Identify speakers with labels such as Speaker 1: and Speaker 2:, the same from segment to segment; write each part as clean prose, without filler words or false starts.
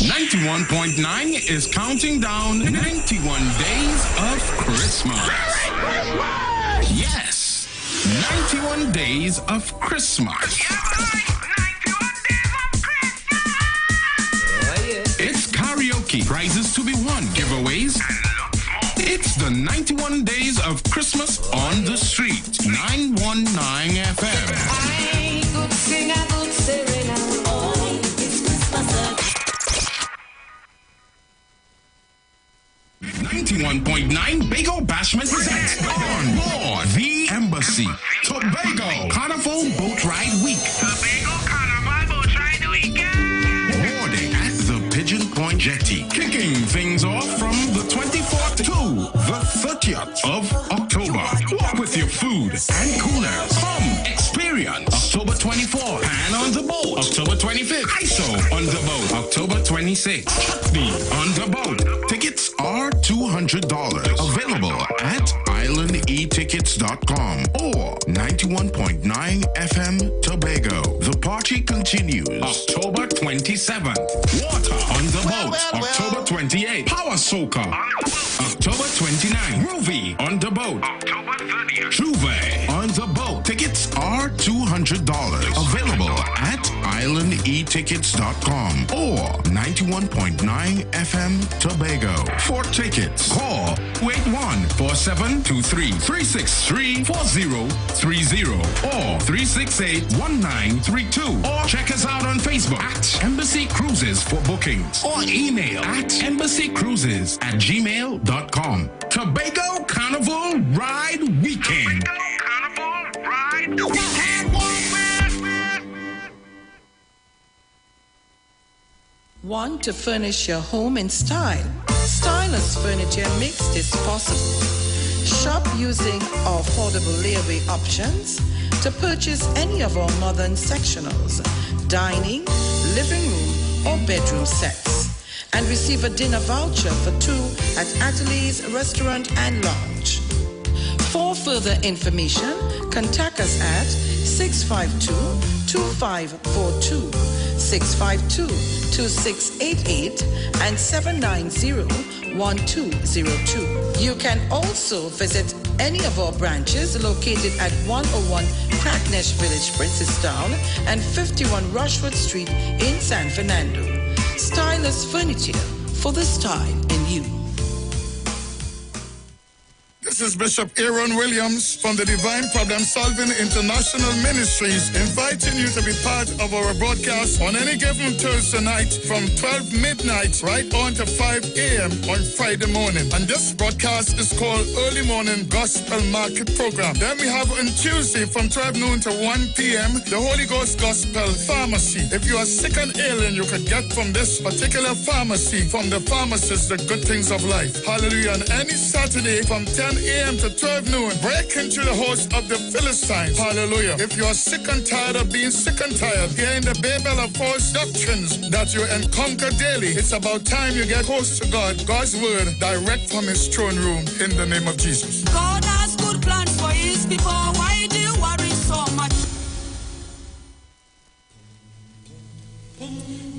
Speaker 1: 91.9 is counting down 91 days of Christmas. Yes, 91 days of Christmas. It's karaoke, prizes to be won, giveaways. It's the 91 days of Christmas on the street. 919 FM.
Speaker 2: I could sing a good serenade. Oh, it's Christmas.
Speaker 1: 91.9 Bago Bashment presents On Board the Embassy Tobago Carnival Boat Ride Week.
Speaker 3: Tobago Carnival Boat Ride Weekend.
Speaker 1: Boarding at the Pigeon Point Jetty. Kicking things off from the 24th to the 30th of October. Walk with your food and coolers. Come experience October 24th. Pan on the boat. October 25th. ISO on the boat. October 26th. Chutney on the boat. Tickets are $200. Available at islandetickets.com or 91.9 FM Tobago. The party continues October 27th. Water on the boat. October 28th. Power Soaker. October 29th. Groovy on the boat.
Speaker 3: October 30th.
Speaker 1: Juve on the boat. Tickets are $200. Available at islandetickets.com or 91.9 FM Tobago. For tickets, call 814723-363-4030 or 368-1932 or check us out on Facebook at Embassy Cruises for bookings or email at embassycruises@gmail.com. Tobago Carnival Ride Weekend.
Speaker 3: Carnival Ride.
Speaker 4: Want to furnish your home in style? Stylish Furniture makes this possible. Shop using our affordable layaway options to purchase any of our modern sectionals, dining, living room, or bedroom sets, and receive a dinner voucher for two at Atelier's Restaurant and Lounge. For further information, contact us at 652-2542, 652-2688, and 790-1202. You can also visit any of our branches located at 101 Crackness Village, Princestown, and 51 Rushwood Street in San Fernando. Stylish Furniture, for the style in you.
Speaker 5: This is Bishop Aaron Williams from the Divine Problem Solving International Ministries, inviting you to be part of our broadcast on any given Thursday night from 12 midnight right on to 5 a.m. on Friday morning. And this broadcast is called Early Morning Gospel Market Program. Then we have on Tuesday from 12 noon to 1 p.m. the Holy Ghost Gospel Pharmacy. If you are sick and ailing, you can get from this particular pharmacy, from the pharmacist, the good things of life. Hallelujah. And any Saturday from 10 a.m. to 12 noon, break into the host of the Philistines. Hallelujah. If you are sick and tired of being sick and tired, hearing the babel of false doctrines that you encounter daily, it's about time you get close to God, God's word, direct from his throne room, in the name of Jesus.
Speaker 2: God has good plans for his people. Why do you worry so much?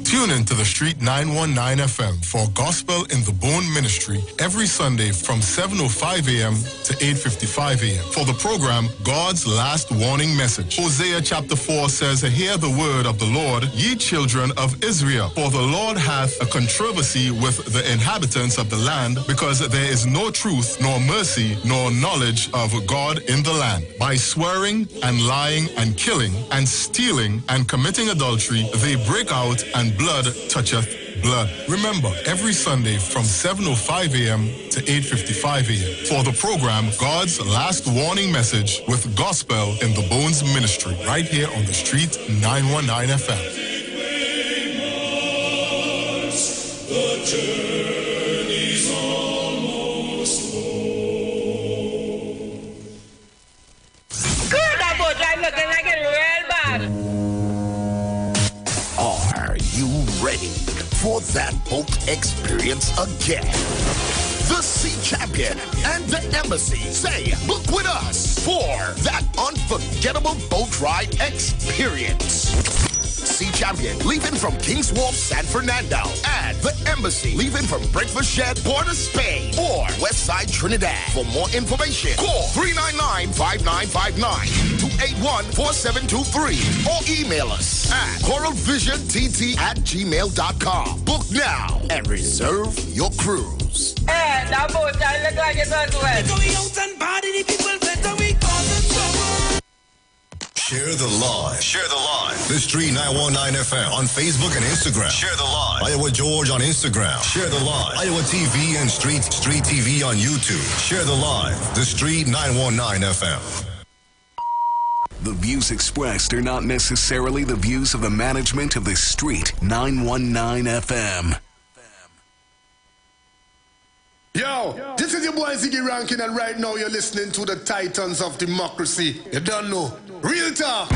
Speaker 6: Tune in to the Street 919 FM for Gospel in the Bone Ministry every Sunday from 7:05 a.m. to 8:55 a.m. for the program God's Last Warning Message. Hosea chapter 4 says, "Hear the word of the Lord, ye children of Israel. For the Lord hath a controversy with the inhabitants of the land, because there is no truth, nor mercy, nor knowledge of God in the land. By swearing and lying and killing and stealing and committing adultery, they break out, and blood toucheth blood." Remember, every Sunday from 7:05 a.m. to 8:55 a.m. for the program God's Last Warning Message with Gospel in the Bones Ministry, right here on the Street 919 FM.
Speaker 7: The journey's almost home.
Speaker 3: Good, that boat ride looking like it real bad.
Speaker 8: Are you ready for that boat experience again? The Sea Champion and the Embassy say, book with us for that unforgettable boat ride experience. Sea Champion, leaving from Kings Wharf, San Fernando. And the Embassy, leaving from Breakfast Shed, Port of Spain. Or Westside Trinidad. For more information, call 399-5959, 281-4723, or email us at coralvisiontt@gmail.com. Book now and reserve your cruise.
Speaker 3: Hey, that boat, I look like it's not wet. Going out and body, the people better we cause trouble.
Speaker 9: Share the live. Share the live. The Street 919 FM on Facebook and Instagram. Share the live. Iowa George on Instagram. Share the live. Iowa TV and Street TV on YouTube. Share the live. The Street 919 FM.
Speaker 10: The views expressed are not necessarily the views of the management of the Street 919 FM.
Speaker 11: Yo, this is your boy Ziggy Rankin, and right now you're listening to the Titans of Democracy. You don't know. Real talk.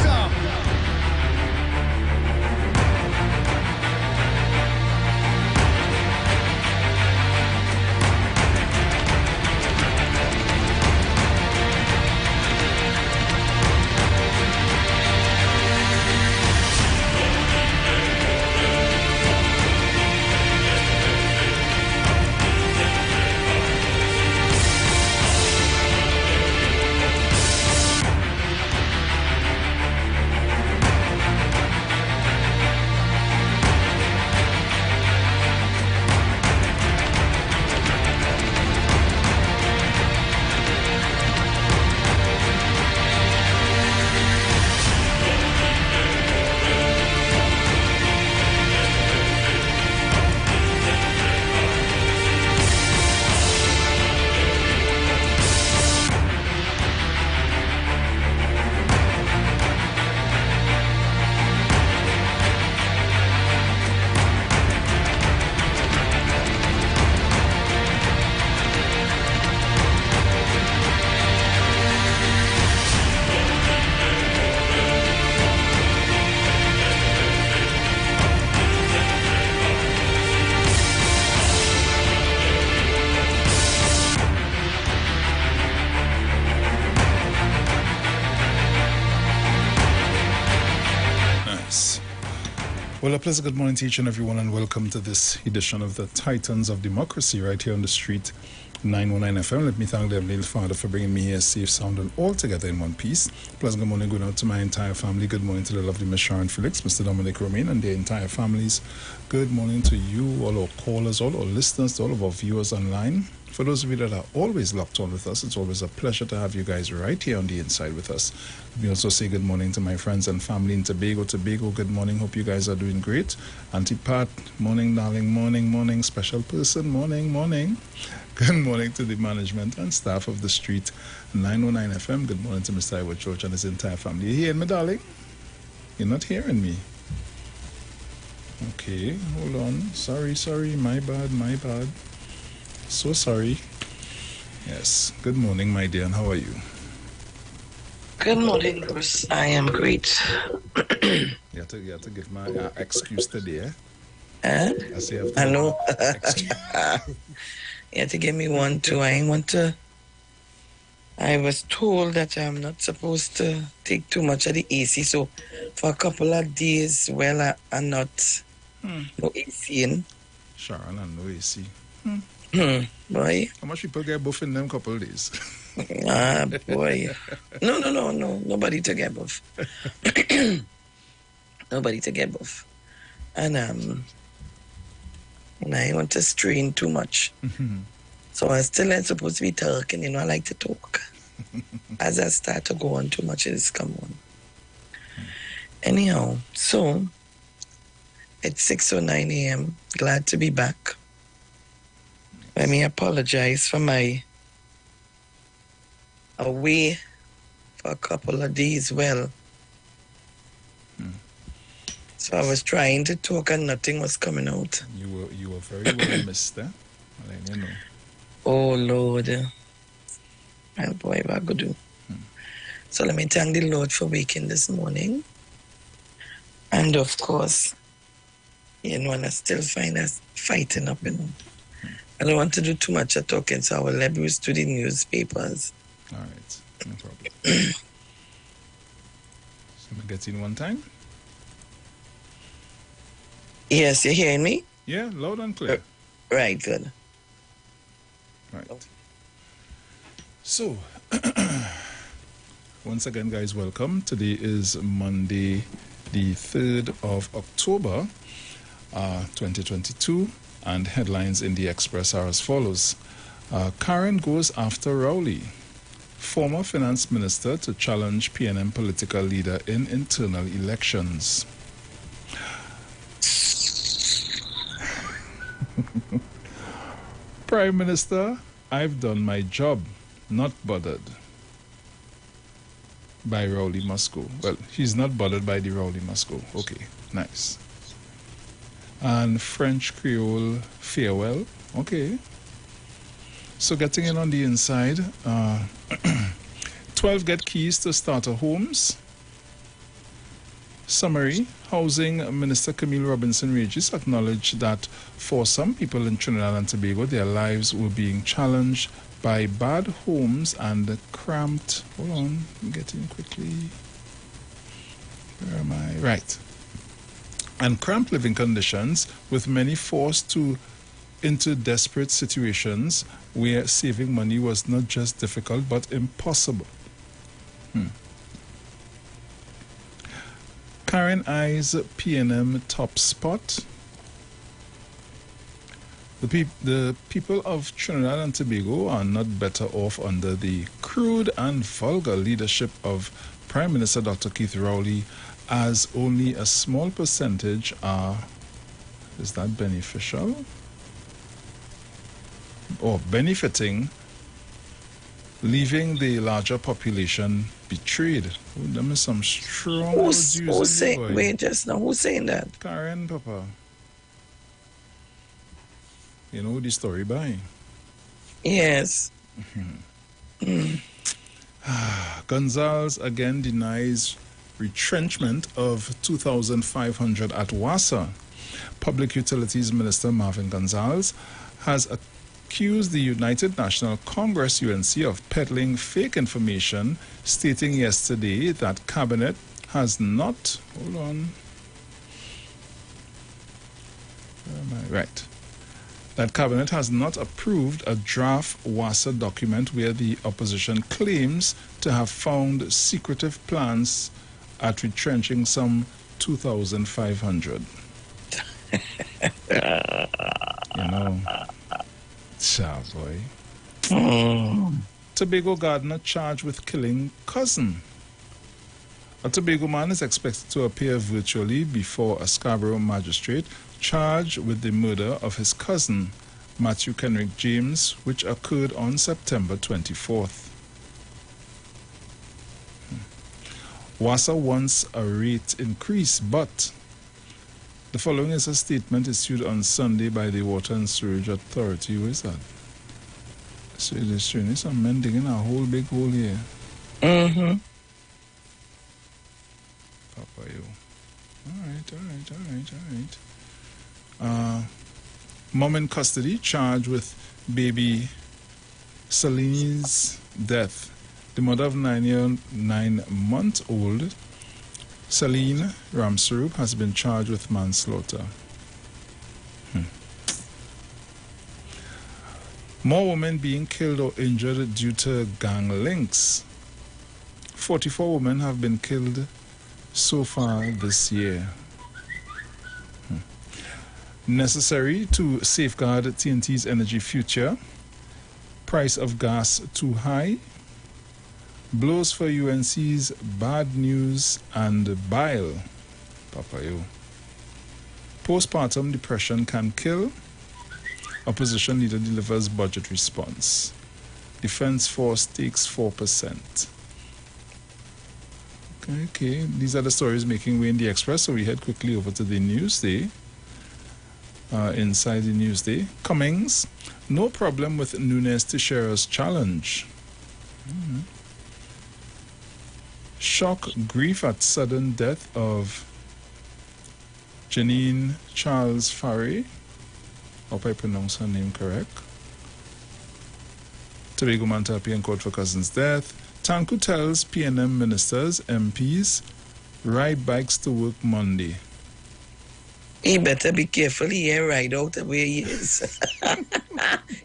Speaker 12: Well, a pleasant good morning to each and everyone, and welcome to this edition of the Titans of Democracy right here on the Street 919 FM. Let me thank the Heavenly Father for bringing me here safe, sound, and all together in one piece. Pleasant good morning going out to my entire family. Good morning to the lovely Miss Sharon Felix, Mr. Dominic Romain, and their entire families. Good morning to you, all our callers, all our listeners, to all of our viewers online. For those of you that are always locked on with us, it's always a pleasure to have you guys right here on the inside with us. We also say good morning to my friends and family in Tobago. Good morning. Hope you guys are doing great. Auntie Pat, morning, darling, morning. Special person, morning. Good morning to the management and staff of the Street 909 FM. Good morning to Mr. Iwer George and his entire family. You hearing me, darling? You're not hearing me. Okay, hold on. Sorry. My bad. So sorry. Yes. Good morning, my dear, and how are you?
Speaker 13: Good morning, Bruce. I am great.
Speaker 12: You have to give my excuse today, eh?
Speaker 13: I know. You have to give me one too. I was told that I'm not supposed to take too much of the AC, so for a couple of days, I'm not no AC in.
Speaker 12: Sharon and no AC.
Speaker 13: Boy.
Speaker 12: How much people get buff in them couple of days?
Speaker 13: Boy. No. Nobody to get buff. Nobody to get buff. And I want to strain too much. So I still ain't supposed to be talking, I like to talk. As I start to go on too much, it's come on. Anyhow, so it's 6:09 a.m. Glad to be back. Let me apologize for my away for a couple of days. So I was trying to talk and nothing was coming out.
Speaker 12: You were very well missed, eh? You know.
Speaker 13: Oh Lord. Oh boy, what I could do. So let me thank the Lord for waking this morning. And of course, and I still find us fighting up, I don't want to do too much of talking, so I will let Bruce to the newspapers.
Speaker 12: All right, no problem. So we get in one time?
Speaker 13: Yes, you hearing me?
Speaker 12: Yeah, loud and clear.
Speaker 13: Right, good.
Speaker 12: Right. So, once again, guys, welcome. Today is Monday, the 3rd of October, 2022, and headlines in the Express are as follows. Karen goes after Rowley. Former finance minister to challenge PNM political leader in internal elections. Prime Minister, I've done my job, not bothered. By Rowley Moscow. Well, he's not bothered by the Rowley Moscow. Okay, nice. And French Creole farewell. Okay. So getting in on the inside, 12 get keys to starter homes. Summary, Housing Minister Camille Robinson Regis acknowledged that for some people in Trinidad and Tobago, their lives were being challenged by bad homes and cramped, hold on, I'm getting quickly, where am I? Right. And cramped living conditions, with many forced into desperate situations where saving money was not just difficult but impossible. Karen eyes PNM top spot. The people of Trinidad and Tobago are not better off under the crude and vulgar leadership of Prime Minister Dr. Keith Rowley, as only a small percentage are, is that beneficial? Or benefiting, leaving the larger population betrayed. Oh, there is some strong words using.
Speaker 13: Wait, just now, who's saying that?
Speaker 12: Karen, Papa. You know the story by?
Speaker 13: Yes.
Speaker 12: Gonzalez again denies retrenchment of 2,500 at WASA. Public Utilities Minister Marvin Gonzalez has accused the United National Congress UNC of peddling fake information, stating yesterday that Cabinet has not, hold on, where am I? Right. That Cabinet has not approved a draft WASA document where the opposition claims to have found secretive plans at retrenching some 2,500. You know, boy. Tobago gardener charged with killing cousin. A Tobago man is expected to appear virtually before a Scarborough magistrate charged with the murder of his cousin, Matthew Kenrick James, which occurred on September 24th. WASA wants a rate increase, but the following is a statement issued on Sunday by the Water and Sewerage Authority. Where is that? So there's some men digging a whole big hole here.
Speaker 13: Mm-hmm.
Speaker 12: Papa, yo. All right. Mom in custody charged with baby Celine's death. The mother of 9-month-old Celine Ramsarup has been charged with manslaughter. More women being killed or injured due to gang links. 44 women have been killed so far this year. Necessary to safeguard TNT's energy future. Price of gas too high. Blows for UNC's bad news and bile. Papayo. Postpartum depression can kill. Opposition leader delivers budget response. Defense force takes 4%. Okay. These are the stories making way in the Express, so we head quickly over to the Newsday. Inside the Newsday, Cummings, no problem with Nunes Teixeira's challenge. Shock, grief at sudden death of Janine Charles Farray. Hope I pronounce her name correct. Tobago man to appear in court for cousin's death. Tanku tells PNM ministers, MPs, ride bikes to work Monday.
Speaker 13: He better be careful. He ain't right out the way he is.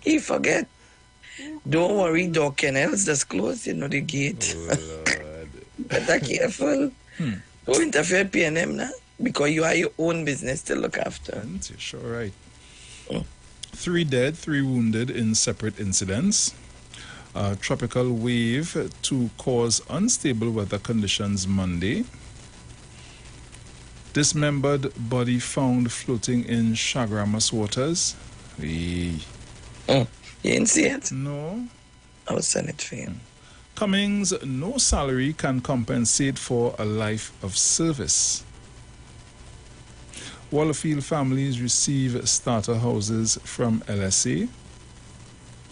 Speaker 13: He forget. Don't worry, Doc Kennels just close, the gate.
Speaker 12: Oh, Lord.
Speaker 13: Better careful. Don't interfere PNM now, because you are your own business to look after.
Speaker 12: And you're sure right. 3 dead, 3 wounded in separate incidents. Tropical wave to cause unstable weather conditions Monday. Dismembered body found floating in Chaguaramas waters.
Speaker 13: You didn't see it?
Speaker 12: No.
Speaker 13: I will send it for you.
Speaker 12: Cummings, no salary can compensate for a life of service. Wallerfield families receive starter houses from LSA.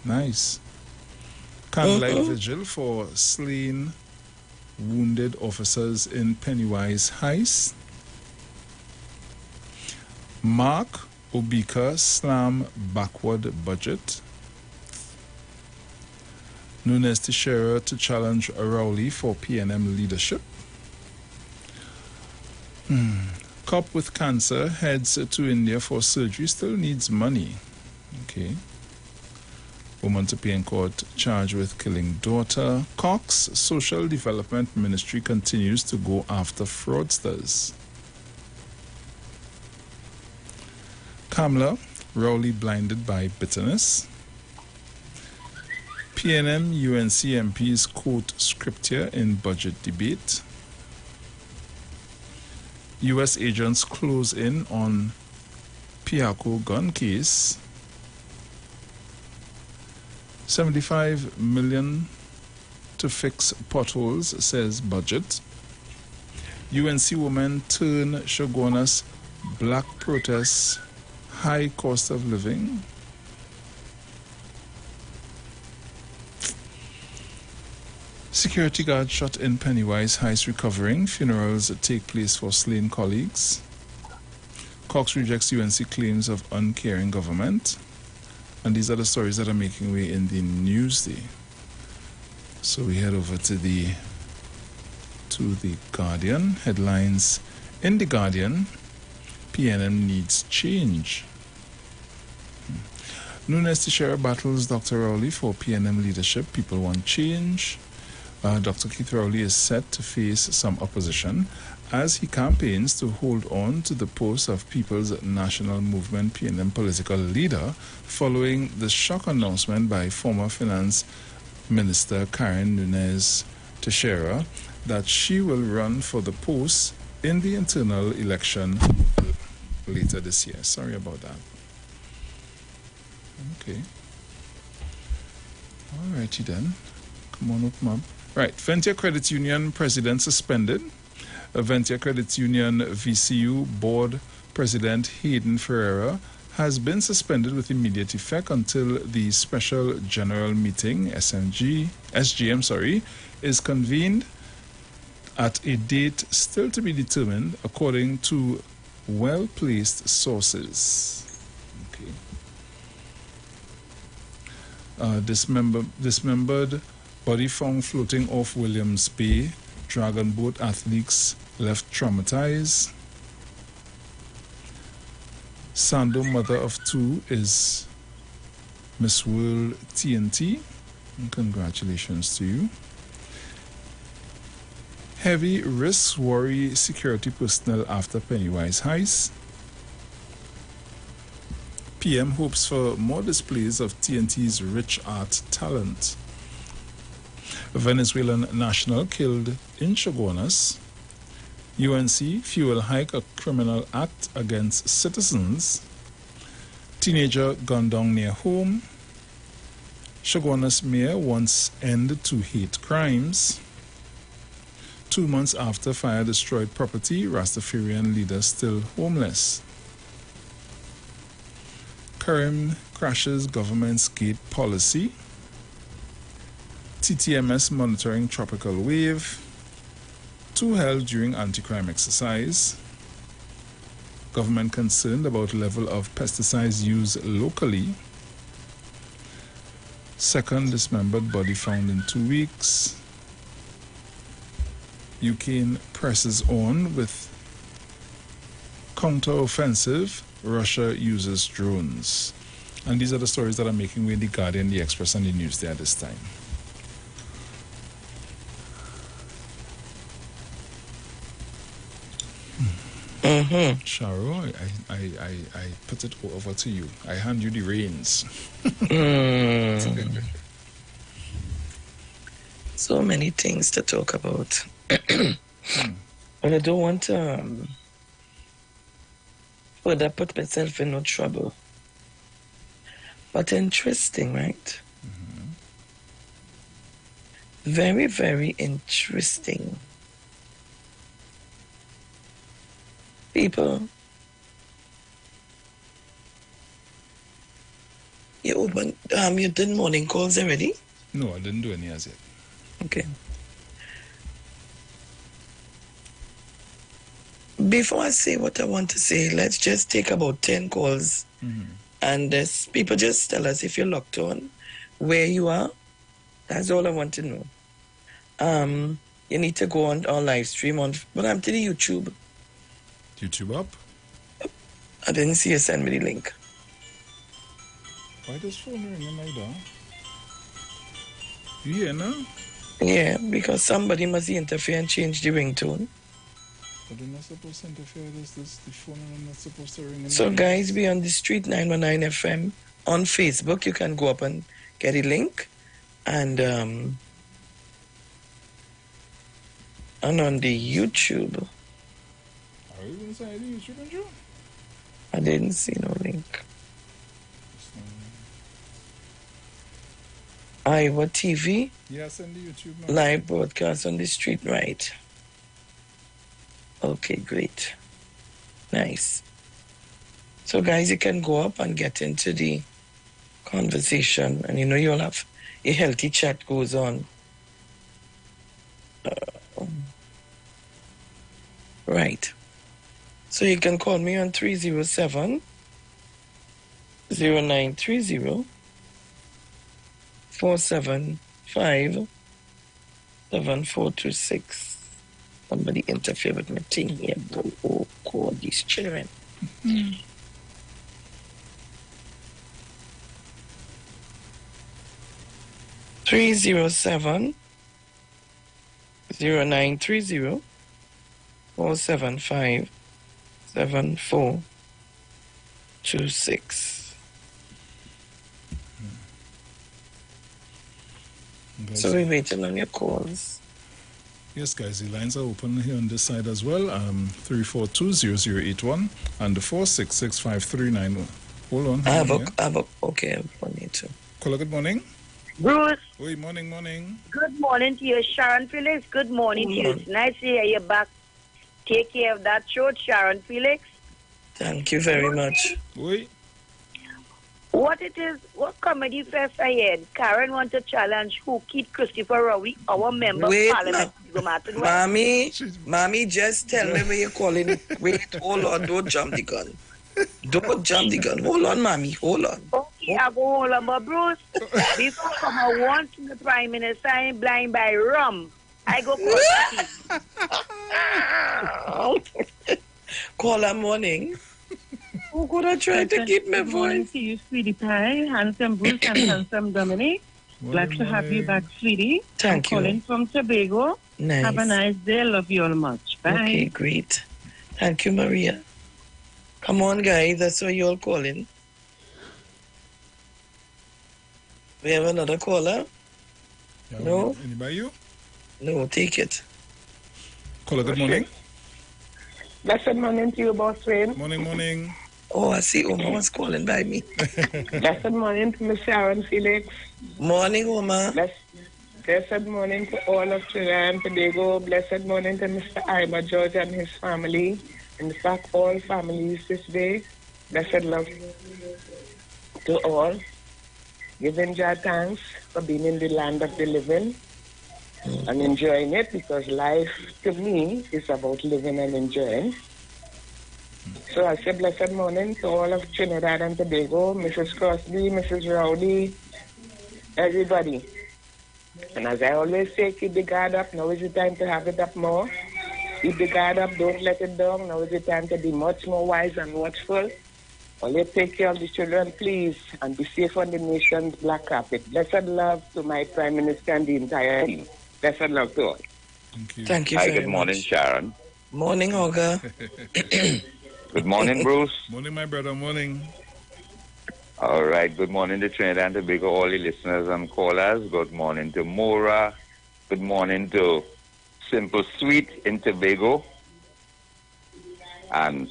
Speaker 12: Nice. Candlelight vigil for slain, wounded officers in Pennywise heist. Mark Obika slam backward budget. Nunes Teixeira to challenge Rowley for PNM leadership. Cop with cancer heads to India for surgery, still needs money. Okay. Woman to pay in court charged with killing daughter. Cox Social Development Ministry continues to go after fraudsters. Kamla, Rowley blinded by bitterness. PNM UNC MPs quote scripture in budget debate. U.S. agents close in on Piaco gun case. 75 million to fix potholes, says budget. UNC women turn Shogunas black protests, high cost of living. Security guard shot in Pennywise heist recovering. Funerals take place for slain colleagues. Cox rejects UNC claims of uncaring government. And these are the stories that are making way in the Newsday. So we head over to the Guardian. Headlines in the Guardian: PNM needs change. Nunes Teixeira battles Dr. Rowley for PNM leadership. People want change. Dr. Keith Rowley is set to face some opposition as he campaigns to hold on to the post of People's National Movement PNM political leader following the shock announcement by former Finance Minister Karen Nunes Teixeira that she will run for the post in the internal election later this year. Sorry about that. Okay. Alrighty then. Come on up, Mom. Right. Ventia Credit Union president suspended. Ventia Credit Union VCU board president Hayden Ferreira has been suspended with immediate effect until the special general meeting SGM is convened at a date still to be determined according to well-placed sources. Okay. Dismembered body found floating off Williams Bay. Dragon boat athletes left traumatized. Sando, mother of 2, is Miss World TNT. And congratulations to you. Heavy risks worry security personnel after Pennywise heist. PM hopes for more displays of TNT's rich art talent. A Venezuelan national killed in Chaguanas. UNC fuel hike a criminal act against citizens. Teenager gunned down near home. Chaguanas mayor wants end to hate crimes. 2 months after fire destroyed property, Rastafarian leader still homeless. Karim crashes government's gate policy. TTMS monitoring tropical wave. 2 held during anti-crime exercise. Government concerned about level of pesticides used locally. Second dismembered body found in 2 weeks. UK presses on with Counter-offensive, Russia uses drones. And these are the stories that are making way in the Guardian, the Express, and the Newsday at this time. Sharo, I put it over to you. I hand you the reins.
Speaker 13: So many things to talk about. But I don't want to further put myself in no trouble. But interesting, right? Very, very interesting. People, you open, you did morning calls already?
Speaker 12: No, I didn't do any as yet.
Speaker 13: Okay. Before I say what I want to say, let's just take about 10 calls. And people just tell us if you're locked on, where you are. That's all I want to know. You need to go on our live stream on, but I'm to the YouTube.
Speaker 12: YouTube up?
Speaker 13: I didn't see you send me the link.
Speaker 12: Why does phone ring like that? You hear now?
Speaker 13: Yeah, because somebody must interfere and change the ringtone.
Speaker 12: But they're not supposed to interfere. The phone is not supposed to ring.
Speaker 13: So guys, be on the Street 919 FM on Facebook. You can go up and get a link. And on the YouTube.
Speaker 12: Are you going to say the YouTube, Andrew?
Speaker 13: I didn't see no link. Iwer TV.
Speaker 12: Yes, on the YouTube.
Speaker 13: Live broadcast on the street, right? Okay, great. Nice. So guys, you can go up and get into the conversation, and you'll have a healthy chat goes on. Right. So you can call me on 307 0930 475 7426. Somebody interfere with my thing here. Oh, God, these children. 307 0930 475 7426. So we're waiting on your calls.
Speaker 12: Yes, guys, the lines are open here on this side as well. 342-0081 and 466-5391. Hold on.
Speaker 13: Okay, I need to.
Speaker 12: Caller, good morning.
Speaker 14: Bruce.
Speaker 12: Oi, morning.
Speaker 14: Good morning to you, Sharon Felix. Good morning to you. It's nice to hear you back. Take care of that throat, Sharon Felix.
Speaker 13: Thank you very much.
Speaker 12: Oi.
Speaker 14: What comedy fest I had? Karen want to challenge who? Keith Christopher Rowie, our member of parliament.
Speaker 13: Mommy, just tell me where you're calling. Wait, hold on, don't jump the gun. Don't jump the gun. Hold on, Mommy, hold on.
Speaker 14: Okay, I go hold on, but Bruce, before I want the Prime Minister I'm blind by rum, I go call
Speaker 13: Call her morning. Who could I try to keep my voice?
Speaker 15: To you, sweetie pie, handsome Bruce and handsome Dominic. Glad to have you back, sweetie.
Speaker 13: Thank you.
Speaker 15: Calling from Tobago.
Speaker 13: Nice.
Speaker 15: Have a nice day. Love you all much. Bye.
Speaker 13: Okay, great. Thank you, Maria. Come on, guys. That's why you're all calling. We have another caller?
Speaker 12: Yeah,
Speaker 13: No?
Speaker 12: Anybody you?
Speaker 13: No, take it.
Speaker 12: Caller, good morning.
Speaker 16: Blessed morning to you, Boss Wayne.
Speaker 12: Morning.
Speaker 13: Oh, I see Oma was calling by me.
Speaker 16: Blessed morning to Miss Sharon Felix.
Speaker 13: Morning, Oma.
Speaker 16: Blessed morning to all of Trinidad and Tobago. Blessed morning to Mr. Iwer George and his family. In fact, all families this day. Blessed love to all. Giving God thanks for being in the land of the living and enjoying it, because life to me is about living and enjoying. So I say blessed morning to all of Trinidad and Tobago, Mrs. Crosby, Mrs. Rowdy, everybody. And as I always say, keep the guard up. Now is the time to have it up more. Keep the guard up, don't let it down. Now is the time to be much more wise and watchful. Only take care of the children, please, and be safe on the nation's black carpet. Blessed love to my Prime Minister and the entire team. Blessed love to all.
Speaker 12: Thank you.
Speaker 13: Thank you
Speaker 17: Hi,
Speaker 13: very
Speaker 17: good morning,
Speaker 13: much.
Speaker 17: Sharon.
Speaker 13: Morning, Olga.
Speaker 17: Good morning, Bruce.
Speaker 12: Morning, my brother. Morning.
Speaker 17: All right. Good morning to Trinidad and Tobago, all the listeners and callers. Good morning to Mora. Good morning to Simple Sweet in Tobago. And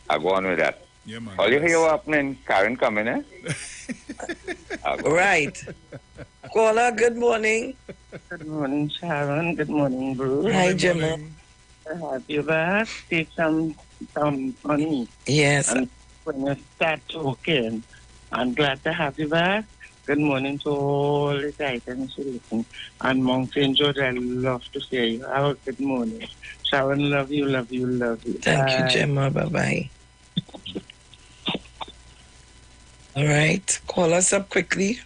Speaker 17: I go on with that.
Speaker 12: Yeah, man.
Speaker 17: All you hear what happening? Karen coming, eh?
Speaker 13: Right. Caller, good morning.
Speaker 16: Good morning, Sharon. Good morning, Bruce.
Speaker 13: Hi, Gemma.
Speaker 16: I have you back. Take some honey.
Speaker 13: Yes.
Speaker 16: And when you start talking, I'm glad to have you back. Good morning to all the Titans who listen. And Mount St. George, I love to see you. Have a good morning. Sharon, love you, love you, love you.
Speaker 13: Thank you,
Speaker 16: Bye.
Speaker 13: Gemma. Bye-bye. All right. Call us up quickly.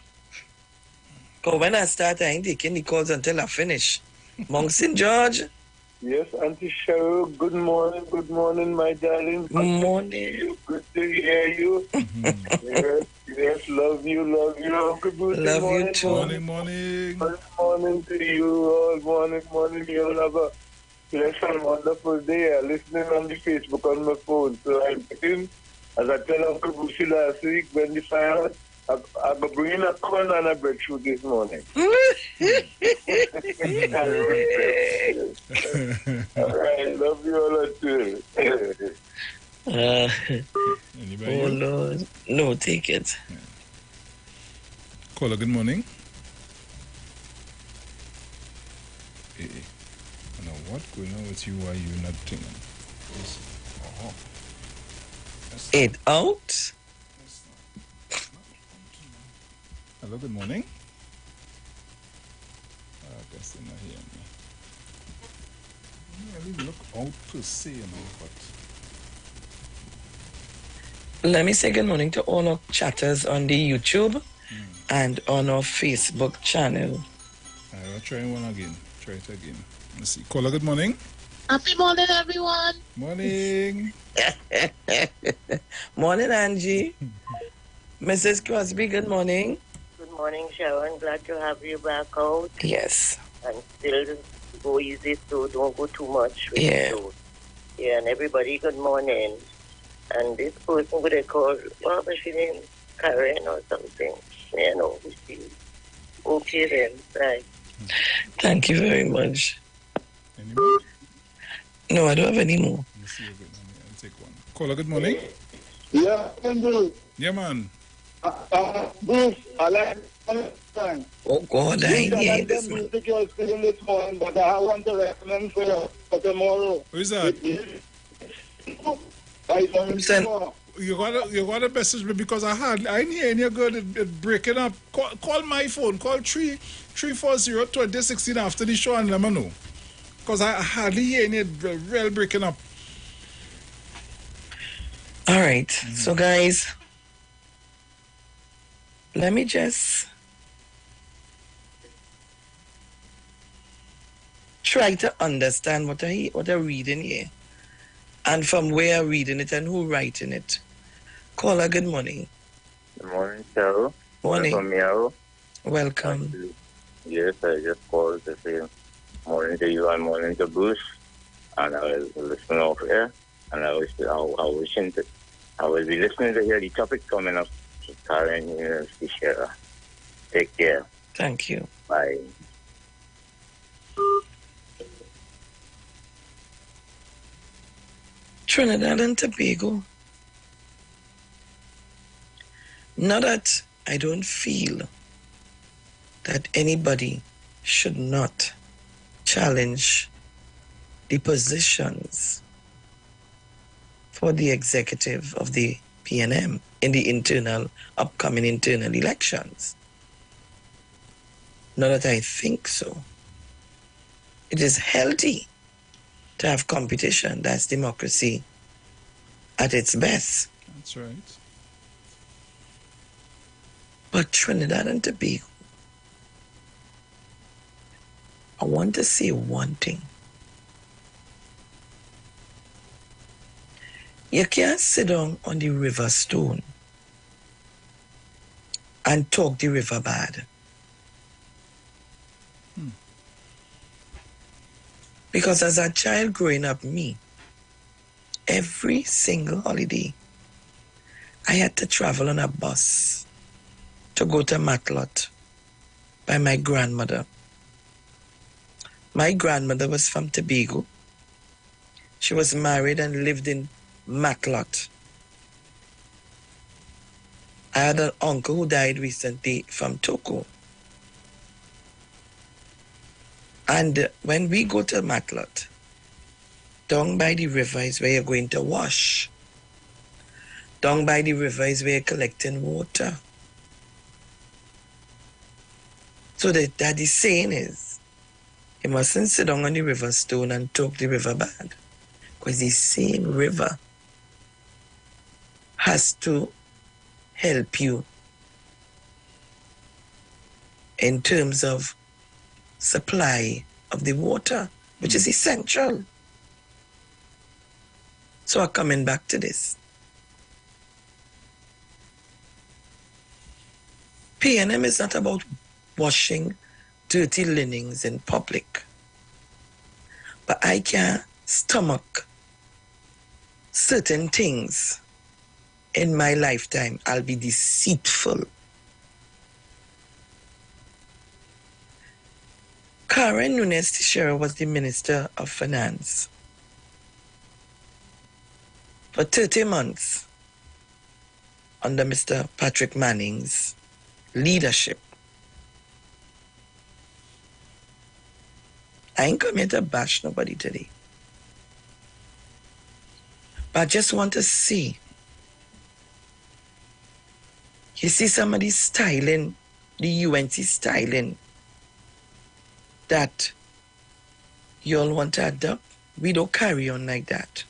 Speaker 13: Because when I start, I ain't taking the calls until I finish. Mount St. George.
Speaker 18: Yes, Auntie Cheryl, good morning, my darling.
Speaker 13: Good morning.
Speaker 18: Good to hear you. yes, love you, Uncle Bruce.
Speaker 13: Love
Speaker 18: morning,
Speaker 13: you too.
Speaker 12: Morning.
Speaker 18: Good morning to you all. Morning. You'll have a blessed and wonderful day. I'm listening on the Facebook on my phone. So I'm thinking, as I tell Uncle Bruce last week, when the fire, I'm bringing a corn and a breadfruit this morning. All right, love you all too.
Speaker 13: Oh,
Speaker 12: Anybody?
Speaker 13: Lord. No, take it.
Speaker 12: Yeah. Caller, good morning. Hey, now what going on with you? Why you not thinking? Oh.
Speaker 13: It out?
Speaker 12: Hello, good morning. I guess they're not hearing me. I didn't look out per se, but...
Speaker 13: Let me say good morning to all our chatters on the YouTube and on our Facebook channel.
Speaker 12: I'll try one again. Try it again. Let's see. Caller, good morning.
Speaker 19: Happy morning, everyone.
Speaker 12: Morning.
Speaker 13: Morning, Angie. Mrs. Crosby, good morning.
Speaker 20: Good morning, Sharon. Glad to have you back out.
Speaker 13: Yes.
Speaker 20: And still go easy, so don't go too much. With
Speaker 13: Yeah.
Speaker 20: you. Yeah, and everybody, good morning. And this person would they call, what was her name? Karen or something. Yeah, no, okay then. Right.
Speaker 13: Thank you very much.
Speaker 12: Any more?
Speaker 13: No, I don't have any more.
Speaker 12: Let me see again. I'll take one. Caller, good morning.
Speaker 18: Yeah, Bruce.
Speaker 12: Yeah, man.
Speaker 18: Bruce, I like
Speaker 13: Oh, God, I ain't hear this, man.
Speaker 18: music you're singing this morning, but I want to recommend for you for tomorrow.
Speaker 12: Who is that? You gotta message me because I ain't hearing you good. It breaking up. Call my phone. Call 340-2016 after the show and let me know. Because I hardly hearing it real breaking up.
Speaker 13: All right. So, guys, let me just try to understand what I'm reading here. And from where I'm reading it and who writing it. Caller, good morning.
Speaker 18: Good morning, Cheryl.
Speaker 13: Morning.
Speaker 18: From Meow.
Speaker 13: Welcome.
Speaker 18: Yes, I just called to say morning to you and morning to Bruce. And I was listening off air. And I will be listening to hear the topic coming up. Karen, University Shara. Take care.
Speaker 13: Thank you.
Speaker 18: Bye.
Speaker 13: Trinidad and Tobago. Not that I don't feel that anybody should not challenge the positions for the executive of the PNM in the upcoming internal elections. Not that I think so. It is healthy to have competition. That's democracy at its best.
Speaker 12: That's right.
Speaker 13: But Trinidad and Tobago, I want to say one thing. You can't sit down on the river stone and talk the river bad. Because as a child growing up, every single holiday, I had to travel on a bus to go to Matlot by my grandmother. My grandmother was from Tobago. She was married and lived in Matlot. I had an uncle who died recently from Toko. And when we go to Matlot, down by the river is where you're going to wash. Down by the river is where you're collecting water. So the daddy's saying is, you mustn't sit down on the river stone and talk the river bad. Because the same river has to help you in terms of supply of the water, which is essential. So I'm coming back to this. P&M is not about washing dirty linens in public. But I can't stomach certain things in my lifetime. I'll be deceitful. Karen Nunes Teixeira was the Minister of Finance for 30 months under Mr. Patrick Manning's leadership. I ain't come here to bash nobody today. But I just want to see. You see somebody styling, the UNC styling, that you all want to adopt. We don't carry on like that.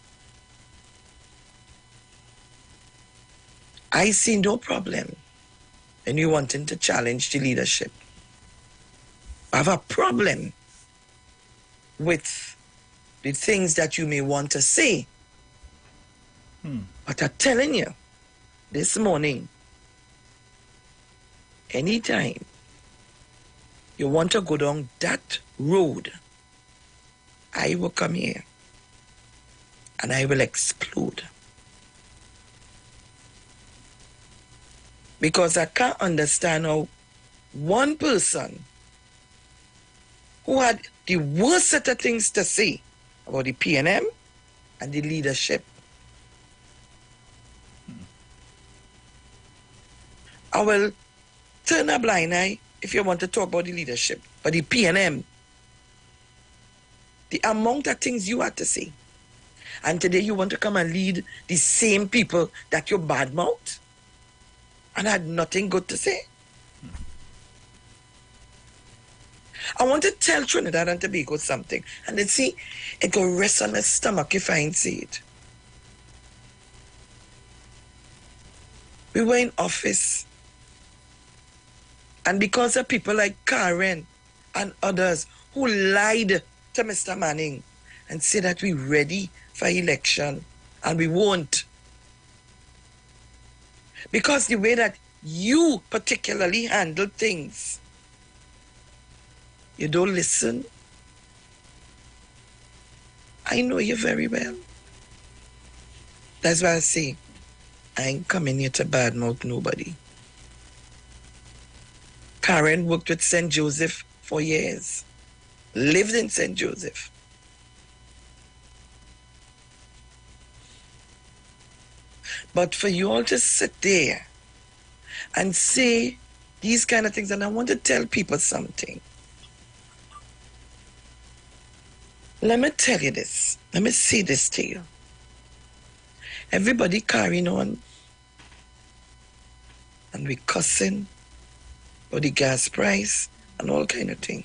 Speaker 13: I see no problem in you wanting to challenge the leadership. I have a problem with the things that you may want to say. But I'm telling you, this morning, anytime you want to go down that road, I will come here and I will explode. Because I can't understand how one person who had the worst set of things to say about the P&M and the leadership. I will turn a blind eye if you want to talk about the leadership. But the P&M, the amount of things you had to say. And today you want to come and lead the same people that you badmouth and had nothing good to say. I want to tell Trinidad and Tobago something. And then see, it go rest on my stomach if I ain't say it. We were in office. And because of people like Karen and others who lied to Mr. Manning and said that we're ready for election, and we won't. Because the way that you particularly handle things, you don't listen. I know you very well. That's why I say, I ain't coming here to badmouth nobody. Karen worked with St. Joseph for years, lived in St. Joseph. But for you all to sit there and say these kind of things, and I want to tell people something. Let me tell you this. Let me say this to you. Everybody carrying on and we cussing for the gas price and all kind of thing.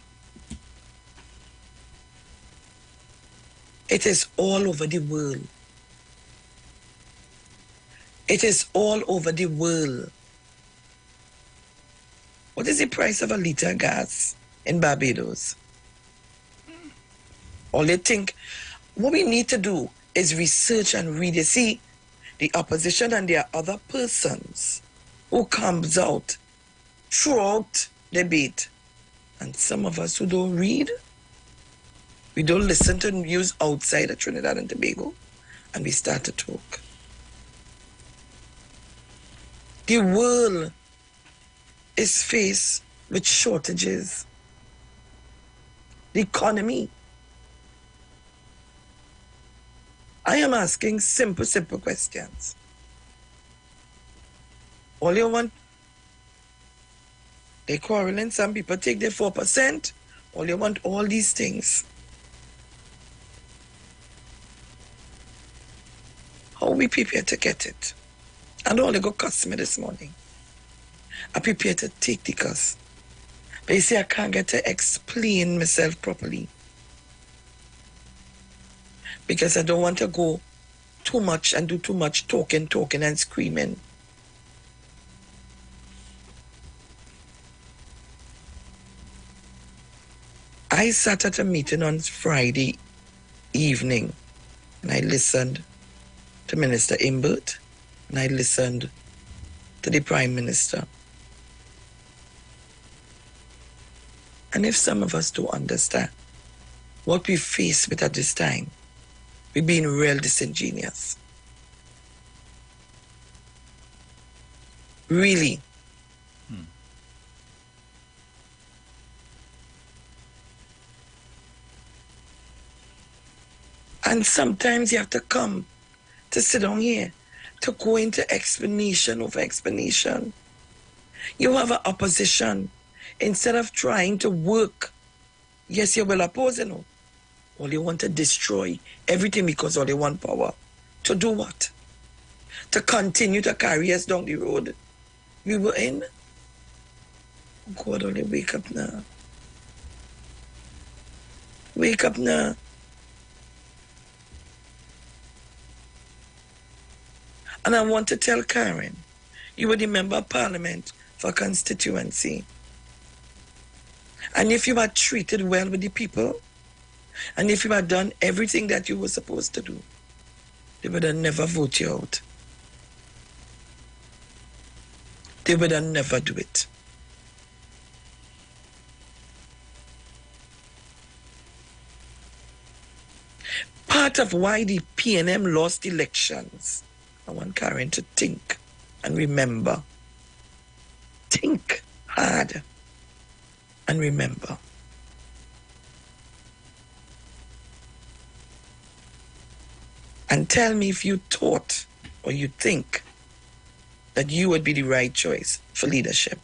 Speaker 13: It is all over the world. It is all over the world. What is the price of a liter of gas in Barbados? All they think, what we need to do is research and read. You see, the opposition, and there are other persons who comes out throughout debate. And some of us who don't read, we don't listen to news outside of Trinidad and Tobago, and we start to talk. The world is faced with shortages. The economy. I am asking simple questions. All you want, they quarreling, some people take their 4%, all you want all these things. How we prepare to get it? And all they go cost me this morning. I prepare to take the cost. But you see, I can't get to explain myself properly. Because I don't want to go too much and do too much talking and screaming. I sat at a meeting on Friday evening and I listened to Minister Imbert and I listened to the Prime Minister. And if some of us don't understand what we face with at this time, we're being real disingenuous. Really. And sometimes you have to come to sit down here to go into explanation over explanation. You have an opposition. Instead of trying to work, yes, you will oppose, you know. All you want to destroy everything because all they want power. To do what? To continue to carry us down the road we were in? God, only wake up now. Wake up now. And I want to tell Karen, you were the member of parliament for constituency. And if you had treated well with the people, and if you had done everything that you were supposed to do, they would have never voted you out. They would have never do it. Part of why the PNM lost elections, I want Karen to think and remember. Think hard and remember. And tell me if you thought or you think that you would be the right choice for leadership.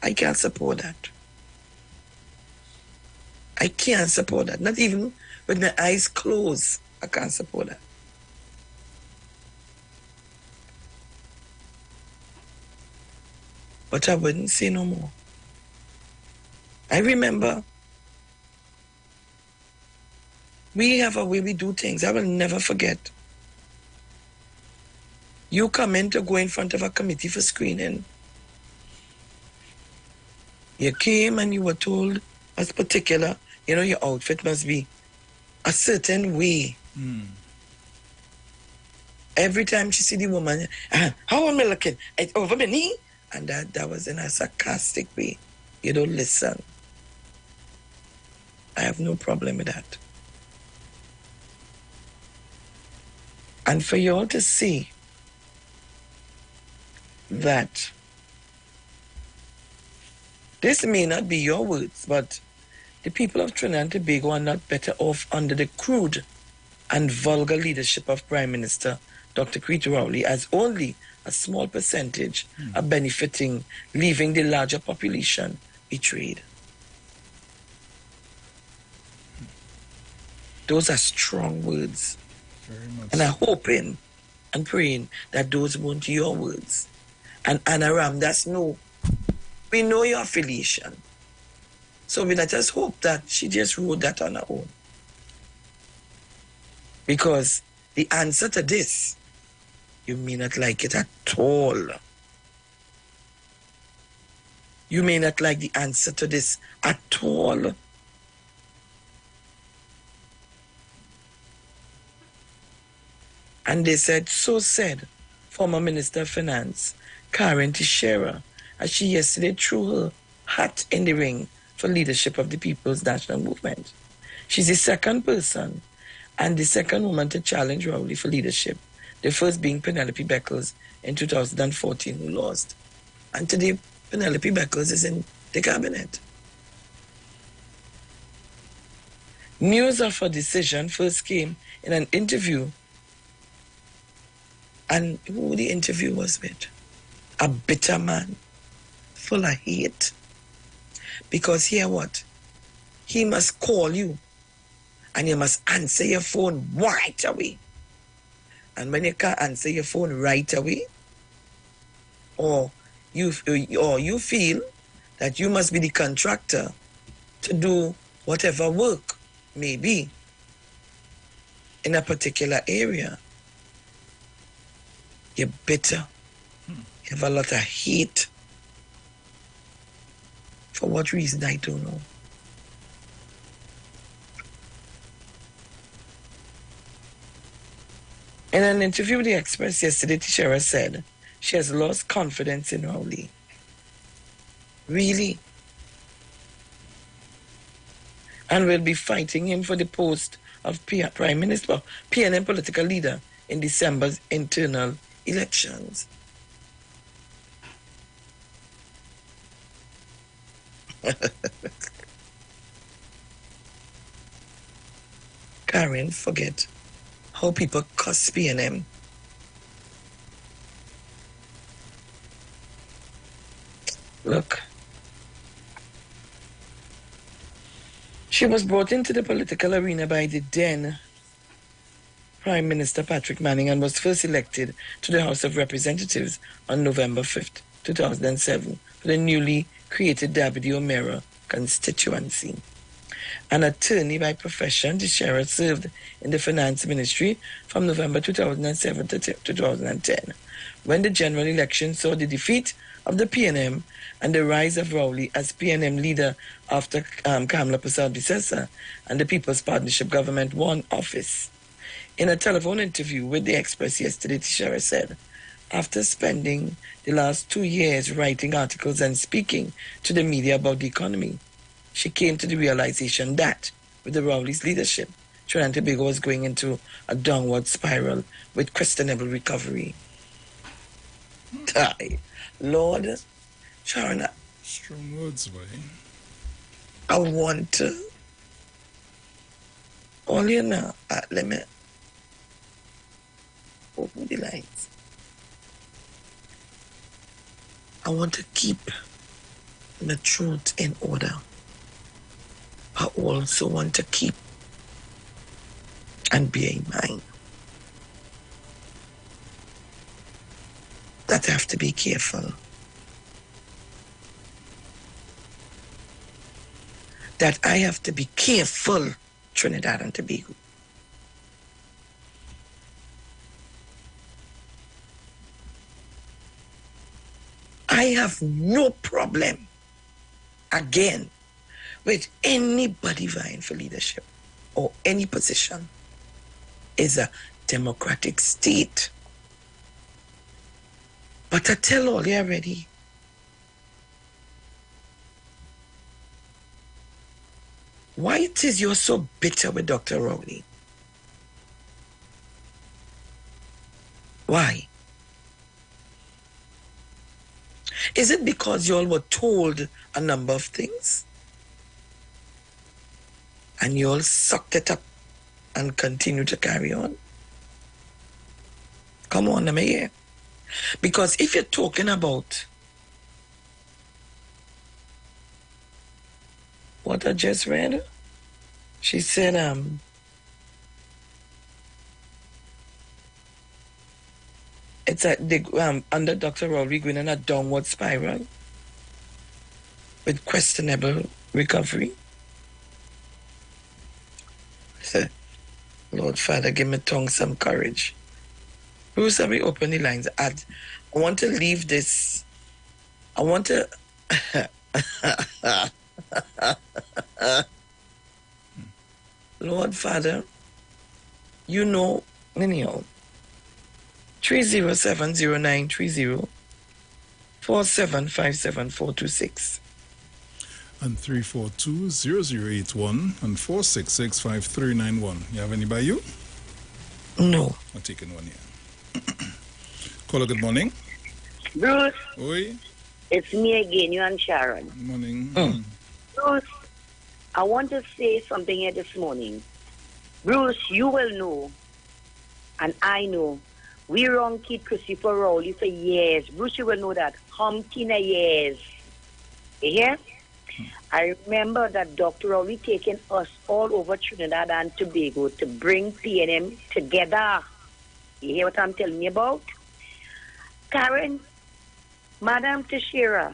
Speaker 13: I can't support that. I can't support that. Not even with my eyes closed, I can't support that. But I wouldn't say no more. I remember we have a way we do things. I will never forget. You come in to go in front of a committee for screening. You came and you were told as particular, you know, your outfit must be a certain way. Every time she see the woman, how am I looking? It's over my knee? And that was in a sarcastic way. You don't listen. I have no problem with that. And for you all to see that this may not be your words, but the people of Trinidad and Tobago are not better off under the crude and vulgar leadership of Prime Minister Dr. Cretu Rowley, as only a small percentage are benefiting, leaving the larger population betrayed. Those are strong words.
Speaker 12: Very much.
Speaker 13: And I'm hoping and praying that those weren't your words. And Anna Ramdas, no, we know your affiliation. So we just hope that she just wrote that on her own. Because the answer to this, you may not like it at all. You may not like the answer to this at all. And they said, so said former Minister of Finance, Karen Teixeira, as she yesterday threw her hat in the ring for leadership of the People's National Movement. She's the second person and the second woman to challenge Rowley for leadership, the first being Penelope Beckles in 2014, who lost. And today, Penelope Beckles is in the cabinet. News of her decision first came in an interview, and who the interview was with? A bitter man, full of hate. Because hear what? He must call you, and you must answer your phone right away. And when you can't answer your phone right away, or you feel that you must be the contractor to do whatever work may be in a particular area, you're bitter. You have a lot of hate. For what reason, I don't know. In an interview with the Express yesterday, Teixeira said she has lost confidence in Rowley. Really? And will be fighting him for the post of Prime Minister, PNM political leader in December's internal elections. Karen, forget how people cuss PNM. Look, she was brought into the political arena by the then Prime Minister Patrick Manning and was first elected to the House of Representatives on November 5th, 2007, for the newly created Dabidi O'Meara constituency. An attorney by profession, Teixeira served in the Finance Ministry from November 2007 to 2010, when the general election saw the defeat of the PNM and the rise of Rowley as PNM leader after Kamla Persad-Bissessar and the People's Partnership government won office. In a telephone interview with the Express yesterday, Teixeira said, after spending the last 2 years writing articles and speaking to the media about the economy, she came to the realization that, with the Rowley's leadership, Trinidad and Tobago was going into a downward spiral with questionable recovery. Lord, Sharon,
Speaker 12: strong words, boy.
Speaker 13: I want to. All you know, let me open the lights. I want to keep the truth in order. I also want to keep and bear in mind that I have to be careful. That I have to be careful, Trinidad and Tobago. I have no problem, again, with anybody vying for leadership or any position. Is a democratic state. But I tell all you already, why it is you're so bitter with Dr. Rowley? Why? Is it because you all were told a number of things and you all sucked it up and continue to carry on? Come on, let me hear. Because if you're talking about what I just read, she said, it's under Dr. Rowley going in a downward spiral with questionable recovery. Lord Father, give my tongue some courage. Bruce, have we open the lines? I want to leave this. I want to. Lord Father, you know, anyhow, 3070930 4757426.
Speaker 12: And 342-0081 and 466-5391. You have any by you?
Speaker 13: No.
Speaker 12: I'm taking one here. Caller, good morning.
Speaker 14: Bruce.
Speaker 12: Oi.
Speaker 14: It's me again, you and Sharon.
Speaker 12: Good morning.
Speaker 14: Bruce, I want to say something here this morning. Bruce, you will know, and I know, we wrong kid Christopher Rowley for years. Bruce, you will know that. Humpteen years. You hear? I remember that Dr. Rowley taking us all over Trinidad and Tobago to bring PNM together. You hear what I'm telling you about? Karen, Madam Teixeira,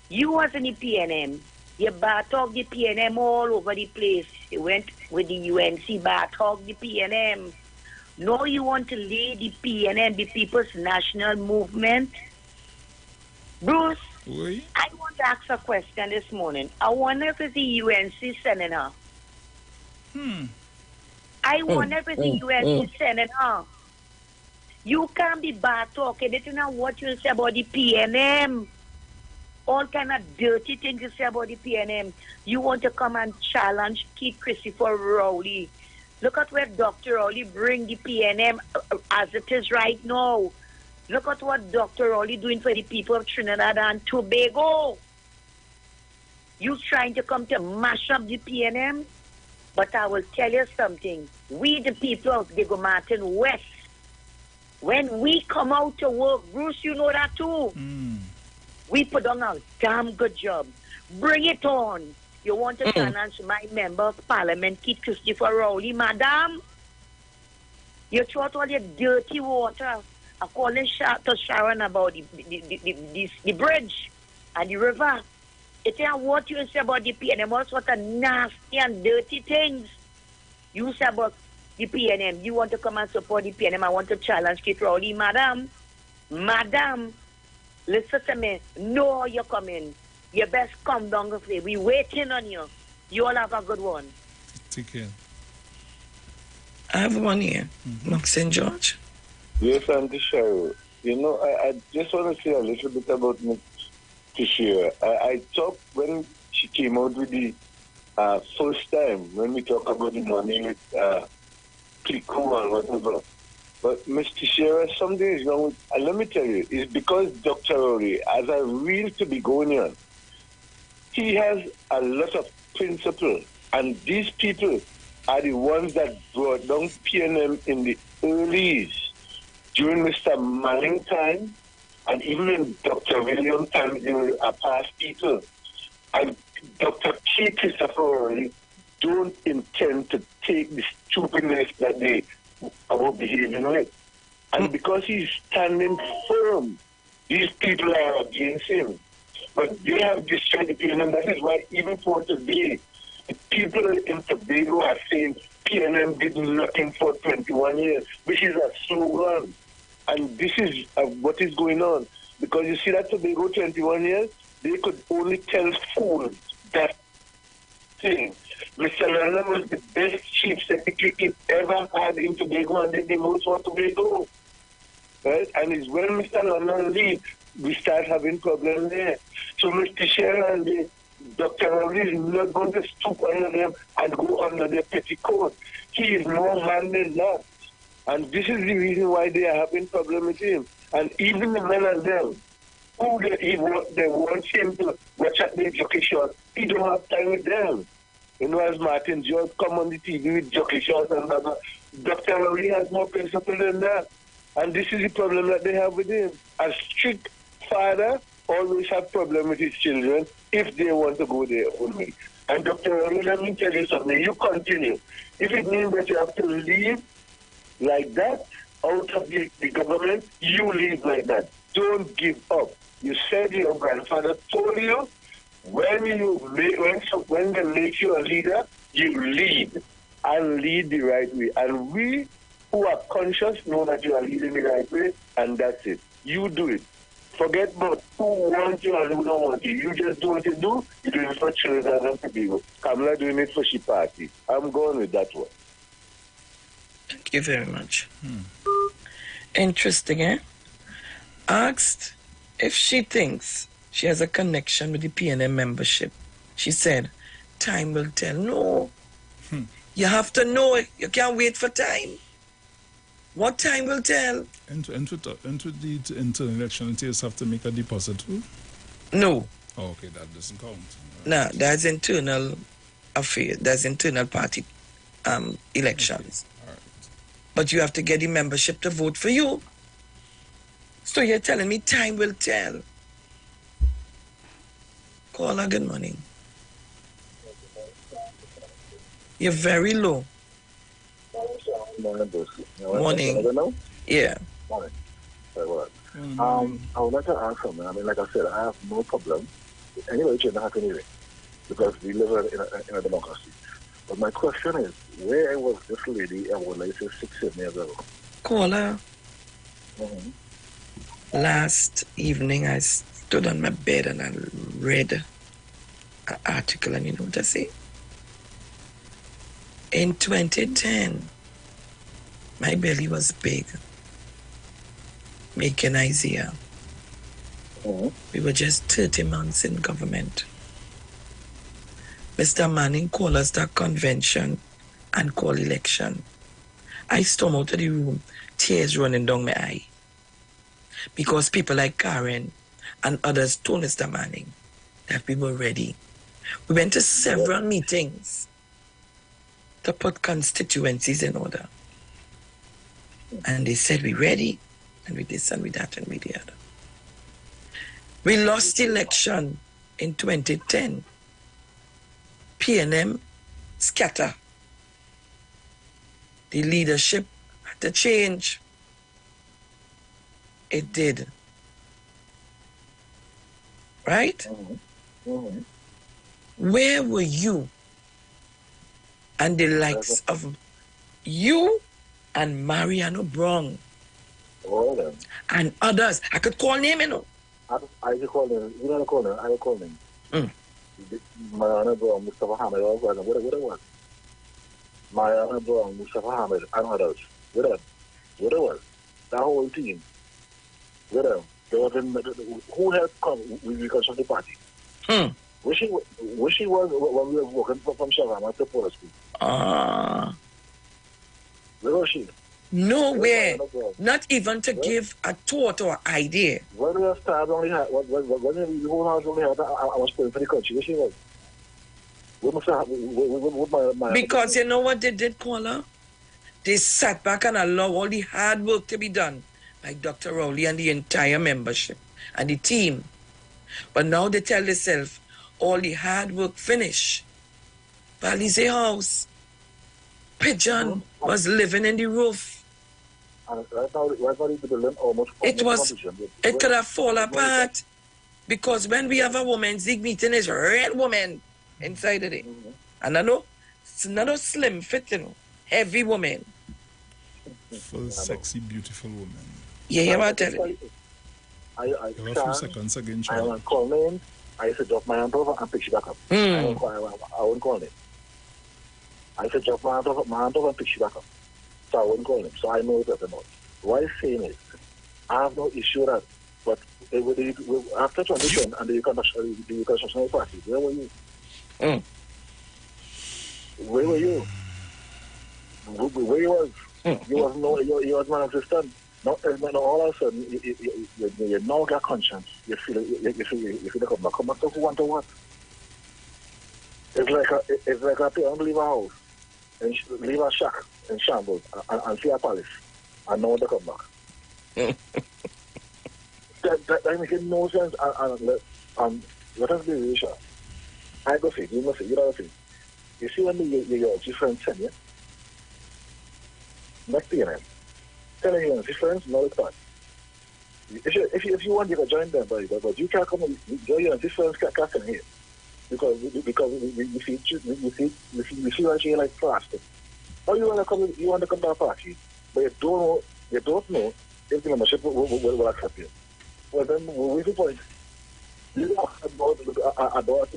Speaker 14: you was in the PNM. You battled the PNM all over the place. You went with the UNC, battled the PNM. Now you want to lead the PNM, the People's National Movement. Bruce,
Speaker 12: oui.
Speaker 14: I want to ask a question this morning. I wonder if it's the UNC senator. I wonder if it's the UNC senator. You can't be bad talking. They don't know what you say about the PNM. All kind of dirty things you say about the PNM. You want to come and challenge Keith Christopher Rowley. Look at where Dr. Rowley bring the PNM as it is right now. Look at what Dr. Rowley doing for the people of Trinidad and Tobago. You trying to come to mash up the PNM? But I will tell you something. We, the people of Diego Martin West, when we come out to work, Bruce, you know that too. We put on a damn good job. Bring it on. You want to challenge my member of parliament, Keith Christopher Rowley, madam? You throw all your dirty water. I call to Sharon about the bridge and the river. It's what you say about the PNM, all sorts of nasty and dirty things. You say about the PNM, you want to come and support the PNM, I want to challenge Keith Rowley, madam. Madam, listen to me. No, you're coming. You best come down the way. We're waiting on you. You all have a good one.
Speaker 12: Take care.
Speaker 13: I have one here. Max St. George.
Speaker 18: Yes, Auntie Cheryl. You know, I just want to say a little bit about Miss Teixeira. I talked when she came out with the first time, when we talk about the money with Clico and whatever. But Miss Teixeira, something is wrong with, let me tell you, it's because Dr. Rowley, as a real Tobagonian, he has a lot of principle. And these people are the ones that brought down PNM in the early during Mr. Manning time, and even in Dr. William time, they were past people. And Dr. K. Christopher Rowley don't intend to take the stupidness that they are behaving with. And because he's standing firm, these people are against him. But they have destroyed the PNM. That is why even for today, the people in Tobago are saying PNM did nothing for 21 years, which is a slogan. And this is what is going on. Because you see that Tobago 21 years, they could only tell fools that thing. Mr. London was the best chief secretary it ever had in Tobago and did the most for Tobago. Right? And it's when Mr. London leaves, we start having problems there. So Mr. Teixeira and Dr. Rowley is not going to stoop under them and go under their petticoat. He is more man than that. And this is the reason why they are having problems with him. And even the men and them, who they want him to watch at the education, he don't have time with them. You know, as Martin George come on the TV with jockey shots and blah, blah. Dr. Rowley has more principle than that. And this is the problem that they have with him. A strict father always have problem with his children if they want to go their own way. And Dr. Rowley, let me tell you something. You continue. If it means that you have to leave like that out of the government, you leave like that. Don't give up. You said your grandfather told you when they make you a leader, you lead and lead the right way. And we who are conscious know that you are leading the right way, and that's it. You do it. Forget about who wants you and who don't want you. You just do what you do. You do it for children and for people. Kamala doing it for she party. I'm going with that one.
Speaker 13: Thank you very much. Interesting, eh? Asked if she thinks she has a connection with the PNM membership. She said, time will tell. No. You have to know it. You can't wait for time. What time will tell?
Speaker 12: Into the internal election, you just have to make a deposit too?
Speaker 13: No.
Speaker 12: Oh, okay, that doesn't count.
Speaker 13: No, that's internal affair. That's internal party elections.
Speaker 12: Okay. All right.
Speaker 13: But you have to get the membership to vote for you. So you're telling me time will tell. Caller, good morning. You're very low. Morning. Yeah.
Speaker 21: Morning. I would like to ask something. I mean, like I said, I have no problem. Anyway, it shouldn't happen anyway, because we live in a democracy. But my question is, where was this lady, I would like to say 6, 7 years ago?
Speaker 13: Caller. Last evening, I stood on my bed and I read an article, and you know what I say? In 2010, my belly was big. Making Isaiah. We were just 30 months in government. Mr. Manning called us that convention and call election. I stormed out of the room, tears running down my eye. Because people like Karen and others told Mr. Manning that we were ready. We went to several meetings to put constituencies in order. And they said, we're ready. And we this and we that and we the other. We lost the election in 2010. PNM scatter. The leadership had to change. It did. Right? Where were you and the likes of you and Mariano Brown and others? I could call name, you know.
Speaker 21: I could call them. You don't call them. I would call them. Mariano Brown, Mustafa Hamid, what it was. Mariano Brown, Mustafa Hamid, and others. What it was. That whole team. There was who helped come with because of the party. Where she was when we were walking from Shavama to Police School. Where was she?
Speaker 13: Nowhere. Not even to give a thought or idea.
Speaker 21: When we started only had, when the whole house only had, I was playing for the country. Where she was?
Speaker 13: Because you know what they did, Caller? They sat back and allowed all the hard work to be done by Dr. Rowley and the entire membership and the team. But now they tell themselves all the hard work finished. Valley's house. Pigeon was living in the roof. It could have fallen apart. Because when we have a woman's big meeting, is red woman inside of it. And I know it's not a slim fit, you know. Heavy woman.
Speaker 12: Full, sexy, beautiful woman.
Speaker 13: Yeah, I'm telling you.
Speaker 21: I won't call names. I used to drop my hand over and pick she back up. I won't call name. I used to drop my hand over and pick she back up. So I won't call him. So I know it or not. What I'm saying is, I have no issue with that. But after 2010 and the reconstruction party, where were you? Where were you? Where you was? You was non-existent. Now all of a sudden, you now got conscience. You feel the come back to who want to what? It's like a parent leave a house and leave a shack in shambles and see a palace and now they come back. that makes no sense. And let us be really sure. I go say, you must say, you know say. You see when your different send you? Next thing, telling you difference, no it's not. If you want, you can join them, but you can't come and join your difference casting here. Because we see what you like plastic. Or you want to come to a party, but you don't know if the membership will accept you. Well then what's the point? You about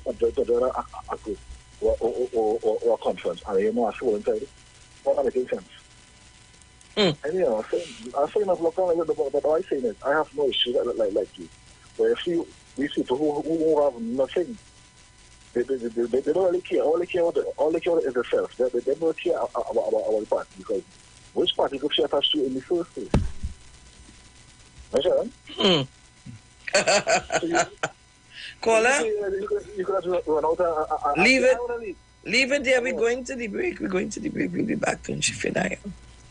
Speaker 21: a group or a conference and you know a show inside it. What that making sense? And I'm saying of look on, but what I saying is, I have no issue like you. But if these people who have nothing, they don't really care. All they care is themselves. They don't care about the party, because which party could share attached to in the first place?
Speaker 13: Caller?
Speaker 21: You could have run out and
Speaker 13: leave it there. We're going to the break. We'll be back to Shifidaya.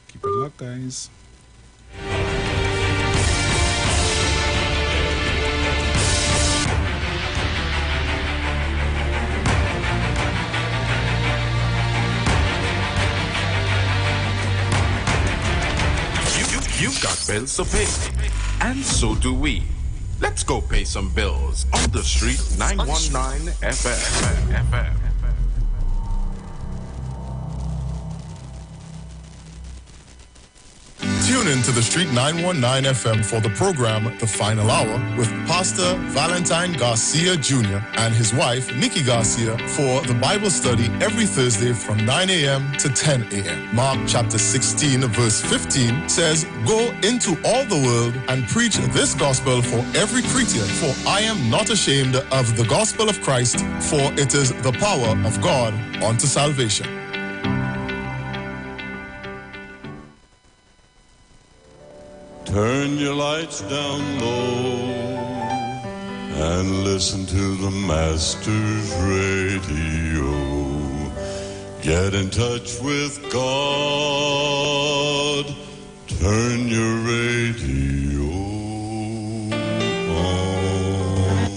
Speaker 12: Keep it locked, guys.
Speaker 1: You've got bills to pay, and so do we. Let's go pay some bills on the street 919 FM.
Speaker 6: Tune in to the Street 919 FM for the program The Final Hour with Pastor Valentine Garcia Jr. and his wife, Nikki Garcia, for the Bible study every Thursday from 9 a.m. to 10 a.m. Mark chapter 16, verse 15 says, "Go into all the world and preach this gospel for every creature, for I am not ashamed of the gospel of Christ, for it is the power of God unto salvation."
Speaker 7: Turn your lights down low and listen to the Master's radio. Get in touch with God. Turn your radio on.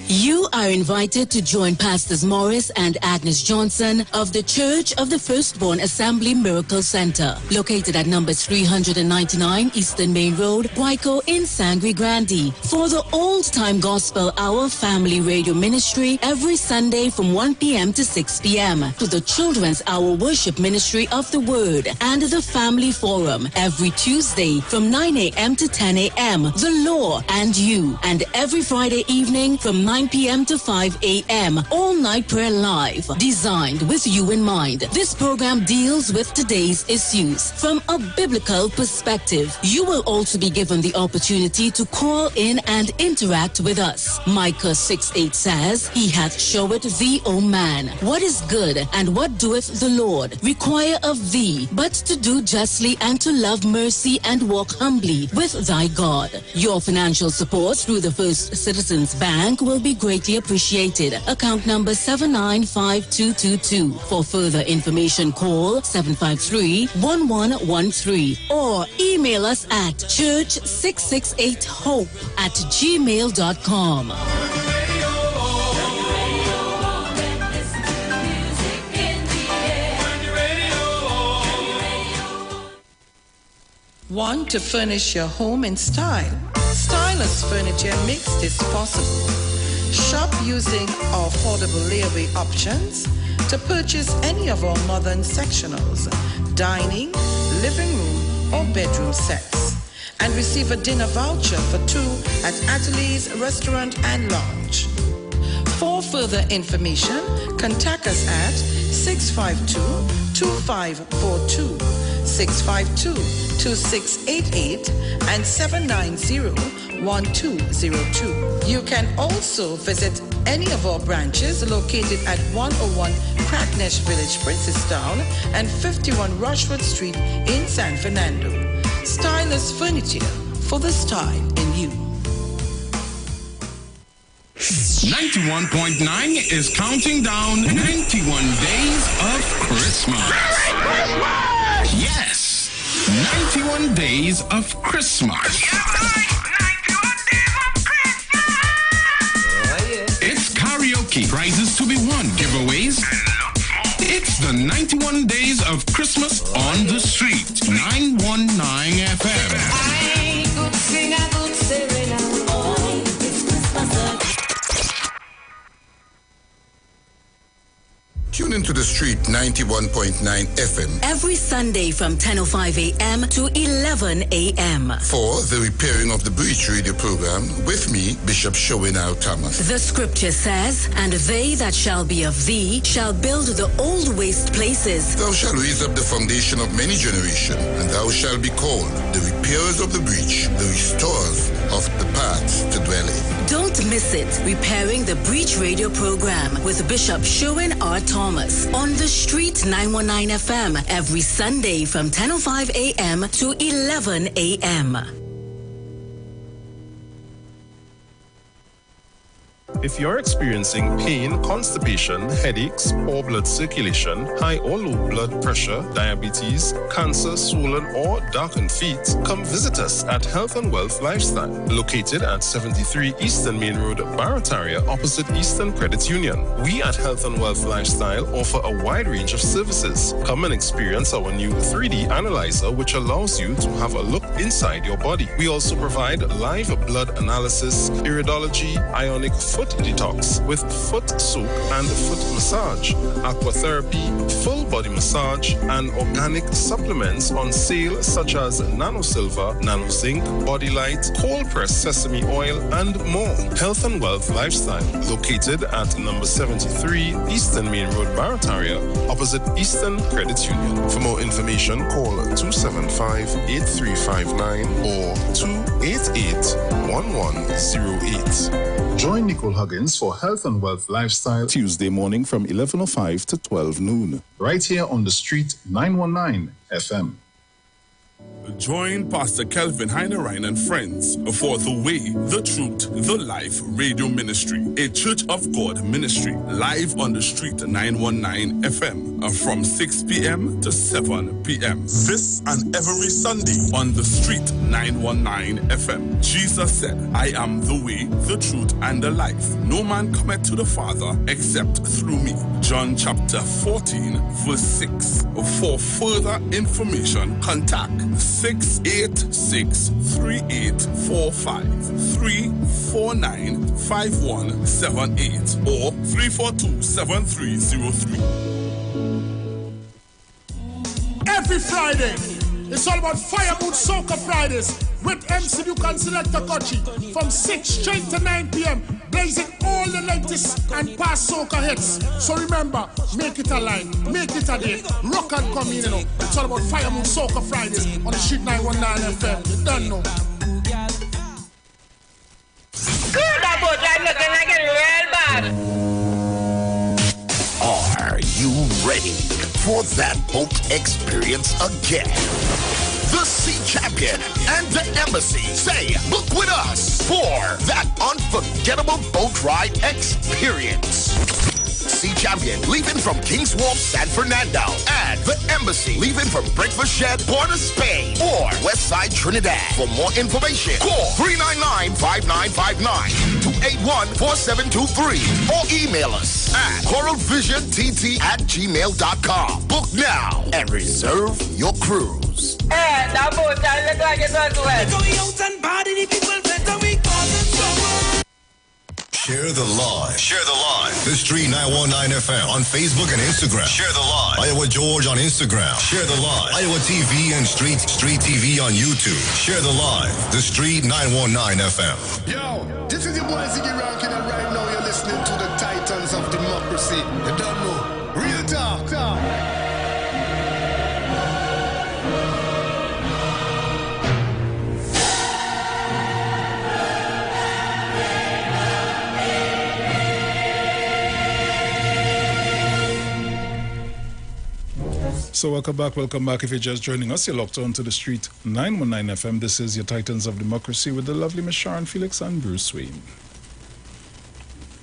Speaker 22: You are invited to join Pastors Morris and Agnes Johnson of the Church of the Firstborn Assembly Miracle Center, located at number 399 Eastern Main Road, Guayco in Sangre Grande, for the Old Time Gospel Hour Family Radio Ministry every Sunday from 1 p.m. to 6 p.m., to the Children's Hour Worship Ministry of the Word and the Family Forum every Tuesday from 9 a.m. to 10 a.m., The Law and You, and every Friday evening from 9 p.m. to 5 a.m. All Night Prayer Live, designed with you in mind. This program deals with today's issues from a biblical perspective. You will also be given the opportunity to call in and interact with us. Micah 6:8 says, "He hath showed thee, O man, what is good, and what doeth the Lord require of thee, but to do justly and to love mercy and walk humbly with thy God." Your financial support through the First Citizens Bank will be greatly appreciated. Account number 795222. For further information, call 753-1113 or email us at church668hope@gmail.com.
Speaker 4: Want to furnish your home in style? Stylus Furniture makes this possible. Shop using our affordable layaway options to purchase any of our modern sectionals, dining, living room, or bedroom sets, and receive a dinner voucher for two at Atelier's Restaurant and Lounge. For further information, contact us at 652-2542, 652-2688, and 790-1202. You can also visit any of our branches located at 101 Crackness Village, Princestown, and 51 Rushwood Street in San Fernando. Stylus Furniture, for the style in you.
Speaker 1: 91.9 is counting down 91 days of Christmas. Yes, 91 days of Christmas. It's karaoke, prizes to be won, giveaways. It's the 91 days of Christmas on the street. 919 FM.
Speaker 2: I could sing a good serenade. Oh, it's Christmas.
Speaker 9: Tune into to the Street 91.9 FM.
Speaker 22: Every Sunday from 10:05 a.m. to 11 a.m.
Speaker 9: For the Repairing of the Breach radio program with me, Bishop Showinal Thomas.
Speaker 22: The scripture says, and they that shall be of thee shall build the old waste places.
Speaker 9: Thou shalt raise up the foundation of many generations, and thou shalt be called the repairers of the breach, the restorers of the paths to dwell in.
Speaker 22: Don't miss it. Repairing the Breach radio program with Bishop Sherwin R. Thomas on the Street 919 FM every Sunday from 10:05 a.m. to 11 a.m.
Speaker 5: If you're experiencing pain, constipation, headaches, poor blood circulation, high or low blood pressure, diabetes, cancer, swollen or darkened feet, come visit us at Health and Wealth Lifestyle, located at 73 Eastern Main Road, Barataria, opposite Eastern Credit Union. We at Health and Wealth Lifestyle offer a wide range of services. Come and experience our new 3D analyzer, which allows you to have a look inside your body. We also provide live blood analysis, iridology, ionic foot detox with foot soak and foot massage, aquatherapy, full body massage, and organic supplements on sale such as Nano Silver, Nano Zinc, Body Light, cold pressed sesame oil, and more. Health and Wealth Lifestyle, located at number 73 Eastern Main Road, Barataria, opposite Eastern Credit Union. For more information, call 275-8359 or 288-1108.
Speaker 12: Join Nicole Huggins for Health and Wealth Lifestyle Tuesday morning from 11:05 to 12 noon, right here on the Street 919 FM.
Speaker 1: Join Pastor Kelvin Heinerine and friends for The Way, The Truth, The Life Radio Ministry, a Church of God ministry, live on the Street 919 FM from 6 p.m. to 7 p.m. This and every Sunday on the Street 919 FM. Jesus said, I am the way, the truth, and the life. No man cometh to the Father except through me. John chapter 14, verse 6. For further information, contact 686-3845-349-5178 or 342-7303.
Speaker 11: Every Friday, it's all about Fire Mood Soca Fridays with MC Duke and Selector Kochi from 6 straight to 9 p.m. blazing all the latest and past soca hits. So remember, make it a line, make it a day, rock and come in, you know. It's all about Fire Mood Soca Fridays on the Street 919 FM. You don't know.
Speaker 3: Good about I'm looking like it real bad.
Speaker 8: Are you ready for that boat experience again? The Sea Champion and the Embassy say, book with us for that unforgettable boat ride experience. Sea Champion leaving from King's Wharf, San Fernando, and the Embassy leaving from Breakfast Shed, Port of Spain, or Westside Trinidad. For more information, call 399-5959, 281-4723, or email us at coralvisiontt@gmail.com. Book now and reserve your cruise.
Speaker 3: Hey, that boat, I look like it was wet.
Speaker 2: Going out and body the people better we call them trouble.
Speaker 9: Share the live. Share the live. The Street 919 FM on Facebook and Instagram. Share the live. Iowa George on Instagram. Share the live. Iowa TV and Street TV on YouTube. Share the live. The Street 919 FM.
Speaker 11: Yo, this is your boy Ziggy Rankin, and right now you're listening to the Titans of Democracy. You don't know. Real talk.
Speaker 12: So welcome back. If you're just joining us, you're locked on to the Street 919 FM. This is your Titans of Democracy with the lovely Miss Sharon Felix and Bruce Wayne.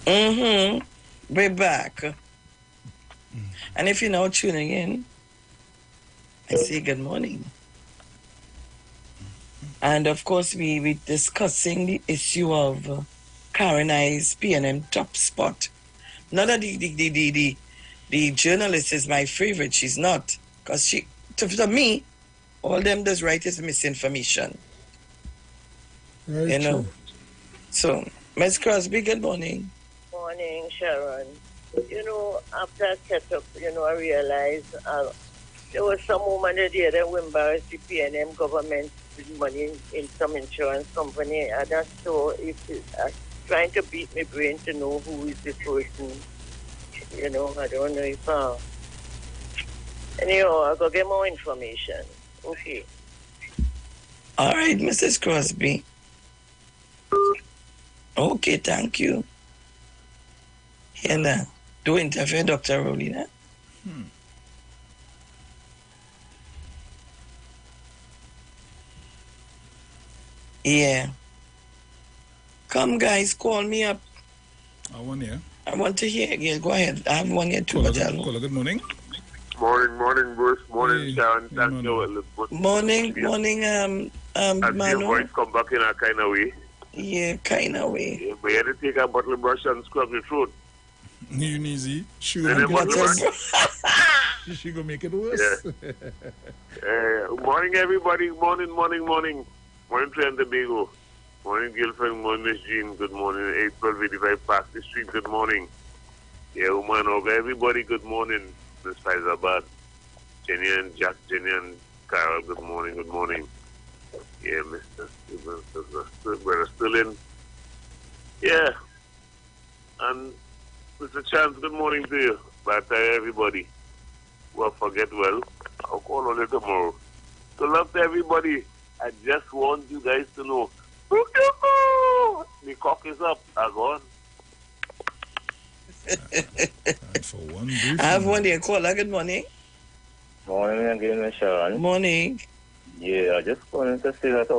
Speaker 13: We're back. And if you're now tuning in, I say good morning. And of course, we're discussing the issue of Karen I's PNM top spot. Not that the journalist is my favorite. She's not. Because to me, all them does right is misinformation.
Speaker 11: Very
Speaker 13: you know.
Speaker 11: true.
Speaker 13: So, Ms. Crosby, good morning.
Speaker 20: Morning, Sharon. You know, after I kept up, you know, I realized there was some woman there that who embarrassed the PNM government with money in some insurance company. And that's so, trying to beat my brain to know who is this person. You know, I don't know if... anyhow, I'll go get more information. Okay.
Speaker 13: All right, Mrs. Crosby. Okay, thank you. And do interview Dr. Rolina. Yeah. Come, guys, call me up.
Speaker 12: I want here.
Speaker 13: I want to hear. Yeah, go ahead. I have one here too.
Speaker 12: Caller, good morning.
Speaker 10: Morning, Bruce. Morning, Sharon. Thank you.
Speaker 13: Morning,
Speaker 10: As your
Speaker 13: Manu.
Speaker 10: voice come back in a kind of way.
Speaker 13: Yeah, kind of way.
Speaker 10: Yeah, but you had to take a bottle of brush and scrub your throat.
Speaker 12: You easy. She
Speaker 10: Then
Speaker 12: gonna
Speaker 10: bottle of brush.
Speaker 12: she gonna make it worse.
Speaker 10: Yeah. Morning, everybody. Morning. Morning, Trent Tobago. Morning, girlfriend. Morning, Miss Jean. Good morning. April 85 Park the Street. Good morning. Yeah, woman, everybody. Good morning. Miss Faizabad. Jenny and Jack, Jenny and Carol. Good morning. Yeah, Mr. Stevens, we're still in. Yeah. And Mr. Chance, good morning to you. But everybody. Well, forget well. I'll call on you tomorrow. So love to everybody. I just want you guys to know. The cock is up. I'm gone.
Speaker 12: For one brief
Speaker 13: I have one here. Caller, good morning.
Speaker 21: Morning again, Miss Sharon.
Speaker 13: Morning.
Speaker 21: Yeah, I just wanted to say that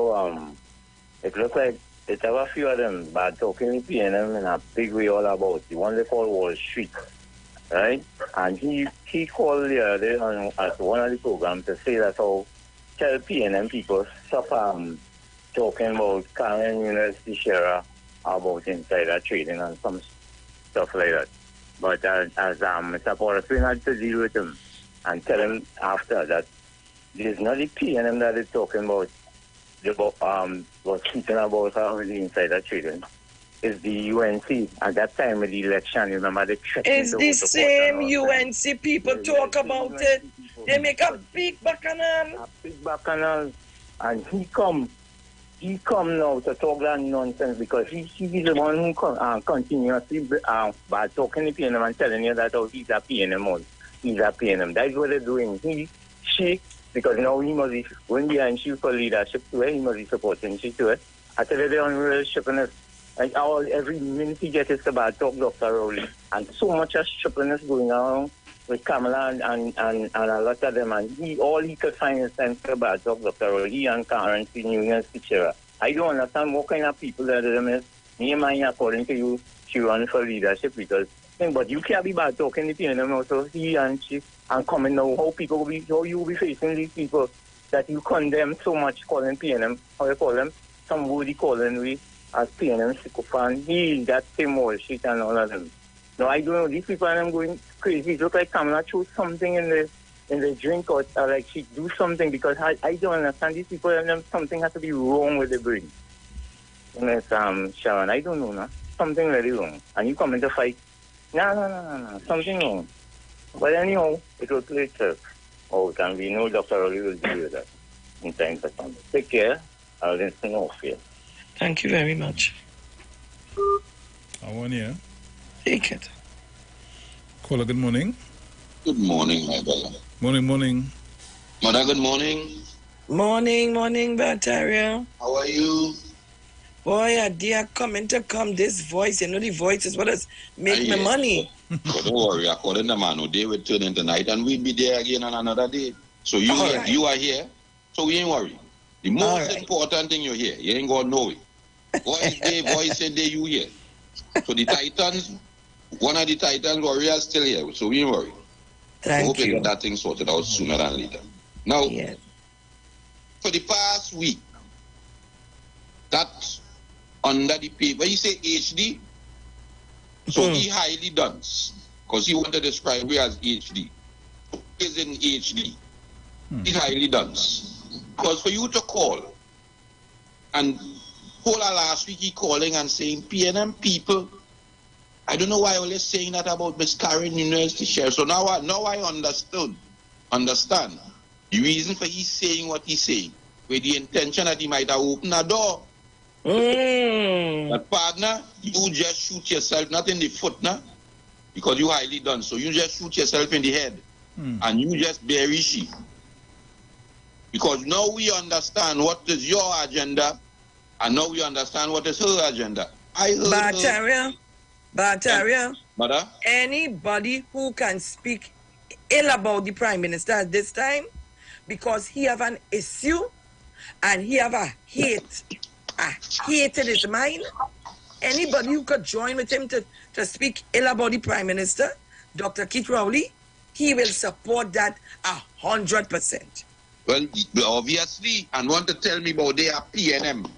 Speaker 21: it looks like it have a few of them bad talking PNM in a big way all about. The one they call Wall Street, right? And he called the other day on at one of the programs to say that how tell PNM people stop talking about Karen University share about insider trading and some stuff like that. But as Mr. Porraswin had to deal with him and tell him after that there's not the PNM that is talking about was speaking about how the insider trading. It's the UNC at that time of the election. Remember the
Speaker 13: It's the same UNC people talk about it. They make a big bacchanal.
Speaker 21: And he come now to talk that nonsense because he's the one who continuously by talking to PNM and telling you that he's a PNM. He's a PNM. That's what they're doing. She, because now he must be going behind she for leadership to it, he must be supporting she to it. I tell you the unreal shippiness. Like every minute he gets is about talk Dr. Rowley. And so much of shippiness going on with Kamala and a lot of them, and all he could find is sense about Dr. Rowley and currency union teacher. I don't understand what kind of people that them is. Me and mine, according to you, she run for leadership because but you can't be bad talking to PNM also he and she and coming now how you will be facing these people that you condemn so much calling PNM, how you call them, somebody calling we as PNM sycophant, he that same old shit and all of them. No, I don't know. These people are going crazy. It looks like Kamala chose something in the drink or like she do something because I don't understand. These people and them something has to be wrong with the brain. And Sharon, I don't know, no? Something really wrong. And you come in to fight. No. Something wrong. But anyhow, it will play itself out and we know Dr. Oli will deal with that in time to come. Take care. I'll listen off here.
Speaker 13: Thank you very much.
Speaker 12: I want here.
Speaker 13: Take it.
Speaker 12: Caller, good morning.
Speaker 15: Good morning, my brother.
Speaker 12: Morning.
Speaker 15: Mother, good morning.
Speaker 13: Morning, Bacteria.
Speaker 15: How are you?
Speaker 13: Boy, a dear coming to come. This voice, you know the voice is what has make me money.
Speaker 15: But don't worry, according to man, day will turn into night and we'll be there again on another day. So you are here, so we ain't worried. The most important thing you're here, you ain't gonna know it. Voice said day you here. So the Titans, one of the Titans warriors still here, so we ain't worried. I hope you get that thing sorted out sooner than later. Now, for the past week, that under the paper, he say HD, so he highly dunce, because he wanted to describe me as HD. He is in HD. He highly dunce. Because for you to call, and whole last week he calling and saying PNM people I don't know why I was saying that about Miss Karen University Sheriff. So now I understand the reason for he saying what he's saying, with the intention that he might have opened a door. But partner, you just shoot yourself, not in the foot now, because you highly done. So you just shoot yourself in the head, and you just bury she. Because now we understand what is your agenda, and now we understand what is her agenda. I heard
Speaker 13: Bataria,
Speaker 15: Mother?
Speaker 13: Anybody who can speak ill about the Prime Minister at this time, because he have an issue, and he have a hate in his mind, anybody who could join with him to speak ill about the Prime Minister, Dr. Keith Rowley, he will support that 100%.
Speaker 15: Well, obviously, and want to tell me about their PNM.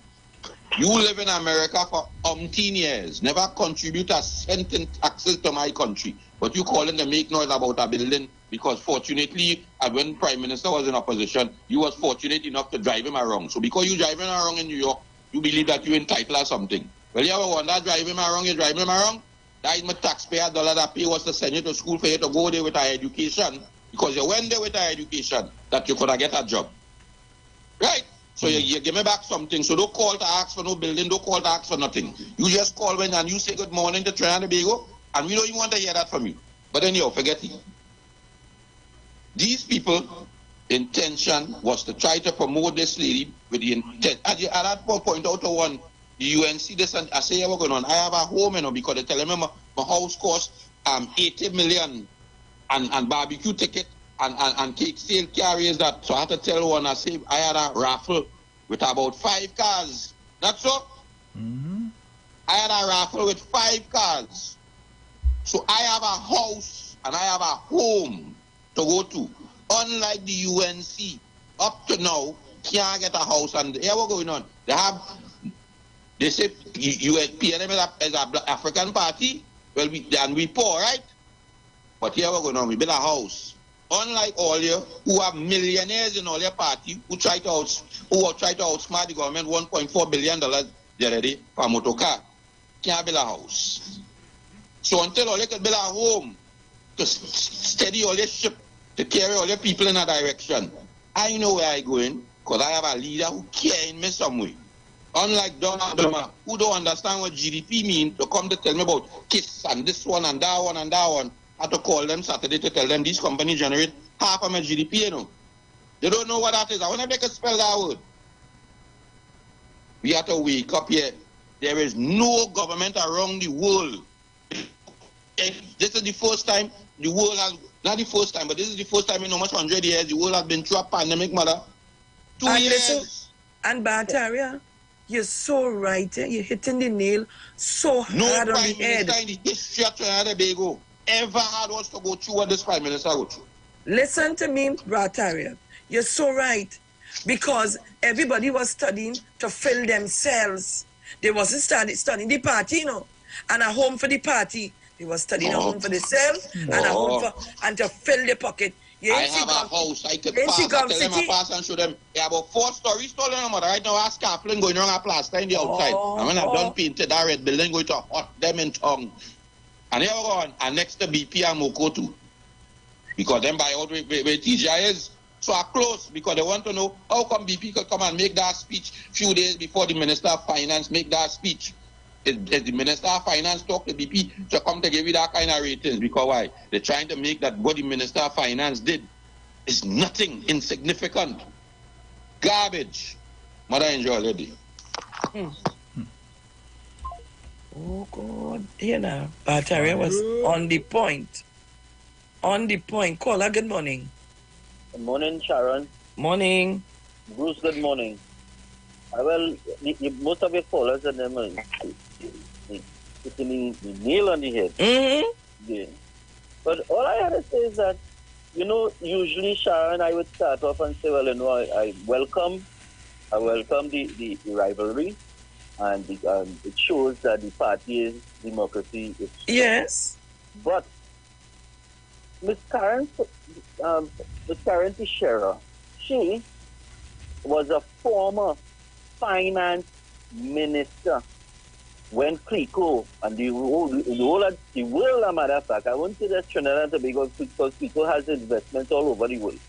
Speaker 15: You live in America for umpteen years, never contribute a cent in taxes to my country, but you calling to make noise about a building because fortunately, when Prime Minister was in opposition, you was fortunate enough to drive him around. So because you drive him around in New York, you believe that you're entitled or something. Well, you ever wonder, drive him around, you drive him around? That is my taxpayer dollar that pay was to send you to school for you to go there with our education, because you went there with our education that you could have get a job. Right? So you give me back something. So don't call to ask for no building, don't call to ask for nothing. You just call when and you say good morning to Trinidad and Tobago, and we don't even want to hear that from you. But anyhow, forget it. These people, intention was to try to promote this lady with the intent. At that point out to one, the UNC, this and I say, what's going on? I have a home, you know, because they tell me my house costs 80 million and barbecue ticket and cake sale carriers that. So I had to tell one, I say, I had a raffle with about 5 cars. Not so? I had a raffle with 5 cars. So I have a house and I have a home to go to. Unlike the UNC, up to now, can't get a house. And here what's going on? They say PNM is an African party. Well, we poor, right? But here what's going on? We build a house. Unlike all you who have millionaires in all your party who try to outsmart the government $1.4 billion already for a motor car, can't build a house. So until all you can build a home to steady all your ship, to carry all your people in a direction, I know where I'm going because I have a leader who cares in me some way. Unlike Donald Trump, who don't understand what GDP means, to come to tell me about KISS and this one and that one and that one. I had to call them Saturday to tell them these companies generate half of my GDP, you know. They don't know what that is. I want to make a spell that word. We have to wake up here. There is no government around the world. This is the first time the world has, not the first time, but this is the first time in almost 100 years the world has been through a pandemic, mother. 2 years.
Speaker 13: And Bataria, you're so right. You're hitting the nail so hard on the head.
Speaker 15: No Prime Minister in the history of Trinidad and Tobago ever had us to go through what this Prime Minister go through.
Speaker 13: Listen to me, Bataria. You're so right. Because everybody was studying to fill themselves. They wasn't studying the party, you know, and a home for the party. They was studying a home for themselves and a home for, and to fill the pocket.
Speaker 15: I have a house. I could pass. I tell them I pass and show them. They have about 4 stories stolen. Right now, I have scaffolding going around a plaster in the outside. And when I'm done painted, that red building going to hot them in tongue. And here we go on. And next to BP and Moko too. Because them buy out where TGI is. So I close because they want to know how come BP could come and make that speech few days before the Minister of Finance make that speech. Is the Minister of Finance talk to BP to come to give you that kind of ratings? Because why? They're trying to make that what the Minister of Finance did is nothing, insignificant. Garbage. Mother enjoy already.
Speaker 13: Oh, God. You know, Bataria was on the point. On the point. Caller, good morning.
Speaker 16: Good morning, Sharon.
Speaker 13: Morning.
Speaker 16: Bruce, good morning. Well, most of your callers and them hitting the nail on the head. Yeah. But all I had to say is that, you know, usually, Sharon, I would start off and say, well, you know, I welcome the rivalry, and it shows that the party's democracy is strong.
Speaker 13: Yes.
Speaker 16: But Miss Karen Teixeira, she was a former finance minister when Clico and the whole of matter of fact, I won't say that Trinidad and Tobago because Clico has investments all over the world.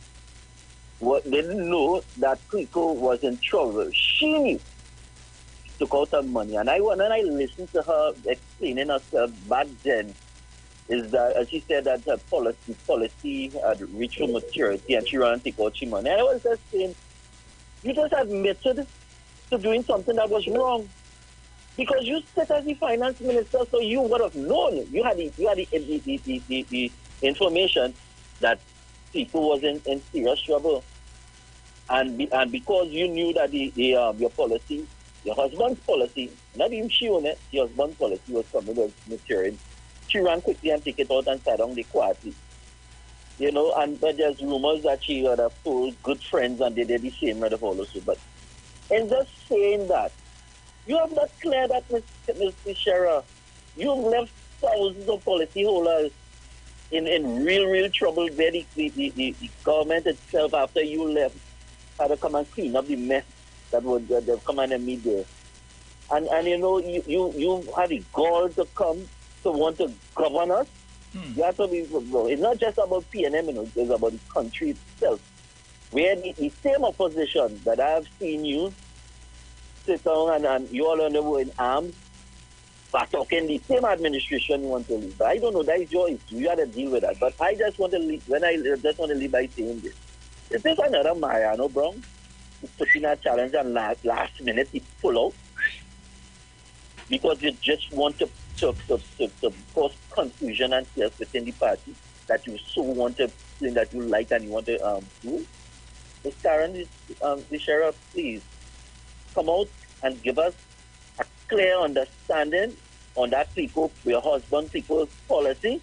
Speaker 16: What they didn't know that Clico was in trouble. She knew. She took out her money. And when I listened to her explaining herself back then, is that she said that her policy had reached maturity and she ran to take out her money. And I was just saying, you just admitted to doing something that was wrong. Because you sit as the finance minister, so you would have known. You had the information that people was in serious trouble. And because you knew that your policy, your husband's policy, not even she owned it, your husband's policy was coming to maturing. She ran quickly and took it out and sat down the quietly. But there's rumors that she had told good friends and they did the same with the follow suit. But in just saying that, you have not cleared that, Mr. Sheriff. You've left thousands of policyholders in real trouble where the government itself, after you left, had to come and clean up the mess that they've come and meet there. And you had the gall to come to want to govern us. You have to be, it's not just about PNM, it's about the country itself. Where the same opposition that I have seen you sit down and you all were in arms, but talking the same administration you want to leave. I don't know, that is your issue. You have to deal with that. But I just want to leave, just want to leave by saying this. Is this another Mariano Brown who put in a challenge and last minute he pull out? Because you just want to cause confusion and chaos within the party that you so want to, that you like and you want to do? Ms. Karen, the sheriff, please come out and give us a clear understanding on that your husband people's policy,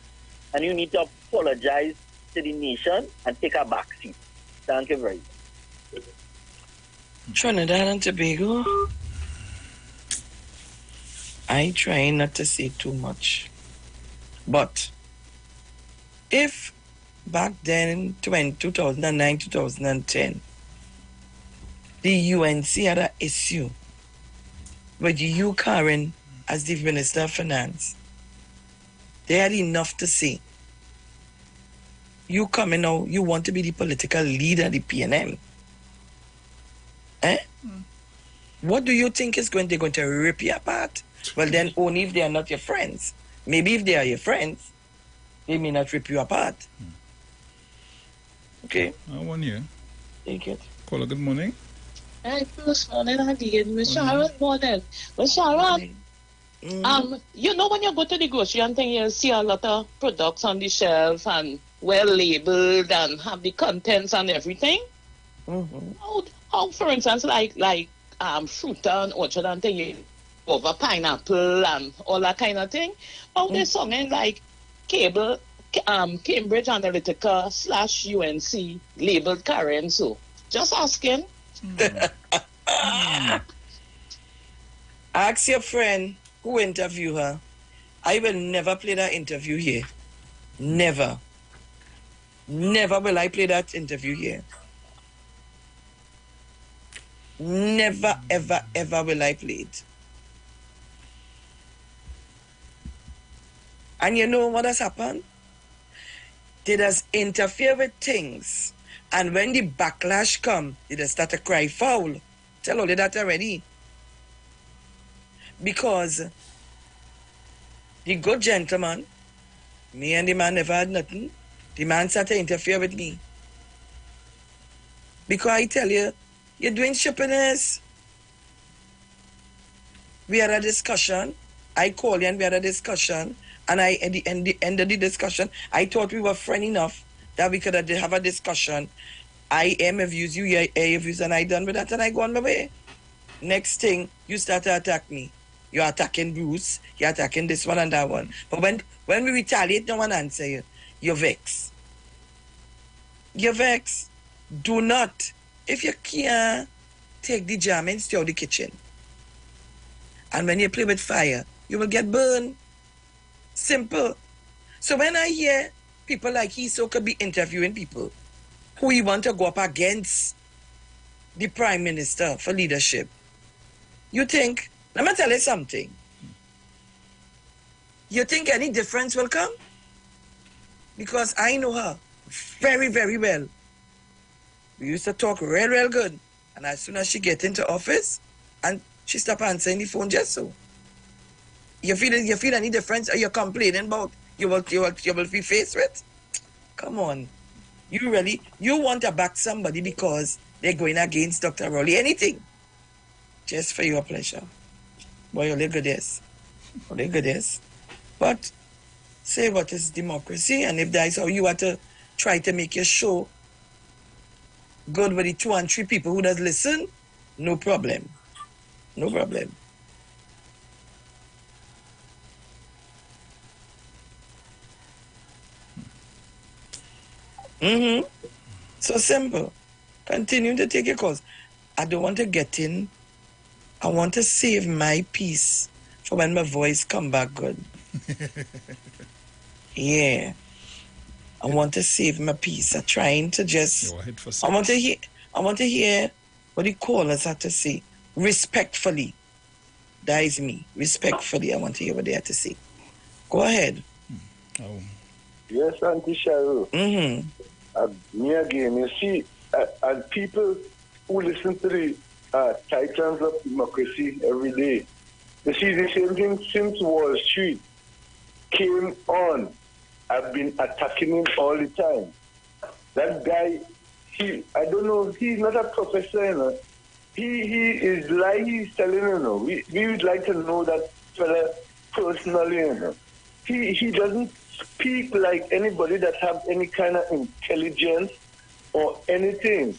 Speaker 16: and you need to apologize to the nation and take a back seat. Thank you very much.
Speaker 13: Trinidad and Tobago, I try not to say too much. But if back then, 2009, 2010, the UNC had an issue with you, Karen, as the Minister of Finance, they had enough to say. You coming out, you want to be the political leader of the PNM. What do you think is they're going to rip you apart? Well, then only if they are not your friends. Maybe if they are your friends, they may not rip you apart. Okay.
Speaker 12: 1 year.
Speaker 13: Take it.
Speaker 12: Caller, good morning.
Speaker 17: Hi, first morning again. Miss Sharon, morning. Miss Sharon, you know when you go to the grocery and thing, you see a lot of products on the shelf and well labeled and have the contents and everything. How for instance, like fruit and orchard and thing, over pineapple and all that kind of thing. How they songing like Cambridge Analytica /UNC labeled Karen. So just asking.
Speaker 13: Ask your friend who interviewed her. I will never play that interview here. Never. Never will I play that interview here. Never, ever, ever will I play it. And you know what has happened? They just interfere with things. And when the backlash come, they just start to cry foul. Tell all of that already. Because the good gentleman, me and the man never had nothing. The man started to interfere with me. Because I tell you, you're doing shippiness. We had a discussion. I called you and we had a discussion. And at the end of the discussion, I thought we were friend enough that we could have a discussion. I am of views, you your views, and I done with that, and I go on my way. Next thing, you start to attack me. You're attacking Bruce, you're attacking this one and that one. But when we retaliate, no one answer you. You're vexed. You're vexed. Do not. If you can't take the jam and stay out the kitchen. And when you play with fire, you will get burned. Simple. So when I hear people like he so could be interviewing people who he want to go up against the Prime Minister for leadership, you think, let me tell you something. You think any difference will come? Because I know her very, very well. We used to talk real good. And as soon as she get into office, and she stop answering the phone just so. You feel any difference? Are you complaining about you will be faced with? Come on. You want to back somebody because they're going against Dr. Rowley. Anything. Just for your pleasure. Boy, you're good yes. But say what is democracy, and if that is how you want to try to make your show good with the 2 and 3 people who does listen, no problem. No problem. So simple. Continue to take your calls. I don't want to get in. I want to save my peace for when my voice come back good. Yeah. I want to save my peace. I'm trying to just... I want to hear what the callers have to say. Respectfully. That is me. Respectfully, I want to hear what they have to say. Go ahead.
Speaker 18: Yes, Auntie Cheryl. Me again, you see, and people who listen to the Titans of Democracy every day, you see the same thing since Wall Street came on. I've been attacking him all the time. That guy, I don't know, he's not a professor, you know. He is like he's telling, you know. We would like to know that fella personally, you know. He doesn't speak like anybody that have any kind of intelligence or anything.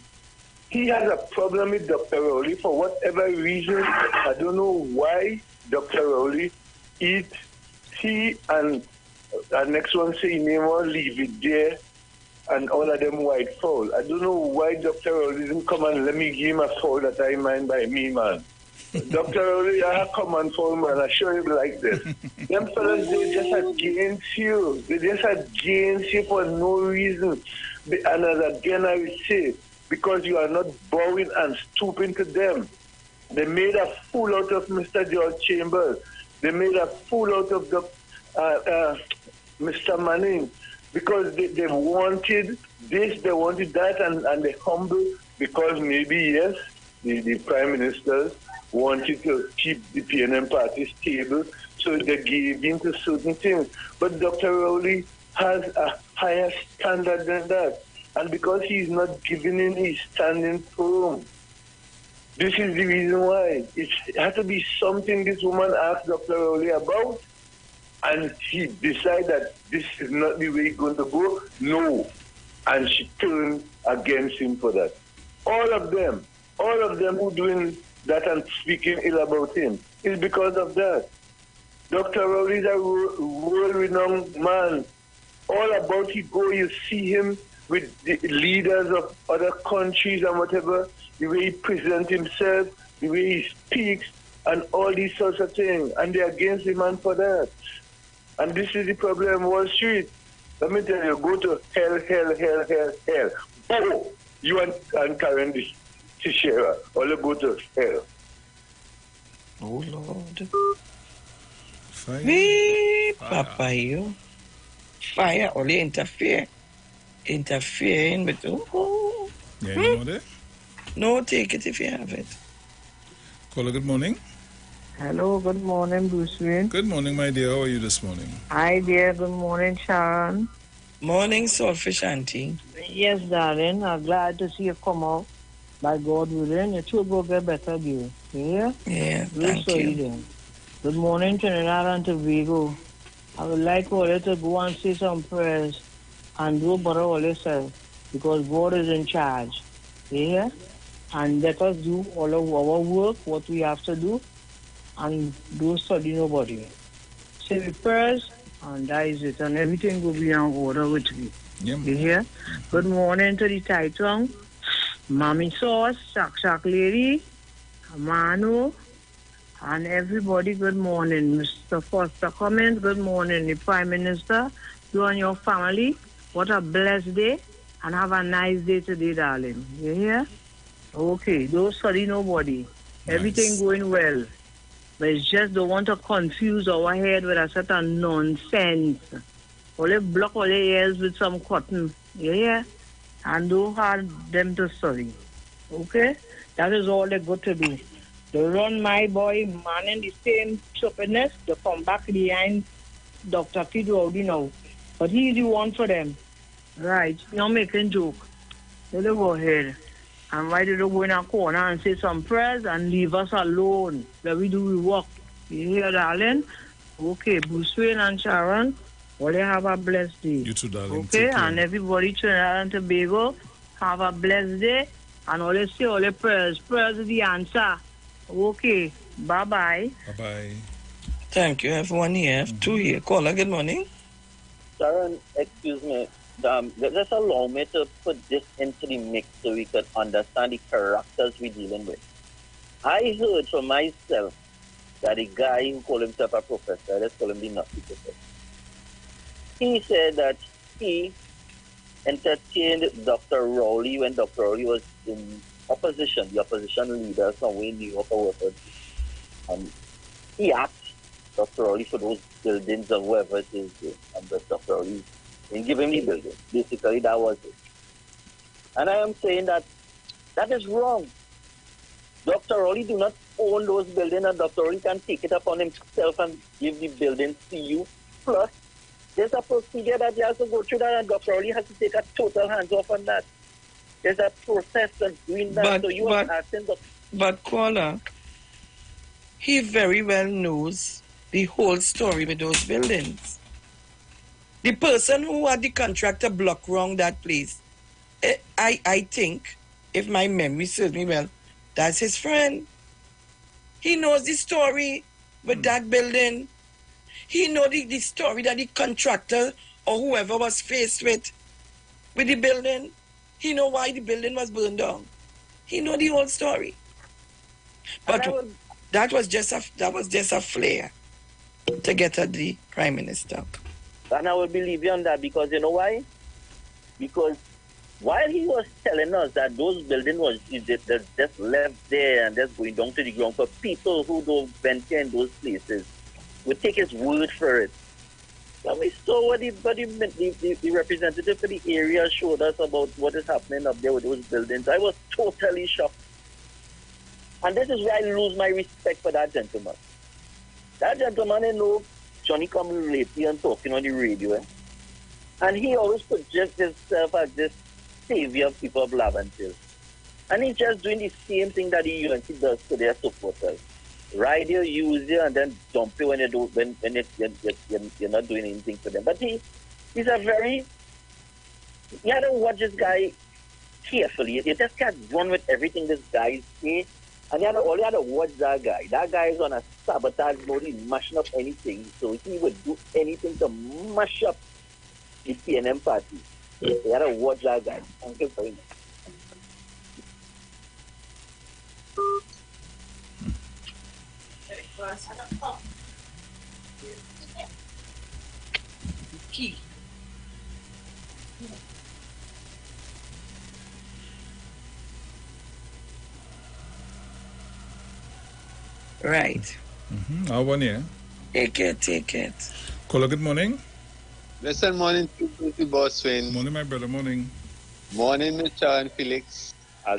Speaker 18: He has a problem with Dr. Rowley for whatever reason. I don't know why Dr. Rowley eat tea and next one say name or leave it there and all of them white fowl. I don't know why Dr. Rowley didn't come and let me give him a fowl that I mind by me, man. Dr. Rowley, I come on for man. I show him like this. Them fellas, they just against you. They just against you for no reason. And as again I will say, because you are not bowing and stooping to them. They made a fool out of Mr. George Chambers. They made a fool out of Mr. Manning because they wanted this, they wanted that, and they humble because maybe, yes, the prime ministers wanted to keep the PNM party stable, so they gave in to certain things. But Dr. Rowley has a higher standard than that. And because he's not giving in, he's standing firm. This is the reason why. It has to be something this woman asked Dr. Rowley about, and he decided that this is not the way he's going to go. No. And she turned against him for that. All of them who doing that and speaking ill about him is because of that. Dr. Rowley is a world-renowned man. All about he go, you see him with the leaders of other countries and whatever, the way he presents himself, the way he speaks, and all these sorts of things. And they're against the man for that. And this is the problem Wall Street. Let me tell you, go to hell. Oh, you and Karen Tishera, all you go to hell.
Speaker 13: Oh, Lord. Fire. Papa, you. Fire, only interfering with... Oh.
Speaker 12: Yeah, you know that?
Speaker 13: No, take it if you have it.
Speaker 12: Caller, good morning.
Speaker 14: Hello, good morning, Bruce Wayne.
Speaker 12: Good morning, my dear. How are you this morning?
Speaker 14: Hi, dear. Good morning, Sharon.
Speaker 13: Morning, Saltfish Auntie.
Speaker 14: Yes, darling. I'm glad to see you come out. By God willing, your two will get better, dear. Yeah?
Speaker 13: Yeah,
Speaker 14: thank you. Then. Good morning, Trinidad and Tobago. I would like all to go and say some prayers and do bother all yourself because God is in charge. Yeah? And let us do all of our work, what we have to do, and don't study nobody. Say the prayers, and that is it. And everything will be in order with me.
Speaker 12: Yeah.
Speaker 14: You hear? Good morning to the Titan, Mommy Sauce, Shak Lady, Manu, and everybody, good morning. Mr. Foster Cummins, good morning. The Prime Minister, you and your family, what a blessed day, and have a nice day today, darling. You hear? Okay, don't study nobody. Nice. Everything going well. But it's just don't want to confuse our head with a certain nonsense. Only block all the ears with some cotton. You hear? And don't have them to study. Okay? That is all they got to do. They run my boy, man, in the same stupidness. They come back behind Dr. Kidrowdy now. But he's the one for them. Right. You're making joke. Let them go ahead. And why did they go in a corner and say some prayers and leave us alone? Let we do we work. You hear, darling? Okay, Bruce Wayne and Sharon, well, they have a blessed day.
Speaker 12: You too, darling.
Speaker 14: Okay, and everybody Trinidad and Tobago, have a blessed day. And all they say, all the prayers. Prayers is the answer. Okay, bye-bye.
Speaker 12: Bye-bye.
Speaker 13: Thank you. I have one here. I have two here. Caller, good morning.
Speaker 16: Sharon, excuse me. Just allow me to put this into the mix so we could understand the characters we're dealing with. I heard for myself that a guy who called himself a professor, let's call him the Nazi professor, he said that he entertained Dr. Rowley when Dr. Rowley was in opposition, the opposition leader somewhere in New York or whatever. He asked Dr. Rowley for those buildings or whoever it is, and Dr. Rowley didn't give him the building. Basically, that was it. And I am saying that that is wrong. Dr. Rowley do not own those buildings, and Dr. Rowley can take it upon himself and give the buildings to you. Plus, there's a procedure that you have to go through that, and Dr. Rowley has to take a total hands off on that. There's a process of doing that.
Speaker 13: But caller, he very well knows the whole story with those buildings. The person who had the contractor block wrong that place, I think, if my memory serves me well, that's his friend. He knows the story with that building. He knows the story that the contractor or whoever was faced with the building. He know why the building was burned down. He know the whole story. But that was just a flair to get at the Prime Minister.
Speaker 16: And I will believe you on that because you know why? Because while he was telling us that those buildings was just left there and just going down to the ground for people who don't venture in those places, we take his word for it. When we saw what the representative for the area showed us about what is happening up there with those buildings, I was totally shocked. And this is where I lose my respect for that gentleman. That gentleman, you know, Johnny coming lately and talking on the radio, and he always projects himself as this savior of people of Laventille. And he's just doing the same thing that the UNC does to their supporters. Ride you, use you, and then dump you when you're not doing anything for them. But he's a very... You have to watch this guy carefully. You just can't run with everything this guy says. And you have to watch that guy. That guy is on a sabotage mode. He's mashing up anything. So he would do anything to mash up the PNM party. You have to watch that guy. Thank you very much.
Speaker 13: Key. Right.
Speaker 12: How one here?
Speaker 13: Take it.
Speaker 12: Caller, good morning.
Speaker 6: Listen, morning to Boss Wayne.
Speaker 12: Morning, my brother, morning.
Speaker 6: Morning, Mr. and Felix.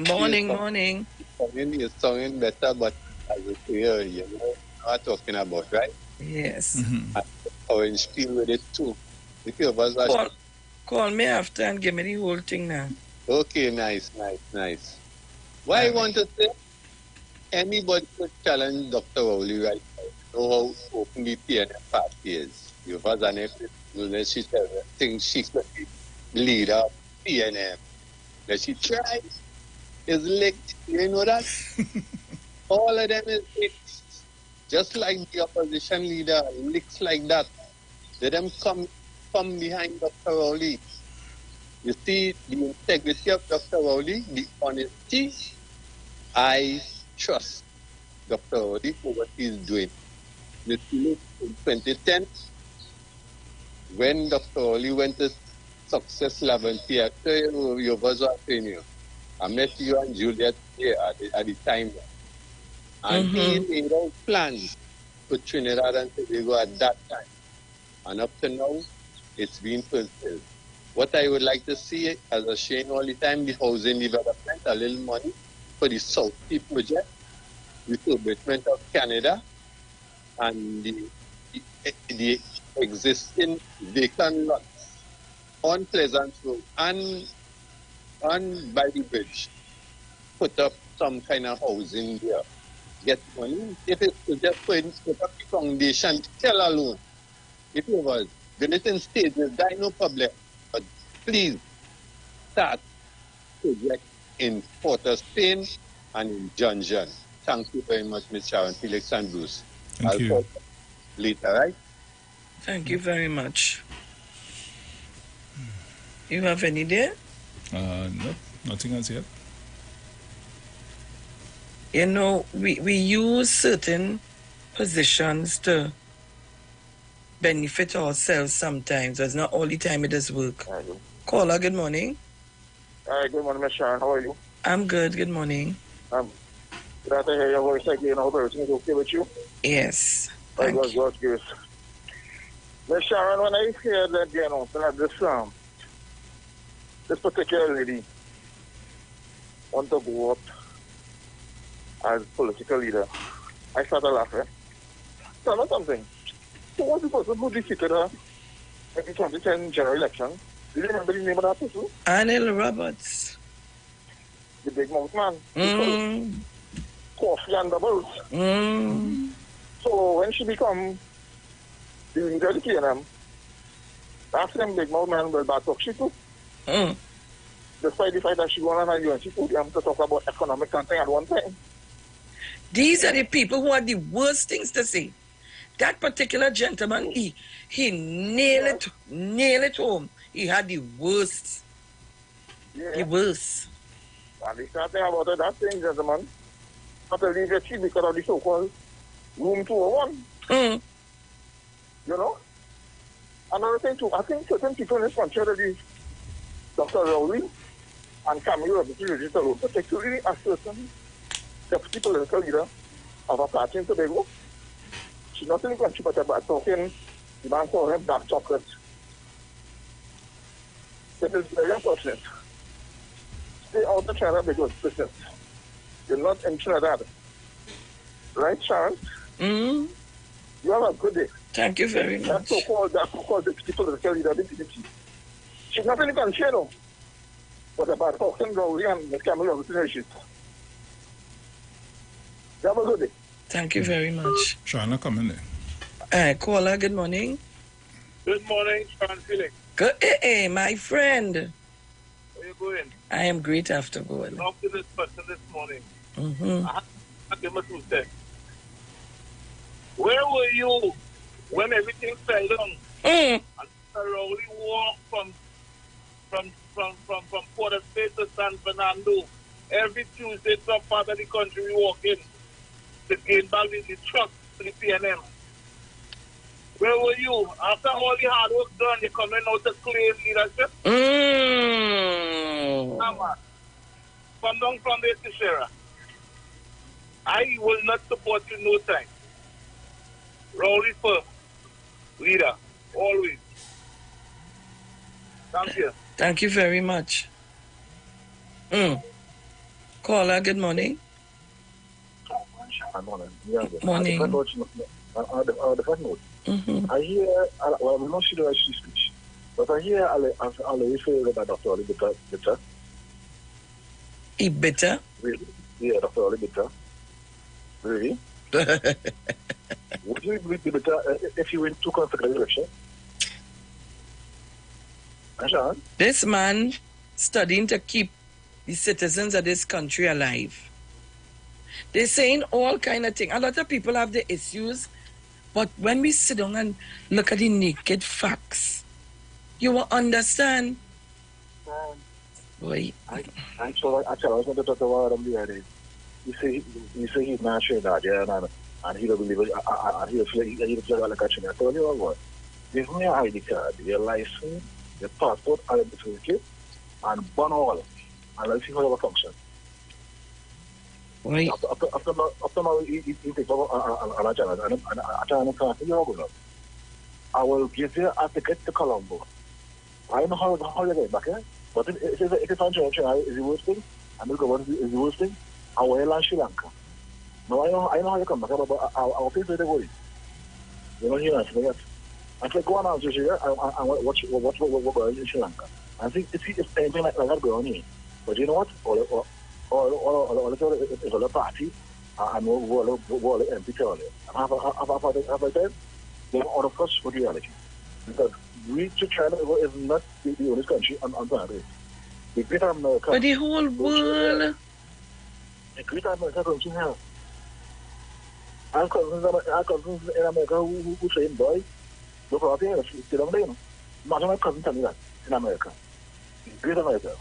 Speaker 13: Morning.
Speaker 6: You're sounding better, but as you hear, you know what I'm talking about, right?
Speaker 13: Yes.
Speaker 6: And Orange feel with it too. If you was
Speaker 13: call me after and give me the whole thing now.
Speaker 6: Okay, nice. Why I want to say, anybody could challenge Dr. Rowley right now. You know how open the PNM party is. You was an if she thinks she could be leader of PNM. That she tries is licked. You know that? All of them is licked. Just like the opposition leader, licks like that. Let them come behind Dr. Rowley. You see the integrity of Dr. Rowley, the honesty. I trust Dr. Rowley for what he's doing. You see, in 2010, when Dr. Rowley went to Success Laventille, after you was watching you, I met you and Juliet here at the time. And he made out plans for Trinidad and Tobago at that time. And up to now, it's been fulfilled. What I would like to see, as I say all the time, the housing development, a little money for the South Sea project, refurbishment of Canada, and the existing vacant lots on Pleasant Road and by the bridge. Put up some kind of housing there. Get money. If it's to just put up the foundation, tell alone. If it was built in stages, die no problem. But please start project in Port of Spain and in Junction. Thank you very much, Ms. Sharon, Felix and Bruce.
Speaker 12: Thank you.
Speaker 6: Talk later, right?
Speaker 13: Thank you very much. You have any there?
Speaker 12: No, nothing else yet.
Speaker 13: You know, we use certain positions to benefit ourselves sometimes. It's not all the time it does work. Caller, good morning.
Speaker 21: Hi, good morning, Ms. Sharon. How are you?
Speaker 13: I'm good. Good morning.
Speaker 21: Glad to hear your voice again. I hope everything is okay with you.
Speaker 13: Yes.
Speaker 21: By God's grace. Ms. Sharon, when I hear that, you know, this particular lady want to go up as political leader, I started laughing. Tell me something. So what the person who defeated her in the 2010 general election? Do you remember the name of that person?
Speaker 13: Anil Roberts.
Speaker 21: The big mouth man. Coffee and doubles. So when she become the leader of the PNM, after them big mouth man will back talk shit too. Despite the fact that she won on a UNC podium to talk about economic and thing at one time.
Speaker 13: These are the people who have the worst things to say. That particular gentleman, he nailed it home. He had the worst.
Speaker 21: Yeah.
Speaker 13: The worst.
Speaker 21: And the sad thing about it, that thing, gentlemen, not to leave your seat because of the so-called room 201. You know? Another thing too, I think certain people in this country, Dr. Rowley and Camille of the Digital, particularly a certain deputy political leader of a party in Tobago. She's not in the country, but about talking, the man called him dark chocolate. It is very unfortunate. Stay out of China because business. You're not in Trinidad. Right, Sharon? You have a good day.
Speaker 13: Thank you very much.
Speaker 21: That so-called deputy political leader, she's not in the country, no. But about talking Rowley and the Camille of the Nation. You have a good day.
Speaker 13: Thank you very much.
Speaker 12: Shana, come in there.
Speaker 13: Caller, good morning.
Speaker 18: Good morning, Sean Felix.
Speaker 13: Good, my friend.
Speaker 18: Where you going?
Speaker 13: I am great after going.
Speaker 18: Talk to this person this morning. I give him 2 cents. Where were you when everything fell down? And Rowley walked from Port of Spain to San Fernando. Every Tuesday, some part of the country we walk in to gain back the truck to the PNM. Where were you? After all the hard work done, you're coming out to claim leadership? Come on. Come down from there to Shera. I will not support you no time. Rowley first. Leader. Always. Thank you.
Speaker 13: Thank you very much. Caller, good morning. Morning.
Speaker 21: The first note. I hear, well, I'm not sure I should speak, but I hear I'll refer about Dr. Ali Bitter.
Speaker 13: Bitter?
Speaker 21: Yeah, Dr. Ali Bitter. Really? Would you agree with Bitter if you win 2 consecutive elections?
Speaker 13: This man studying to keep the citizens of this country alive. They're saying all kind of things. A lot of people have the issues, but when we sit down and look at the naked facts, you will understand. Boy.
Speaker 21: Actually, I was going to talk about him the other day. You say he's not sure that, yeah, and he doesn't believe it, and he'll feel like a chin. I told you what, give me your ID card, your license, your passport, and your certificate, and burn all, and let's see how it will function.
Speaker 13: Right.
Speaker 21: After now, he takes over on a channel, and a channel can't figure out. I will give you a ticket to Colombo. I know how you get back, eh? But if it's on channel, is the worst thing? And we'll go on, is the worst thing? I will land Sri Lanka. No, I know how you come back, but I'll pay for the way. You know, you know, that. I said, go on out to Sri Lanka and watch what going in Sri Lanka. I think it's anything like that going on here. But you know what? All it's all a party, and we'll empty all it. And have I said, they're out of touch with reality. Because China is not the only country on planet. The Greater America.
Speaker 13: But the whole world.
Speaker 21: The Greater America country now. Our cousins in America who train boys, look out here, still on there. Imagine my cousin tell me that in America. Greater America.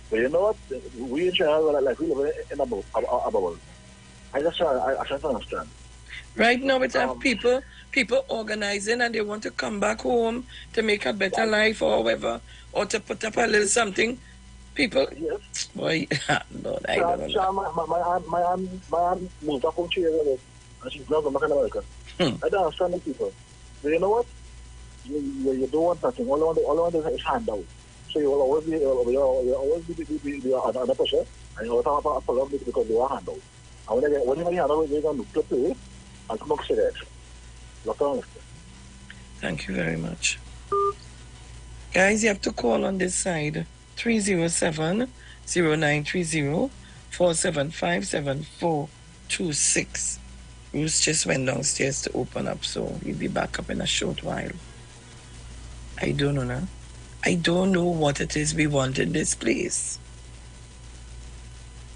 Speaker 21: But you know what? We in China, like we live in a bubble. I try to understand.
Speaker 13: Right now, it's people organizing and they want to come back home to make a better life or whatever, or to put up a little something. People,
Speaker 21: yes.
Speaker 13: Boy, Lord, I don't know.
Speaker 21: My aunt moved up from Chile, and she's now going back in America. I don't understand the people. But you know what? You don't want nothing. All I want is handout. So you will always be under pressure, and you will talk about a lot because you are handout. And when you handout, you're going to flip it and smoke cigarettes.
Speaker 13: Thank you very much. Guys, you have to call on this side. 307-0930 475-7426. Bruce just went downstairs to open up, so he'll be back up in a short while. I don't know now. I don't know what it is we want in this place.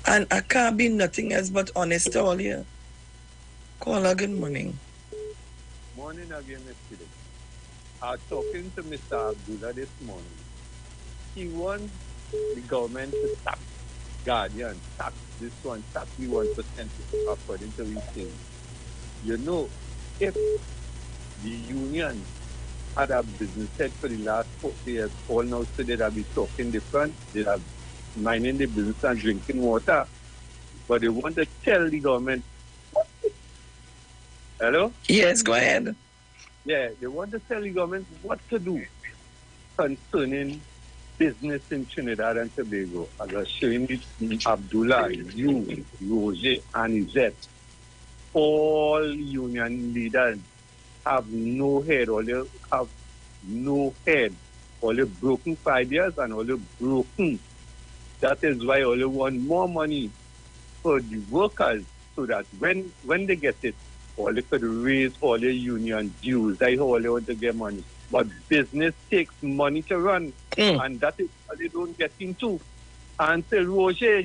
Speaker 13: And I can't be nothing else but honest to all you. Caller, good morning.
Speaker 6: Morning again, Mr. I was talking to Mr. Abdullah this morning. He wants the government to tax Guardian, tax this one, tax the 1% according to his thing. You know, if the union had a business head for the last 40 years, all now so they'd have been talking different, they'd have minding the business and drinking water. But they want to tell the government. Hello?
Speaker 13: Yes, go ahead.
Speaker 6: Yeah, they want to tell the government what to do concerning business in Trinidad and Tobago. As I was showing it, Abdullah, you, Roger, and Izette, all union leaders have no head, all they have no head. All they broken 5 years and all they broken. That is why all they want more money for the workers so that when they get it, all they could raise all their union dues. That's how they want to get money. But business takes money to run, and that is what they don't get into. Ansel Roger,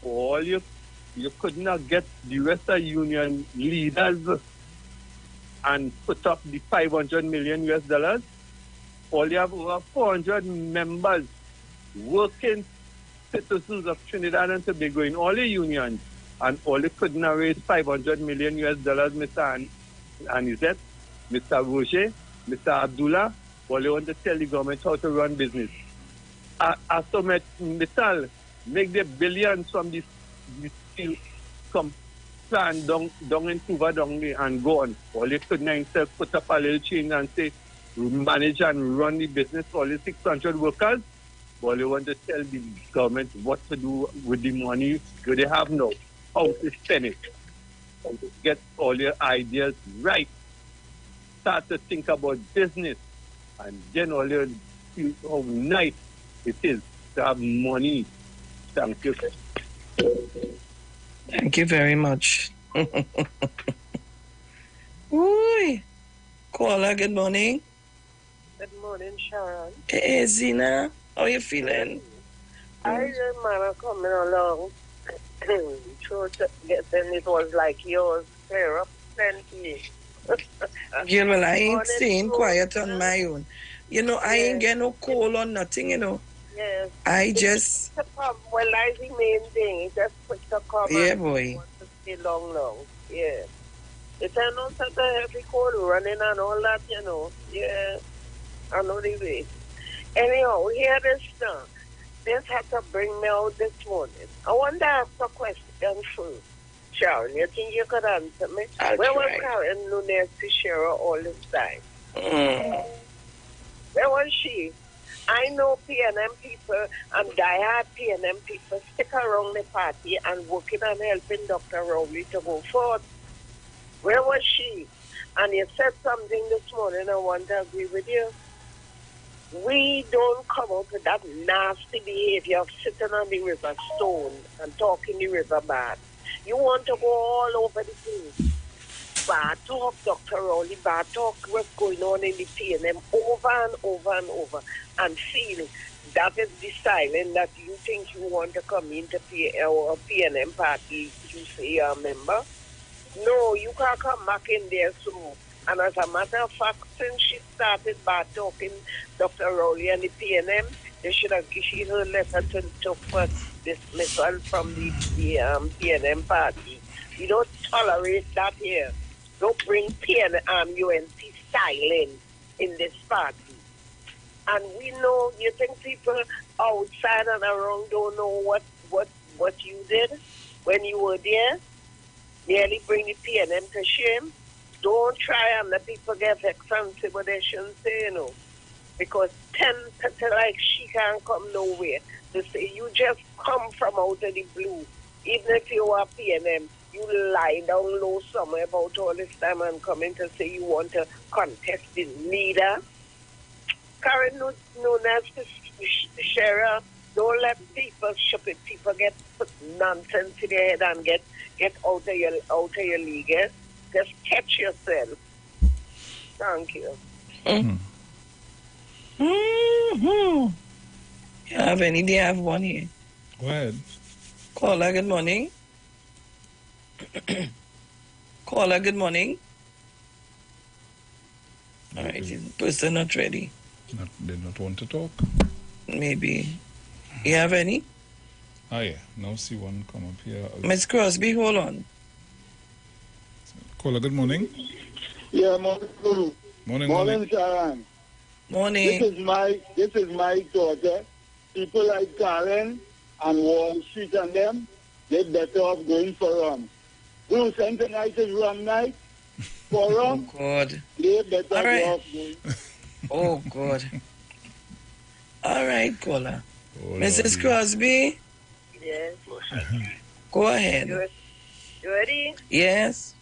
Speaker 6: all you could not get the rest of union leaders and put up the $500 million US. All you have over 400 members, working citizens of Trinidad and Tobago in all the unions. And all they could not raise $500 million US, Mr. Anizet, Mr. Rocher, Mr. Abdullah. All they want to tell the government how to run business. Asomet Metal make the billions from this steel plant down in Cuba down there and go on. All they could not instead put up a little chain and say, manage and run the business for all the 600 workers. All they want to tell the government what to do with the money they have now. How to spend it, how to get all your ideas right, start to think about business, and then all your see how nice it is to have money. Thank you.
Speaker 13: Thank you very much. Ooh. Caller, good morning.
Speaker 20: Good morning, Sharon.
Speaker 13: Hey, Zina, how you feeling?
Speaker 20: I remember coming along. Church getting it was like yours, clear up plenty.
Speaker 13: Yeah, well, I ain't staying quiet on my own. You know, I ain't get no call on nothing, you know.
Speaker 20: Yes.
Speaker 13: I just...
Speaker 20: Well, that's the main thing. It just puts the cover.
Speaker 13: Yeah, boy.
Speaker 20: Want to stay long. Yeah. It's not such a heavy call running and all that, you know. Yeah. I know the way. Anyhow, hear this now. This had to bring me out this morning. I want to ask a question first. Sharon, you think you could answer me? Where was Karen Nunes Teixeira all this time? Where was she? I know PNM people and diehard PNM people stick around the party and working on helping Dr. Rowley to go forward. Where was she? And you said something this morning I want to agree with you. We don't come out with that nasty behavior of sitting on the river stone and talking the river bad. You want to go all over the place. Bad talk, Dr. Rowley, bad talk, what's going on in the PNM over and over and over, and feel that is the silence that you think you want to come into our PNM party to say you're a member. No, you can't come back in there soon. And as a matter of fact, since she started bad talking Dr. Rowley and the PNM, they should have issued her letter to first dismissal from the PNM party. We don't tolerate that here. Don't bring UNC silence in this party. And we know, you think people outside and around don't know what you did when you were there? Nearly bring the PNM to shame. Don't try and let people get vexed and say what they shouldn't say, you know. Because 10 people like she can't come nowhere. They say you just come from out of the blue. Even if you are PNM, you lie down low somewhere about all this time and come in to say you want to contest the leader. Karen Nunes Teixeira, don't let people, stupid people get nonsense in their head and get out of your league. Eh? Just catch yourself. Thank you.
Speaker 13: You have any? Do you have one here?
Speaker 12: Go ahead.
Speaker 13: Caller, good morning. Caller, good morning. All right, the person not ready.
Speaker 12: They not want to talk?
Speaker 13: Maybe. You have any?
Speaker 12: Ah, yeah. Now see one come up here.
Speaker 13: Miss Crosby, hold on.
Speaker 12: Caller, good morning.
Speaker 18: Yeah, morning.
Speaker 12: Morning.
Speaker 18: Sharon.
Speaker 13: Morning.
Speaker 18: This is my daughter. People like Karen and Wall Street and them, they're better off going for rum. Blue Center night is rum night. For rum,
Speaker 13: oh God.
Speaker 18: They're better off going.
Speaker 13: Oh God. All right, caller. Mrs. Crosby?
Speaker 20: Yes.
Speaker 13: Go ahead.
Speaker 20: You ready?
Speaker 13: Yes.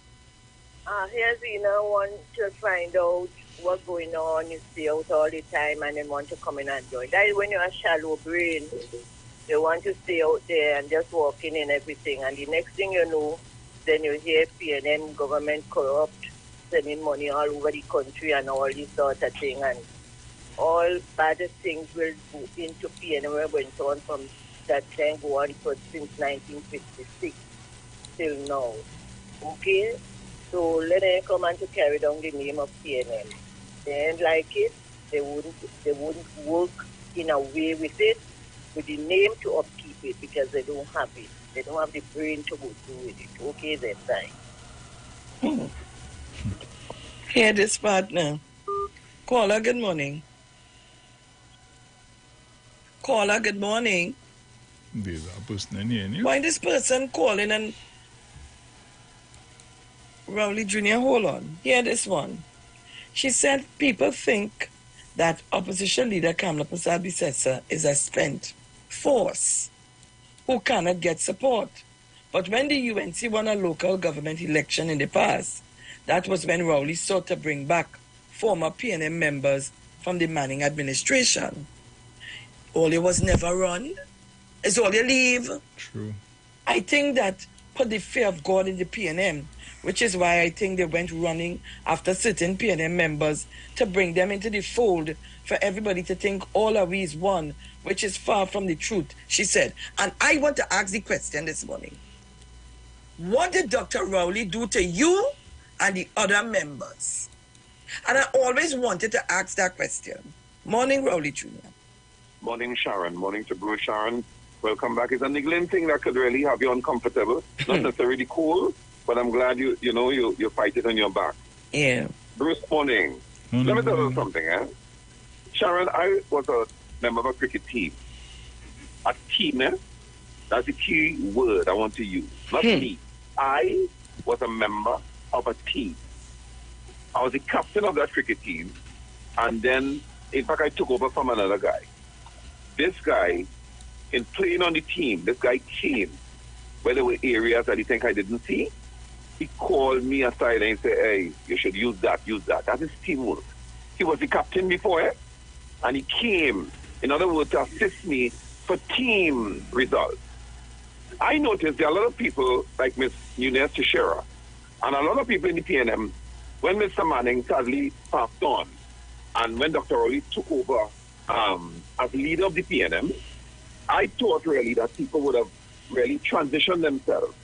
Speaker 20: Here's Ina want to find out what's going on. You stay out all the time and then want to come in and join. That is when you're a shallow brain. You want to stay out there and just walk in and everything. And the next thing you know, then you hear PNM government corrupt, sending money all over the country and all this sort of thing. And all bad things will go into PNM went on from that time go on for since 1956 till now. Okay? So let them come and to carry down the name of PNM. They ain't like it. They wouldn't work in a way with it, with the name to upkeep it because they don't have it. They don't have the brain to go through with it. Okay, then time.
Speaker 13: Hear this partner. Caller, good morning. Caller, good morning.
Speaker 12: There's a person in here.
Speaker 13: Why this person calling and Rowley Jr., hold on. Hear this one. She said people think that opposition leader Kamla Prasad Bisesa is a spent force who cannot get support. But when the UNC won a local government election in the past, that was when Rowley sought to bring back former PNM members from the Manning administration. All it was never run. It's all you leave.
Speaker 12: True.
Speaker 13: I think that put the fear of God in the PNM, which is why I think they went running after certain PNM members to bring them into the fold for everybody to think all of we is one, which is far from the truth, she said. And I want to ask the question this morning. What did Dr. Rowley do to you and the other members? And I always wanted to ask that question. Morning, Rowley Jr.
Speaker 10: Morning, Sharon. Morning to Bruce Sharon. Welcome back. It's a niggling thing that could really have you uncomfortable. Not necessarily cool, but I'm glad you fight it on your back.
Speaker 13: Yeah.
Speaker 10: Bruce, morning. Let me tell you something, eh? Sharon, I was a member of a cricket team.
Speaker 7: a team, eh? That's the key word I want to use. Not me. I was a member of a team. I was the captain of that cricket team. And then, in fact, I took over from another guy. This guy, in playing on the team, this guy came where there were areas that he think I didn't see. He called me aside and said, hey, you should use that. That is teamwork. He was the captain before, eh? And he came, in other words, to assist me for team results. I noticed there are a lot of people like Miss Eunice Teixeira and a lot of people in the PNM, when Mr. Manning sadly passed on and when Dr. Rowley took over as leader of the PNM, I thought really that people would have really transitioned themselves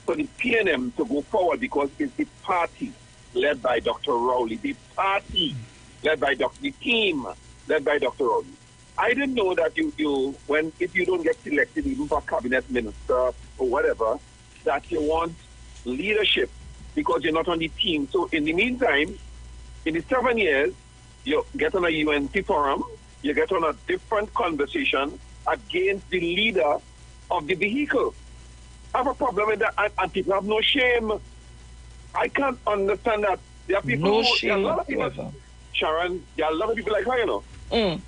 Speaker 7: for the PNM to go forward because it's the party led by Dr. Rowley, the party led by the team led by Dr. Rowley. I didn't know that if you don't get selected even for cabinet minister or whatever, that you want leadership because you're not on the team. So in the meantime, in the 7 years, you get on a UNC forum, you get on a different conversation against the leader of the vehicle. I have a problem with that, and people have no shame. I can't understand that. There are people there are a lot of people, Sharon, there are a lot of people like her, you know.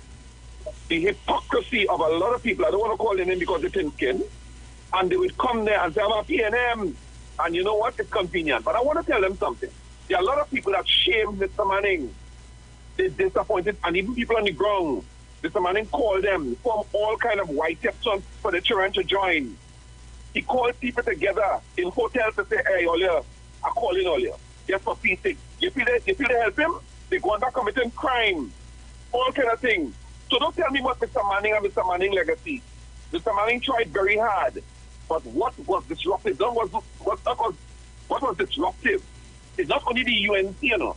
Speaker 7: The hypocrisy of a lot of people, I don't want to call their name because they're thin skin, and they would come there and say, I'm a PNM, and you know what, it's convenient. But I want to tell them something. There are a lot of people that shame Mr. Manning. They're disappointed, and even people on the ground. Mr. Manning called them from all kind of white tips for the children to join. He called people together in hotels to say, hey, all you, I call in all you. Just for peace sake. You feel they help him? They go on back committing crime. All kind of things. So don't tell me what Mr. Manning and Mr. Manning legacy. Mr. Manning tried very hard. But what was disruptive? What was disruptive? It's not only the UNC, you know.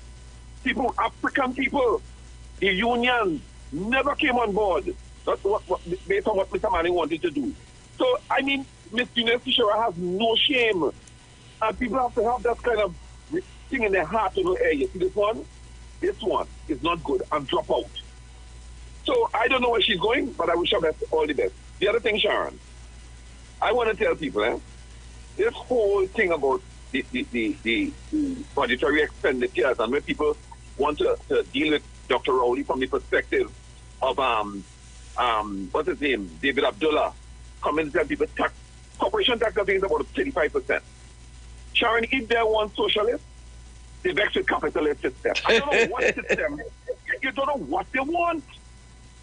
Speaker 7: People, African people, the unions never came on board. That's what based on what Mr. Manning wanted to do. So, I mean, Miss Eunice Teixeira has no shame. And people have to have that kind of thing in their heart to know, hey, you see this one is not good, and drop out. So I don't know where she's going, but I wish her all the best. The other thing, Sharon, I want to tell people, this whole thing about the budgetary expenditures and when people want to deal with Dr. Rowley from the perspective of what's his name, David Abdullah, coming to tell people corporation tax I think is about 35%. Sharon, if they want socialists, they vex with capitalist system. I don't know what system. You don't know what they want.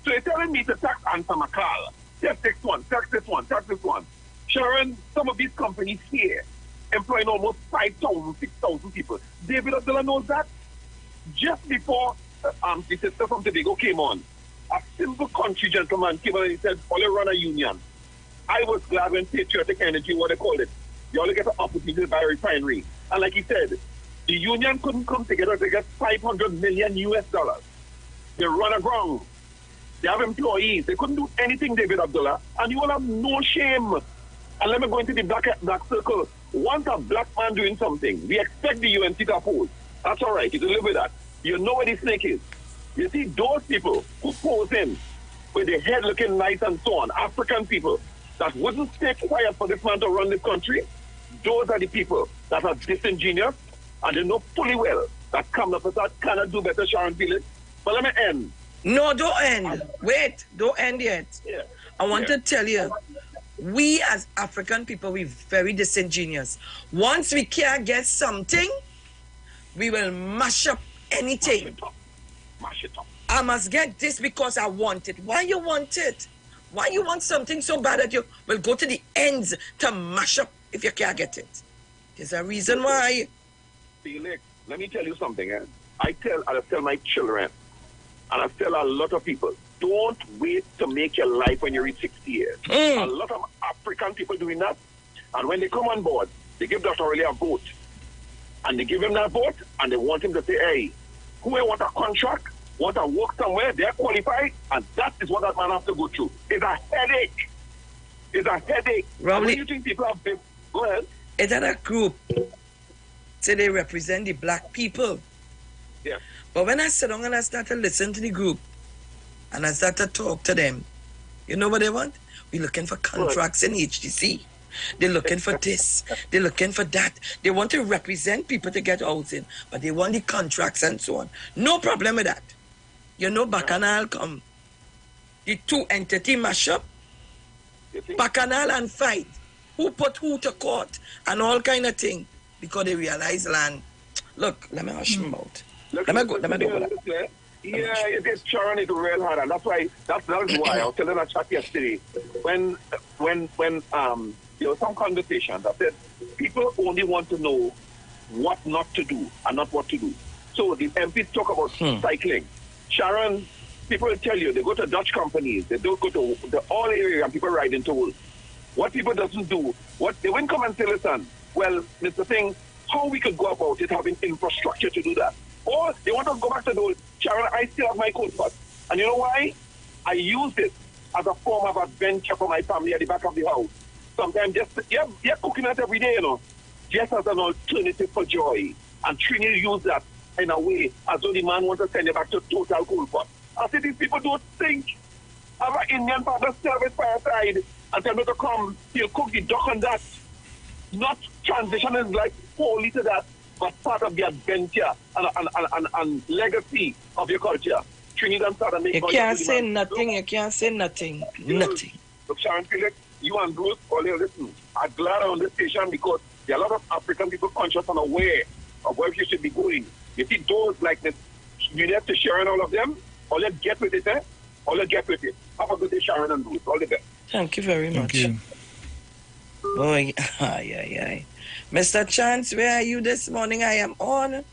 Speaker 7: So you're telling me to tax Anta Makal. Tax this one, tax this one, tax this one. Sharon, some of these companies here employing almost 5,000, 6,000 people. David Abdullah knows that. Just before the sister from Tobago came on, a simple country gentleman came on and he said, all you run a union. I was glad when Patriotic Energy, what they called it, you only get an opportunity to buy a refinery. And like he said, the union couldn't come together to get $500 million US. They run aground. They have employees. They couldn't do anything, David Abdullah. And you will have no shame. And let me go into the black circle. Once a black man doing something, we expect the UNC to oppose. That's all right. You can live with that. You know where the snake is. You see, those people who pose in with their head looking nice and so on, African people that wouldn't stay quiet for this man to run this country, those are the people that are disingenuous and they know fully well that Kamala Prasad cannot do better, Sharon Felix. But let me end.
Speaker 13: No, don't end. Wait, don't end yet.
Speaker 7: Yeah.
Speaker 13: I want to tell you, we as African people, we're very disingenuous. Once we can't get something, we will mash up anything.
Speaker 7: Mash it up.
Speaker 13: I must get this because I want it. Why you want it? Why you want something so bad that you will go to the ends to mash up if you can't get it? There's a reason why.
Speaker 7: Felix, let me tell you something. I tell my children, and I tell a lot of people, don't wait to make your life when you reach 60 years. A lot of African people doing that. And when they come on board, they give Dr. Rowley a vote. And they give him that vote, and they want him to say, hey, who I want a contract, want to work somewhere, they're qualified, and that is what that man has to go through. It's a headache. It's a headache.
Speaker 13: Rowley,
Speaker 7: you think people have been... Go ahead.
Speaker 13: Is that a group? So they represent the black people.
Speaker 7: Yeah.
Speaker 13: But when I sit down and I start to listen to the group, and I start to talk to them, you know what they want? We're looking for contracts in HDC. They're looking for this. They're looking for that. They want to represent people to get housing, but they want the contracts and so on. No problem with that. You know, Bacchanal come. The two entity mash up. Bacchanal and fight. Who put who to court and all kind of thing because they realize land. Look, let me hush him out. Let me go that.
Speaker 7: Yeah, it is Sharon it real hard, and that's why I was telling a chat yesterday when there was some conversations. I said people only want to know what not to do and not what to do. So the MPs talk about cycling. Sharon, people will tell you they go to Dutch companies, they don't go to the all area and people ride into tolls. What people doesn't do, what they won't come and say, listen, well, Mr. Thing, how we could go about it having infrastructure to do that. Or they want to go back to those, Sharon, I still have my code bus. And you know why? I use it as a form of adventure for my family at the back of the house. Sometimes just, you're cooking it every day, you know, just as an alternative for joy. And Trini use that in a way as though the man wants to send you back to total cold bus. I say these people don't think of an Indian father service fireside and tell me to come, he'll cook the duck on that. Not transitioning like wholly to that, but part of the adventure and legacy of your culture. Trinidad started making.
Speaker 13: You can't say nothing. You can't say nothing. Nothing.
Speaker 7: Look, Sharon Felix, you and Bruce, all here, listen. I'm glad I'm on this station because there are a lot of African people conscious and aware of where you should be going. You see those like this, you have to share all of them. All you get with it, eh? All you get with it. Have a good day, Sharon and Bruce. All the best.
Speaker 13: Thank you very much. Boy, ay. Mr. Chance, where are you this morning? I am on.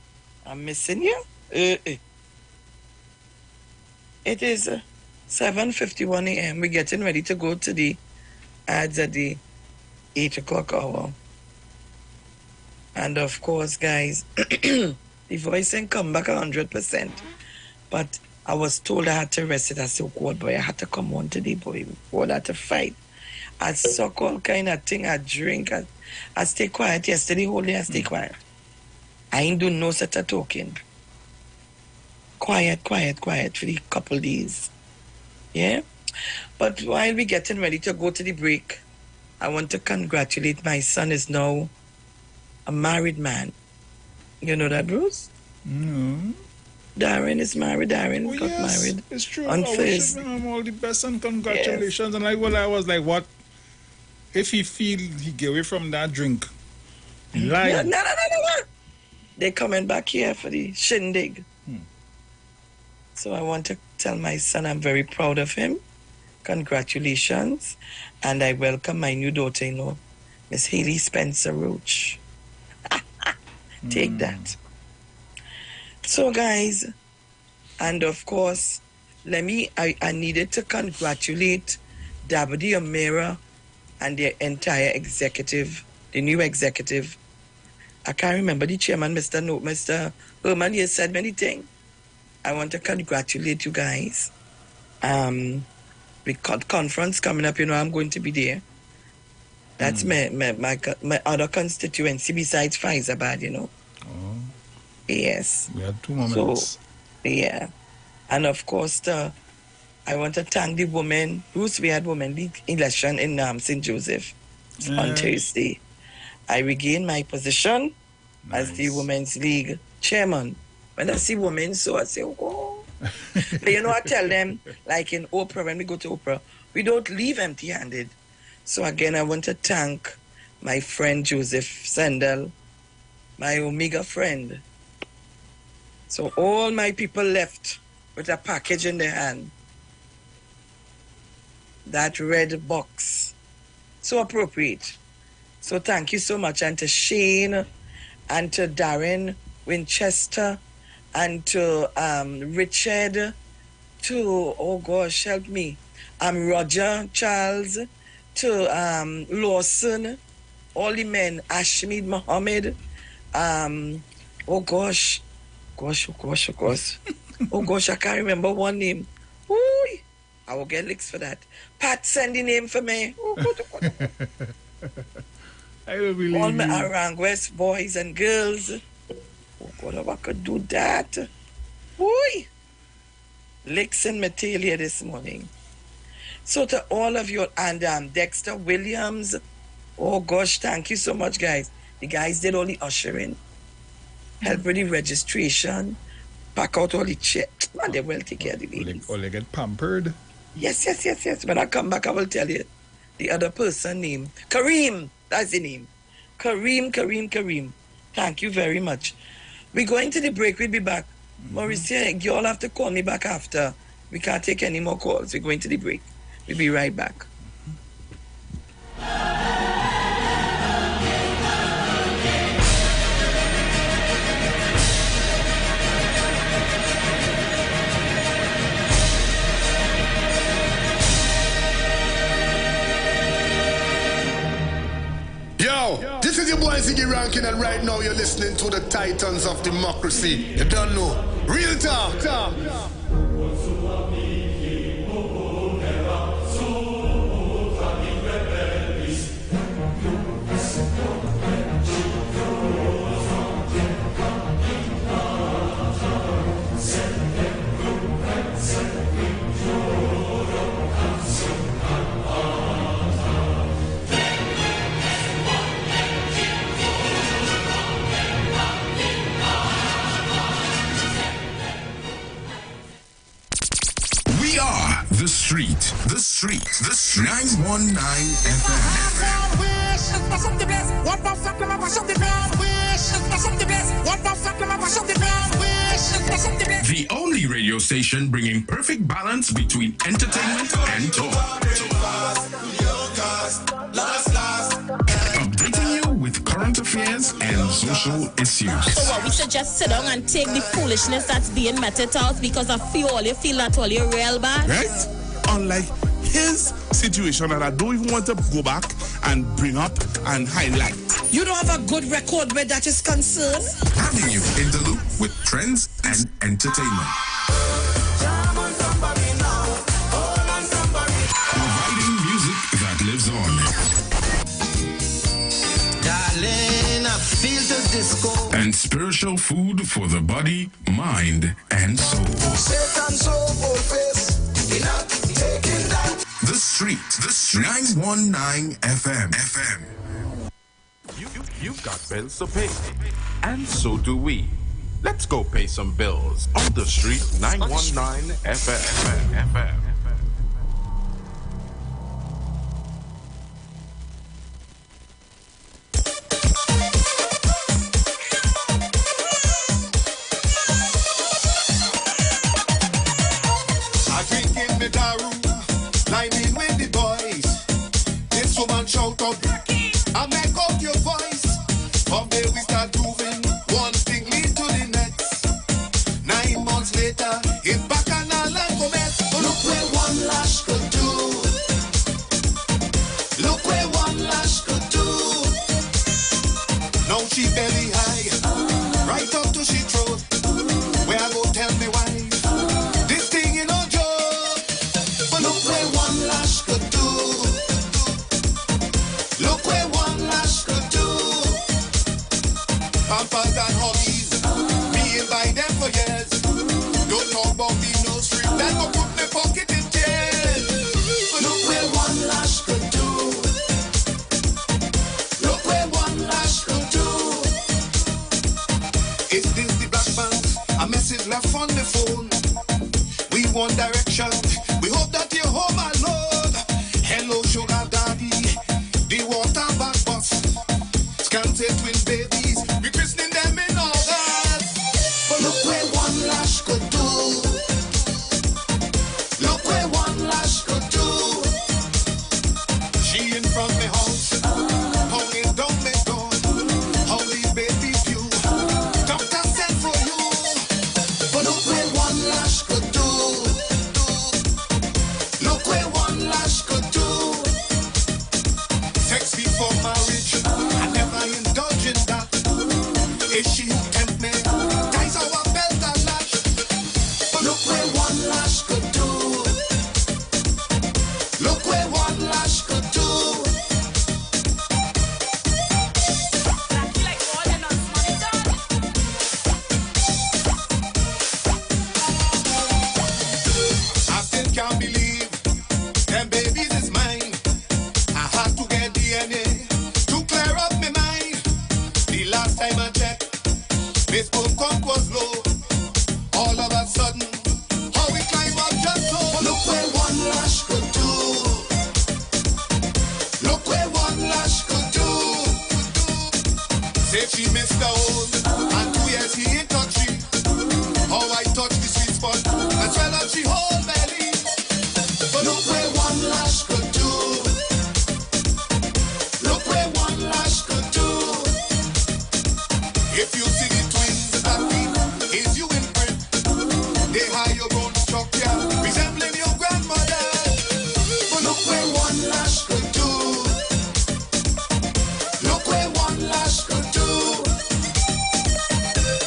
Speaker 13: I'm missing you. It is 7:51 a.m. We're getting ready to go to the ads at the 8 o'clock hour. And of course, guys, the voice ain't come back 100%. But I was told I had to rest it. I said, oh, God, boy, I had to come on today, boy. Boy, I had to fight. I suck all kind of thing. I drink. I stay quiet. Yesterday, whole day, I stay quiet. I ain't do no such a talking. Quiet for the couple days. Yeah? But while we getting ready to go to the break, I want to congratulate my son is now a married man. You know that, Bruce?
Speaker 12: No.
Speaker 13: Darren is married. Darren got married.
Speaker 12: It's true.
Speaker 13: On
Speaker 12: I
Speaker 13: Thursday.
Speaker 12: wish him all the best and congratulations. Yes. And I was like, what? If he feel he get away from that drink, lying.
Speaker 13: No. They're coming back here for the shindig. So I want to tell my son I'm very proud of him. Congratulations. And I welcome my new daughter-in-law, Miss Haley Spencer Roach. Take that. So guys, and of course, I needed to congratulate Dabadi Amira and their entire executive, the new executive. I can't remember the chairman, Mr. Herman, he has said many things. I want to congratulate you guys. We got conference coming up, I'm going to be there. That's my other constituency besides Faizabad,
Speaker 12: Oh.
Speaker 13: Yes.
Speaker 12: We had 2 moments.
Speaker 13: So, yeah. And of course, I want to thank the women. Bruce, we had women league election in St. Joseph on Thursday. I regained my position as the Women's League chairman. When I see women, so I say, oh. But I tell them, like in Oprah, when we go to Oprah, we don't leave empty-handed. So again, I want to thank my friend Joseph Sandel, my Omega friend. So all my people left with a package in their hand. That red box. So appropriate. So thank you so much. And to Shane, and to Darren Winchester, and to Richard, to, oh gosh, help me, Roger Charles, to Lawson, all the men, Ashmead Mohammed, oh gosh, oh gosh, I can't remember one name. Ooh, I will get licks for that. Pat, send the name for me.
Speaker 12: I don't believe
Speaker 13: all my Arang West boys and girls. Oh God, if I could do that. Ooh, licks in my tail here this morning. So to all of you, and Dexter Williams, oh gosh, thank you so much, guys. The guys did all the ushering, help with the registration, pack out all the checks. Man, they well take care of the ladies.
Speaker 12: Or they get pampered.
Speaker 13: Yes. When I come back, I will tell you the other person name. Kareem, that's the name. Kareem. Thank you very much. We're going to the break. We'll be back. Mauricia, you all have to call me back after. We can't take any more calls. We're going to the break. We'll be right back.
Speaker 4: Yo, this is your boy Ziggy Rankin, and right now you're listening to the Titans of Democracy. You don't know. Real talk.
Speaker 8: The street. 919 FM. The only radio station bringing perfect balance between entertainment and talk. Updating you with current affairs and social issues.
Speaker 19: So what, we should just sit down and take the foolishness that's being meted out because of all you feel that all you're real bad?
Speaker 1: Right? Unlike his situation that I don't even want to go back and bring up and highlight.
Speaker 13: You don't have a good record where that is concerned?
Speaker 8: Having you in the loop with trends and entertainment. Providing music that lives on.
Speaker 3: Darling, I feel the disco.
Speaker 8: And spiritual food for the body, mind, and soul.
Speaker 3: Satan soul face. Enough taking that.
Speaker 8: The Street. 919 FM.
Speaker 23: You've got bills to pay, and so do we. Let's go pay some bills on The Street 919 FM.
Speaker 4: I drink in the daru, lining with the boys. This woman shout out, I make out your voice. From there we start moving, one thing lead to the next. 9 months later, it's back and all and go mess. Look where one lash could do. Look where one lash could do. Now she belly high, right up to she throat. Where I go tell me why. This thing you know joke. But look where one lash could do. Look where one lash could do. Pampers and hobbies, being by them for years. Don't talk about me no street, that go put me pocket in tears. But look where one lash could do. Look where one lash could do. Is this the black man? A message left on the phone. We want direction. We hope that you're home alone. Hello, sugar daddy. The water back bus. Scanted twin babies. We christening them in August. But look where one lash could do. Look where one lash could do. She in front me house. Hanging down me door. Holy baby view. Doctor sent for you. But look where one lash could do. Look where one lash could do. Sex before marriage. I never indulge Facebook count was low. All of a sudden, how we climb up just so. Look where one lash could do. Look where one lash could do. Say she missed the old, and 2 years he ain't touch it. How I touch the sweet spot, as well as she whole belly. But look where one lash could do. Look where one lash could do. If you see the twins that mean is you in print, they hire your own structure, resembling your grandmother. But look where one lash could do. Look where one lash could do.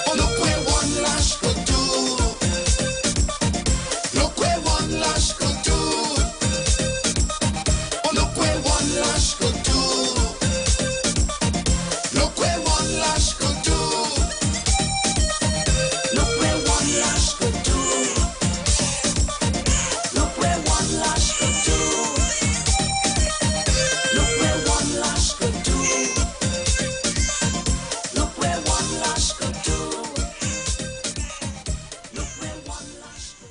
Speaker 4: Oh, look where one lash could do. Look where one lash could do. Oh, look where one lash could do. Look where one lash could do. Look where one lash could do. Look where one lash could do. Look where one lash could do. Look where one lash could do. Look where one lash could do.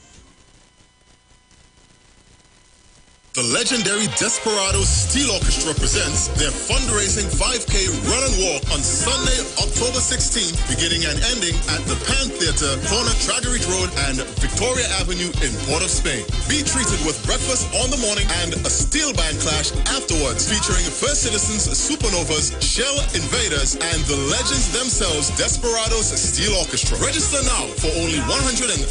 Speaker 9: The legendary Desperados Steel Orchestra presents their fundraising 5K run and walk on Sunday, October 16th, beginning and ending at the Pan Theatre, corner Tragarete Road and Victoria Avenue in Port of Spain. Be treated with breakfast on the morning and a steel band clash afterwards, featuring First Citizens, Supernovas, Shell Invaders, and the legends themselves, Desperados Steel Orchestra. Register now for only $125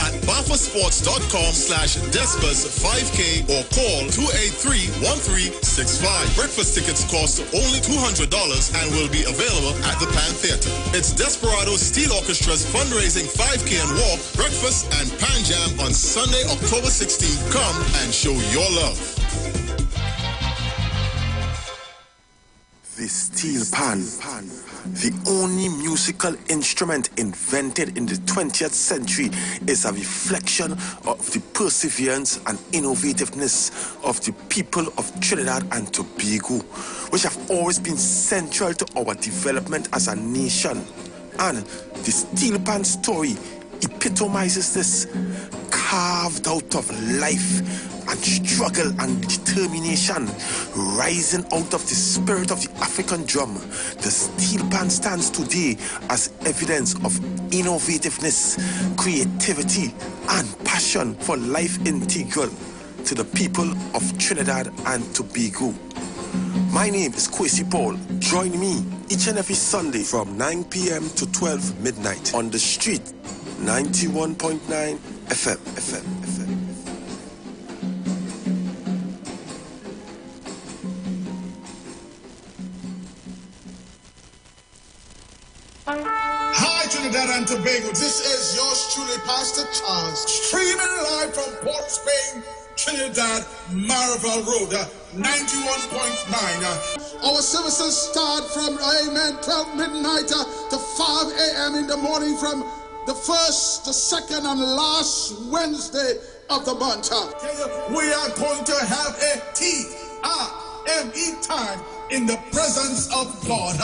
Speaker 9: at bafasports.com/Despers5K or call 283-1365. Breakfast tickets cost only $200 and will be available at the Pan Theatre. It's Desperados Steel Orchestra's fundraising 5K and walk, breakfast and pan jam on Sunday, October 16th. Come and show your love.
Speaker 2: The steel pan, the only musical instrument invented in the 20th century, is a reflection of the perseverance and innovativeness of the people of Trinidad and Tobago, which have always been central to our development as a nation. And the steel pan story epitomizes this, carved out of life and struggle and determination, rising out of the spirit of the African drum. The steel pan stands today as evidence of innovativeness, creativity, and passion for life integral to the people of Trinidad and Tobago. My name is Kwesi Paul. Join me each and every Sunday from 9 p.m. to 12 midnight on the street, 91.9 FM.
Speaker 11: Hi, Trinidad and Tobago. This is yours truly, Pastor Charles, streaming live from Port Spain, Trinidad, Marval Road, 91.9. Our services start from 12 midnight to 5 a.m. in the morning from the first, the second, and last Wednesday of the month. We are going to have a T-R-M-E time in the presence of God.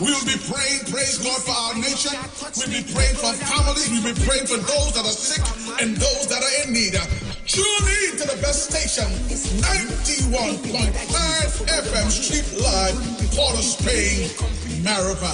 Speaker 11: We will be praying, praise God, for our nation. We'll be praying for families. We'll be praying for those that are sick and those that are in need. Tune in to the best station, 91.9 FM Street Live, Port of Spain, Marava.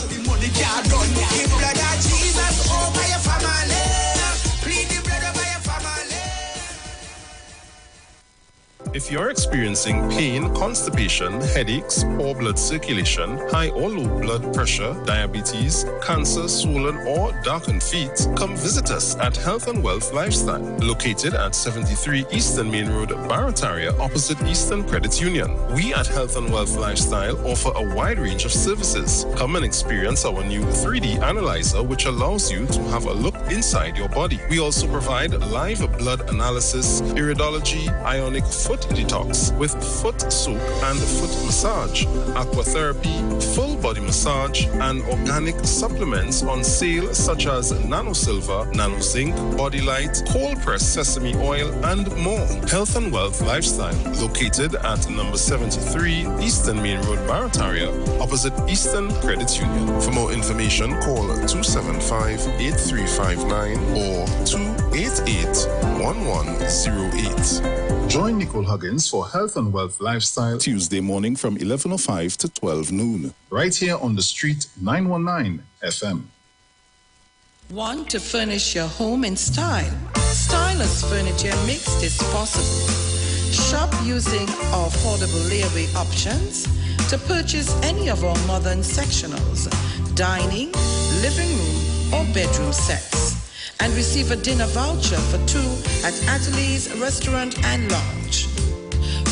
Speaker 5: If you're experiencing pain, constipation, headaches, poor blood circulation, high or low blood pressure, diabetes, cancer, swollen or darkened feet, come visit us at Health and Wealth Lifestyle, located at 73 Eastern Main Road, Barataria, opposite Eastern Credit Union. We at Health and Wealth Lifestyle offer a wide range of services. Come and experience our new 3D analyzer, which allows you to have a look inside your body. We also provide live blood analysis, iridology, ionic foot detox with foot soak and foot massage, aquatherapy, full body massage, and organic supplements on sale such as Nano Silver, Nano Zinc, Body Light, cold pressed sesame oil, and more. Health and Wealth Lifestyle, located at number 73 Eastern Main Road, Barataria, opposite Eastern Credit Union. For more information, call 275-8359 or 288-1108.
Speaker 12: Join Nicole Huggins for Health and Wealth Lifestyle Tuesday morning from 11:05 to 12 noon, right here on the street 919 FM.
Speaker 15: Want to furnish your home in style? Stylus Furniture makes this possible. Shop using our affordable layaway options to purchase any of our modern sectionals, dining, living room, or bedroom sets, and receive a dinner voucher for 2 at Atelier's Restaurant and Lounge.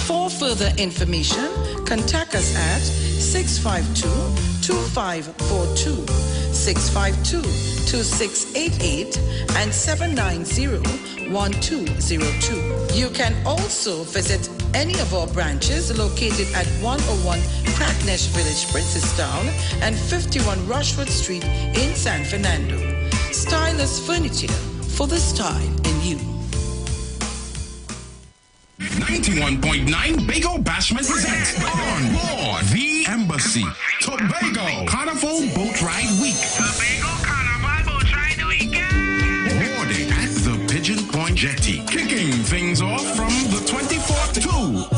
Speaker 15: For further information, contact us at 652-2542, 652-2688, and 790-1202. You can also visit any of our branches located at 101 Crackness Village, Princestown, and 51 Rushwood Street in San Fernando. Stylus Furniture, for the style in you.
Speaker 23: 91.9 Bago Bashment presents On Board the Embassy Tobago Carnival Boat Ride Week. Tobago Carnival Boat Ride Weekend. Boarding at the Pigeon Point Jetty. Kicking things off from the 24th to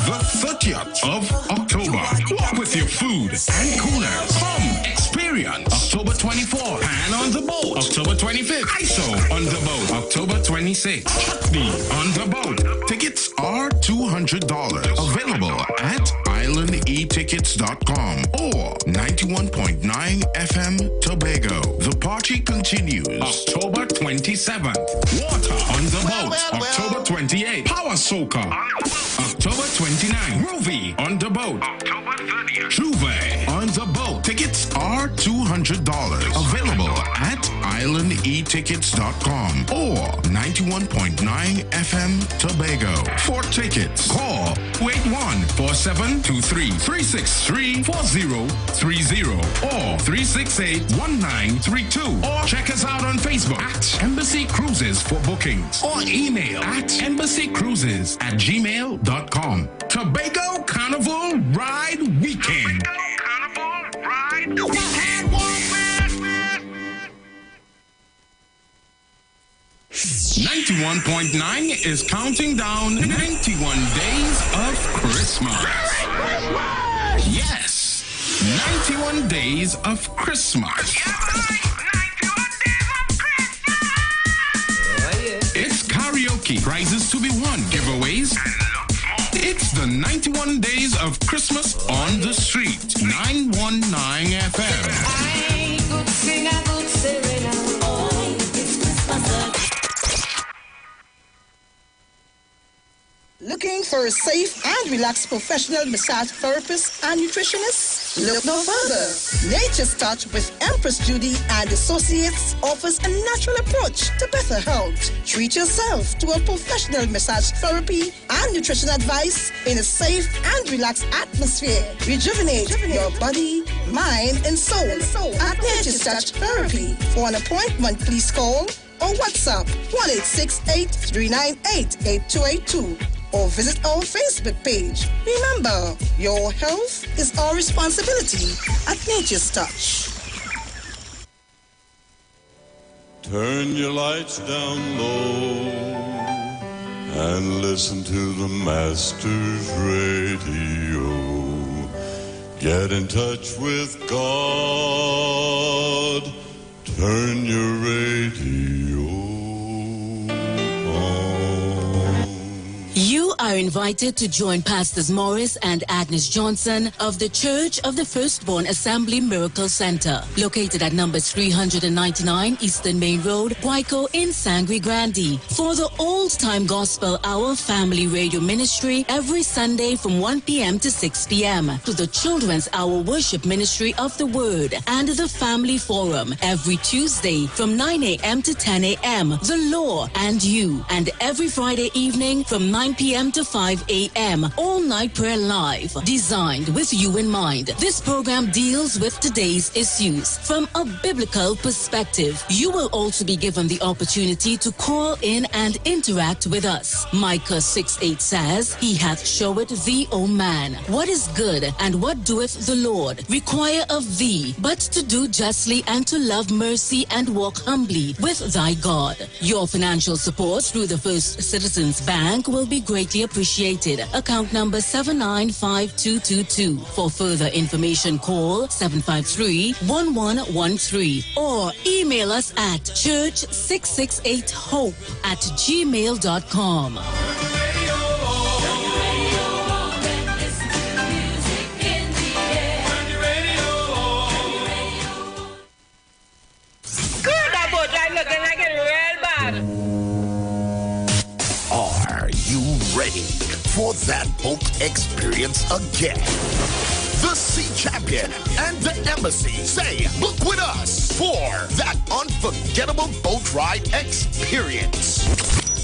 Speaker 23: the 30th of October. Walk with your food and coolers. Come experience October 24th. Pan on the boat. October 25th. ISO on the boat. October 26th. Chutney on the boat. Tickets are $200. Available at islandetickets.com or 91.9 FM Tobago. The party continues October 27th. Water on the boat. October 28th. Power Soaker. October 29th. Groovy on the boat. October 30th. Juve on the boat. Tickets are $200. Available at islandetickets.com or 91.9 FM Tobago. For tickets, call 814723-363-4030 or 368-1932 or check us out on Facebook at Embassy Cruises for bookings or email at embassycruises@gmail.com. Tobago Carnival Ride Weekend. 91.9 is counting down 91 days of Christmas. Yes, 91 days of Christmas. It's karaoke, prizes to be won, giveaways. It's the 91 days of Christmas on the street. 919 FM.
Speaker 3: I could sing a good serenade. Oh, it's Christmas.
Speaker 17: Looking for a safe and relaxed professional massage therapist and nutritionist? Look no further. Nature's Touch with Empress Judy and Associates offers a natural approach to better health. Treat yourself to a professional massage therapy and nutrition advice in a safe and relaxed atmosphere. Rejuvenate your body, mind, and soul at Nature's Touch Therapy. For an appointment, please call or WhatsApp 1-868-398-8282 or visit our Facebook page. Remember, your health is our responsibility at Nature's Touch.
Speaker 22: Turn your lights down low and listen to the Master's radio. Get in touch with God. Turn your radio on.
Speaker 24: You are invited to join Pastors Morris and Agnes Johnson of the Church of the Firstborn Assembly Miracle Center, located at number 399 Eastern Main Road, Guayco in Sangre Grande, for the Old Time Gospel Hour Family Radio Ministry every Sunday from 1 p.m. to 6 p.m. to the Children's Hour Worship Ministry of the Word and the Family Forum every Tuesday from 9 a.m. to 10 a.m. The Law and You, and every Friday evening from 9 p.m. to to 5 a.m. All night prayer live, designed with you in mind. This program deals with today's issues from a biblical perspective. You will also be given the opportunity to call in and interact with us. Micah 6:8 says, He hath showed thee, O man, what is good, and what doeth the Lord require of thee, but to do justly and to love mercy and walk humbly with thy God. Your financial support through the First Citizens Bank will be greatly appreciated. Account number 795222. For further information, call 753-1113 or email us at church668hope@gmail.com.
Speaker 8: Are you ready for that boat experience again? The Sea Champion and the Embassy say, book with us for that unforgettable boat ride experience.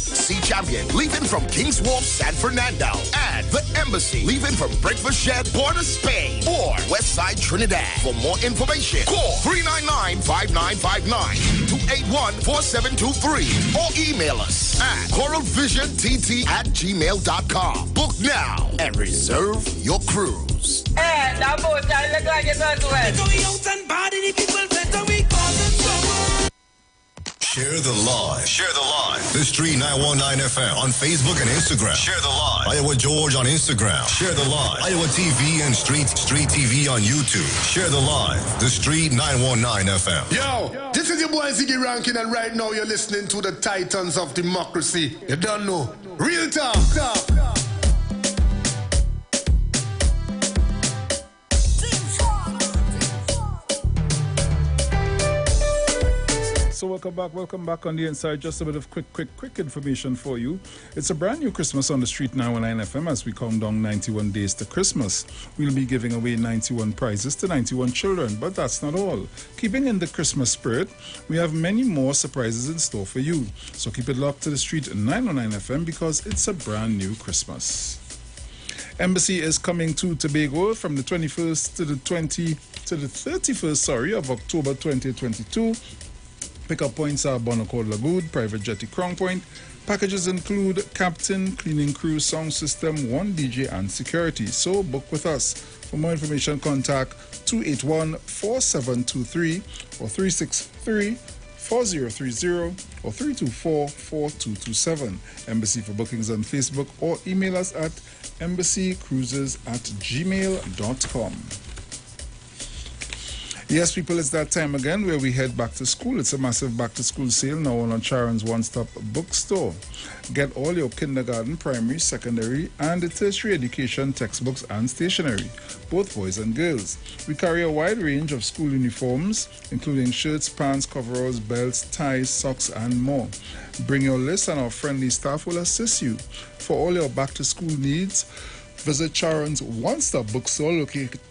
Speaker 8: Sea Champion leaving from King's Wharf, San Fernando, and the Embassy leaving from Breakfast Shed, Port of Spain, or Westside Trinidad. For more information, call 399-5959, 281-4723, or email us at coralvisiontt@gmail.com. Book now and reserve your cruise.
Speaker 3: Hey, that boat, I look like it's as well.
Speaker 9: Share the live. Share the live. This Street 919 FM on Facebook and Instagram. Share the live. Iowa George on Instagram. Share the live. Iowa TV and Street TV on YouTube. Share the live. The Street 919 FM.
Speaker 11: Yo, this is your boy Ziggy Rankin, and right now you're listening to the Titans of Democracy. You don't know. Real talk.
Speaker 12: So welcome back on the inside. Just a bit of quick information for you. It's a brand new Christmas on the Street 919 FM as we count down 91 days to Christmas. We'll be giving away 91 prizes to 91 children, but that's not all. Keeping in the Christmas spirit, we have many more surprises in store for you. So keep it locked to the Street 919 FM because it's a brand new Christmas. Embassy is coming to Tobago from the 21st to the 31st, of October 2022. Pickup points are Bonaccord Lagoon, Private Jetty Crown Point. Packages include captain, cleaning crew, sound system, 1 DJ and security. So book with us. For more information, contact 281-4723 or 363-4030 or 324-4227. Embassy for bookings on Facebook or email us at embassycruises@gmail.com. Yes, people, it's that time again where we head back to school. It's a massive back-to-school sale now on Sharon's One-Stop Bookstore. Get all your kindergarten, primary, secondary, and tertiary education textbooks and stationery, both boys and girls. We carry a wide range of school uniforms, including shirts, pants, coveralls, belts, ties, socks, and more. Bring your list and our friendly staff will assist you. For all your back-to-school needs, visit Sharon's One-Stop Bookstore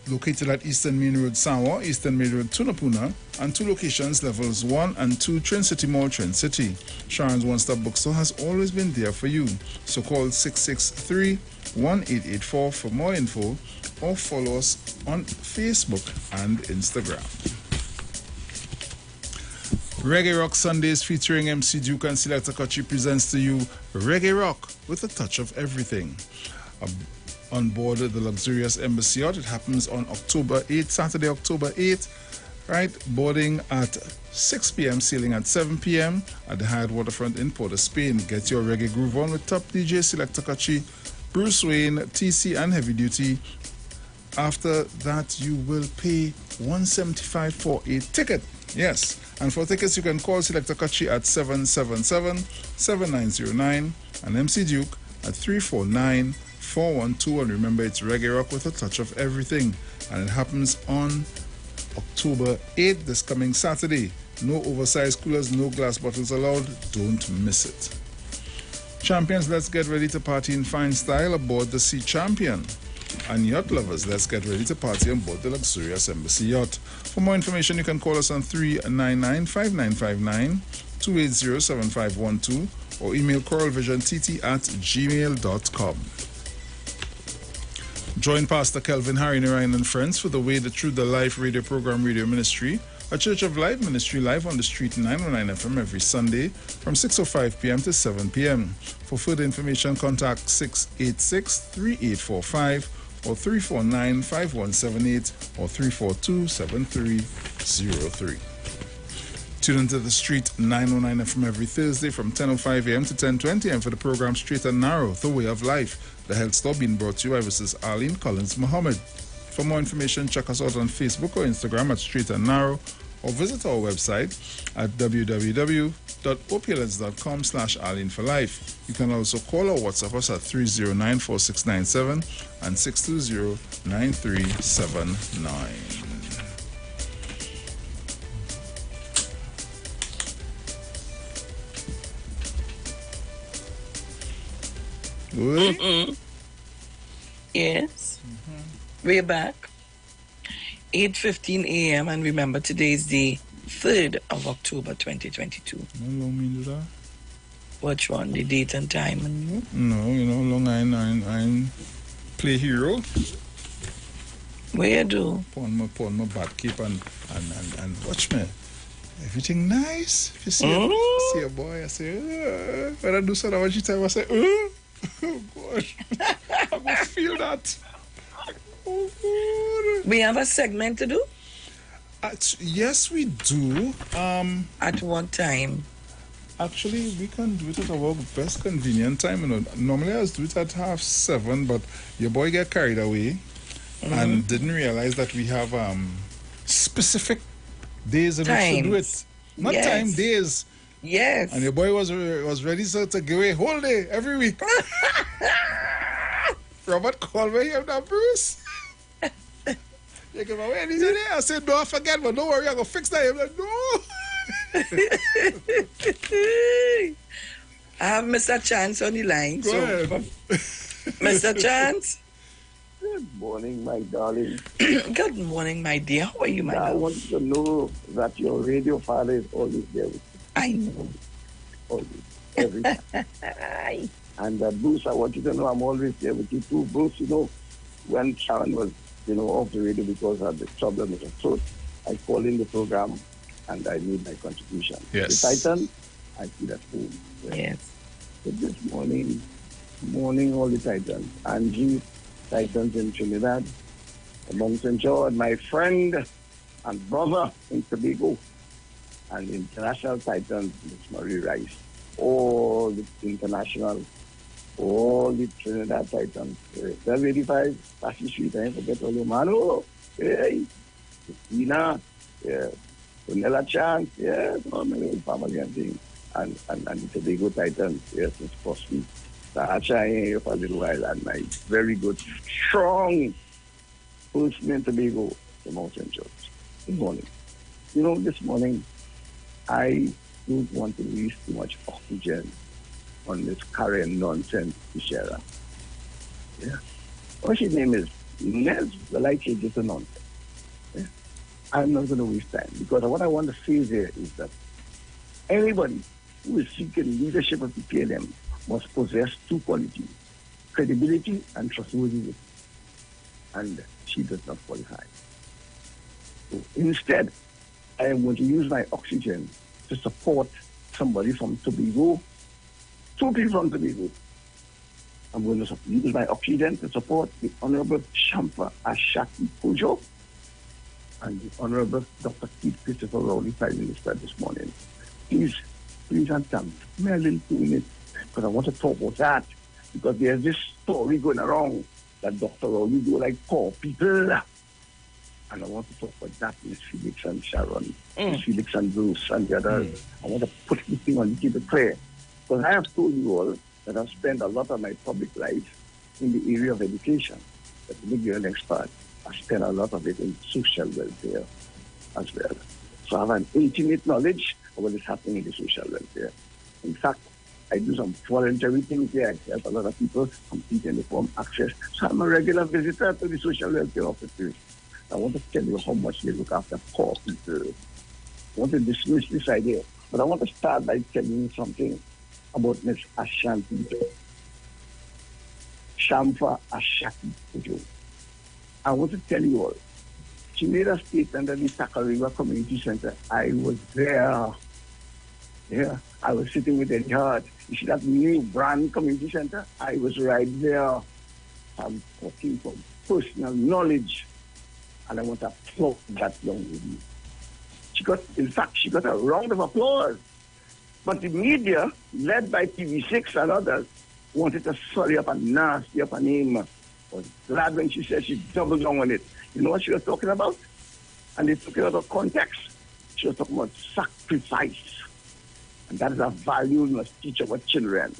Speaker 12: located at Eastern Main Road, Sawa, Eastern Main Road, Tunapuna, and 2 locations, levels 1 and 2, Train City Mall, Train City. Sharon's One-Stop Bookstore has always been there for you. So call 663-1884 for more info or follow us on Facebook and Instagram. Reggae Rock Sundays featuring MC Duke and Selector Kochi presents to you Reggae Rock with a touch of everything. On board the luxurious Embassy yacht. It happens on October 8th, Saturday, October 8th, right? Boarding at 6 p.m., sailing at 7 p.m. at the Hyatt Waterfront in Port of Spain. Get your reggae groove on with top DJ Selector Kachi, Bruce Wayne, TC, and Heavy Duty. After that, you will pay $175 for a ticket. Yes. And for tickets, you can call Selector Kachi at 777-7909 and MC Duke at 349-412, and remember, it's Reggae Rock with a touch of everything, and it happens on October 8th, this coming Saturday. No oversized coolers, no glass bottles allowed. Don't miss it. Champions, let's get ready to party in fine style aboard the Sea Champion. And yacht lovers, let's get ready to party on board the luxurious Embassy yacht. For more information, you can call us on 399-5959, 280-7512 or email coralvisiontt@gmail.com. Join Pastor Kelvin Harry Ryan and friends for the Way, the Truth, the Life radio program, Radio Ministry, a Church of Life ministry live on the street 909 FM every Sunday from 6:05 p.m. to 7 p.m. For further information, contact 686-3845 or 349-5178 or 342-7303. Tune into the street 909 FM every Thursday from 10:05 a.m. to 10:20 a.m. for the program Straight and Narrow, The Way of Life. The health store being brought to you by Mrs. Arlene Collins Muhammad. For more information, check us out on Facebook or Instagram at Straight and Narrow or visit our website at www.opulence.com/Arlene for Life. You can also call or WhatsApp us at 309-4697 and 620-9379.
Speaker 13: Yes. We're back. 8:15 a.m. and remember today is the 3rd of October 2022.
Speaker 12: How long mean that?
Speaker 13: Which one? The date and time?
Speaker 12: No, long I play hero.
Speaker 13: What you do?
Speaker 12: Put my bat cape and watch me. Everything nice. If you see a boy, I say, when I do something about time, I say, oh gosh, I will feel that. Oh, God.
Speaker 13: We have a segment to do?
Speaker 12: Yes, we do.
Speaker 13: At what time?
Speaker 12: Actually, we can do it at our best convenient time. Normally, I do it at 7:30, but your boy get carried away and didn't realize that we have specific days in which to do it. Not time, days.
Speaker 13: Yes.
Speaker 12: And your boy was ready to give away whole day every week. Robert called me here now, Bruce. You give away anything there? I said, no, I forget, but don't worry, I'm going to fix that. I'm like, no.
Speaker 13: I have Mr. Chance on the line.
Speaker 12: Go ahead.
Speaker 13: Mr. Chance.
Speaker 6: Good morning, my darling.
Speaker 13: Good morning, my dear. How are you, my
Speaker 6: I
Speaker 13: love?
Speaker 6: want you to know that your radio father is always there with you.
Speaker 13: I know.
Speaker 6: Always. Every time. And Bruce, I want you to know I'm always there with you too. Bruce, when Sharon was, off the radio because of the problem with her throat, I called in the program and I made my contribution.
Speaker 12: Yes.
Speaker 6: The Titan, I feel at home.
Speaker 13: Yes.
Speaker 6: So this morning, all the Titans. Angie, Titans in Trinidad, among St. George, my friend and brother in Tobago, and international Titans, Miss Marie Rice. All the international, all the Trinidad Titans. 785, Passion Street, I forget all the Mano, hey, Christina, yeah, Sonella Chance, yeah, so many family and things. And the Tobago Titans, yes, it's possible. Sacha here for a little while, and my very good, strong person in Tobago, the Mountain Church. Good morning. This morning, I don't want to waste too much oxygen on this current nonsense, Shara. Yeah. What's his name is? Nez, the light is just a nonsense. Yeah. I'm not going to waste time because what I want to say there is that anybody who is seeking leadership of the PLM must possess two qualities, credibility and trustworthiness. And she does not qualify. So instead, I am going to use my oxygen to support somebody from Tobago, two people from Tobago. I'm going to use my oxygen to support the Honorable Shampa Ashaki Pujo and the Honorable Dr. Keith Christopher Rowley, Prime Minister, this morning. Please and thanks. Merlin, 2 minutes, because I want to talk about that, because there's this story going around that Dr. Rowley do like poor people. And I want to talk about that, Miss Felix and Sharon, Miss Felix and Bruce and the others. I want to put this thing on the table clear. Because I have told you all that I've spent a lot of my public life in the area of education. But to make you an expert, I spent a lot of it in social welfare as well. So I have an intimate knowledge of what is happening in the social welfare. In fact, I do some voluntary things there. I help a lot of people complete and form access. So I'm a regular visitor to the social welfare offices. I want to tell you how much they look after poor people. I want to dismiss this idea But I want to start by telling you something about Miss Ashanti. Shamfa Ashanti. I want to tell you all, she made a statement at the Taka River Community Center. I was there. Yeah, I was sitting with Eddie Hart. You see that new brand community center? I was right there. I'm talking from personal knowledge. And I want to applaud that young lady. In fact, she got a round of applause. But the media, led by TV6 and others, wanted to sully up and nasty up her name. I was glad when she said she doubled down on it. You know what she was talking about? And they took it out of context. She was talking about sacrifice. And that is a value we must teach our children.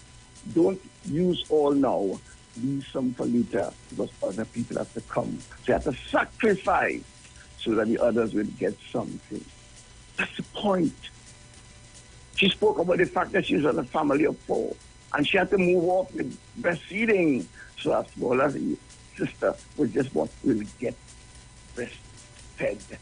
Speaker 6: Don't use all now. Leave some for later because other people have to come. So you have to sacrifice so that the others will get something. That's the point. She spoke about the fact that she's in a family of 4 and she had to move off with breastfeeding. So as well as the sister was just what will get breastfed.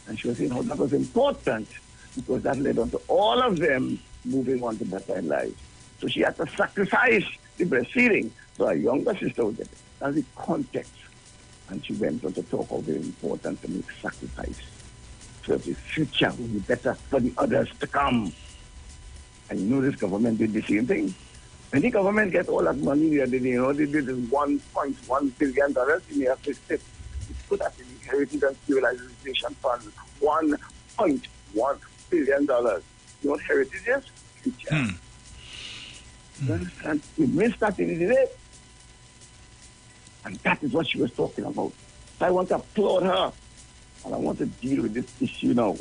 Speaker 6: And she was saying how that was important because that led on to all of them moving on to better lives. So she had to sacrifice the breastfeeding so her younger sister would get it. That's the context. And she went on to talk how very important to make sacrifice so that the future will be better for the others to come. And you know this government did the same thing. When the government get all that money, they did $1.1 billion, they have to sit. Put that in the Heritage and Civilization Fund, $1.1 billion. You know what heritage is? Future. And we missed that in the day. And that is what she was talking about. So I want to applaud her. And I want to deal with this issue now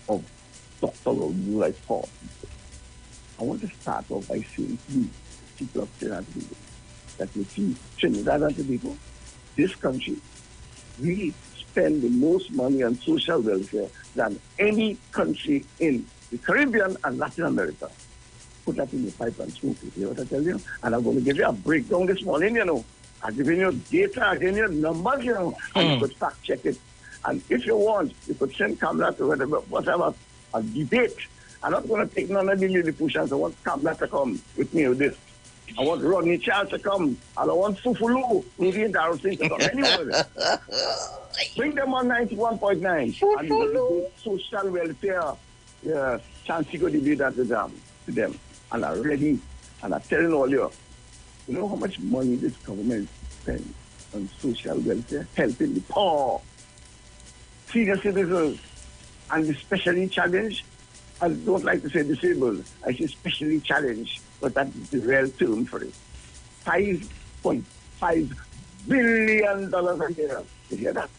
Speaker 6: of Dr. Rowley Paul. I want to start off by saying to you, people of Trinidad and Tobago, that you see Trinidad and Tobago, this country, we spend the most money on social welfare than any country in the Caribbean and Latin America. Put that in your pipe and smoke it, you know what I tell you? And I'm going to give you a breakdown this morning, you know. I'm giving you data, I'm giving you numbers, you know, and you could fact check it. And if you want, you could send Kamala to whatever, a debate. I'm not going to take none of the Lilliputians. I want Kamala to come with me with this. I want Rodney Charles to come. And I want Fufulu, Rudy and Darrell-Singh to come. Anyway, bring them on 91.9. And the social welfare, yeah, chance to go debate that to them. And I'm ready. And I'm telling all you know how much money this government spends on social welfare, helping the poor, senior citizens, and the specially challenged. I don't like to say disabled. I say specially challenged, but that's the real term for it. $5.5 billion a year. You hear that?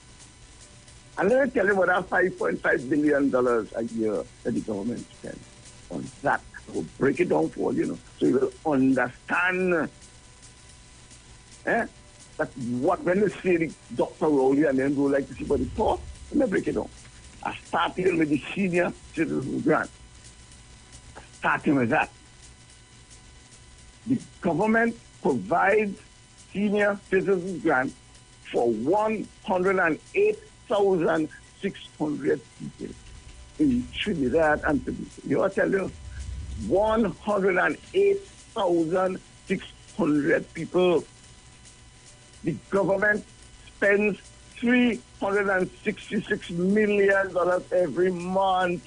Speaker 6: And let me tell you about that $5.5 billion a year that the government spends on that. We'll break it down for you, so you will understand that what when they say the Dr. Rowley and then go like to see about the poor, let me break it down. I started with the senior citizen grant. Starting with that. The government provides senior citizen grant for 108,600 people in Trinidad and Tobago. You know, I tell you, 108,600 people. The government spends $366 million every month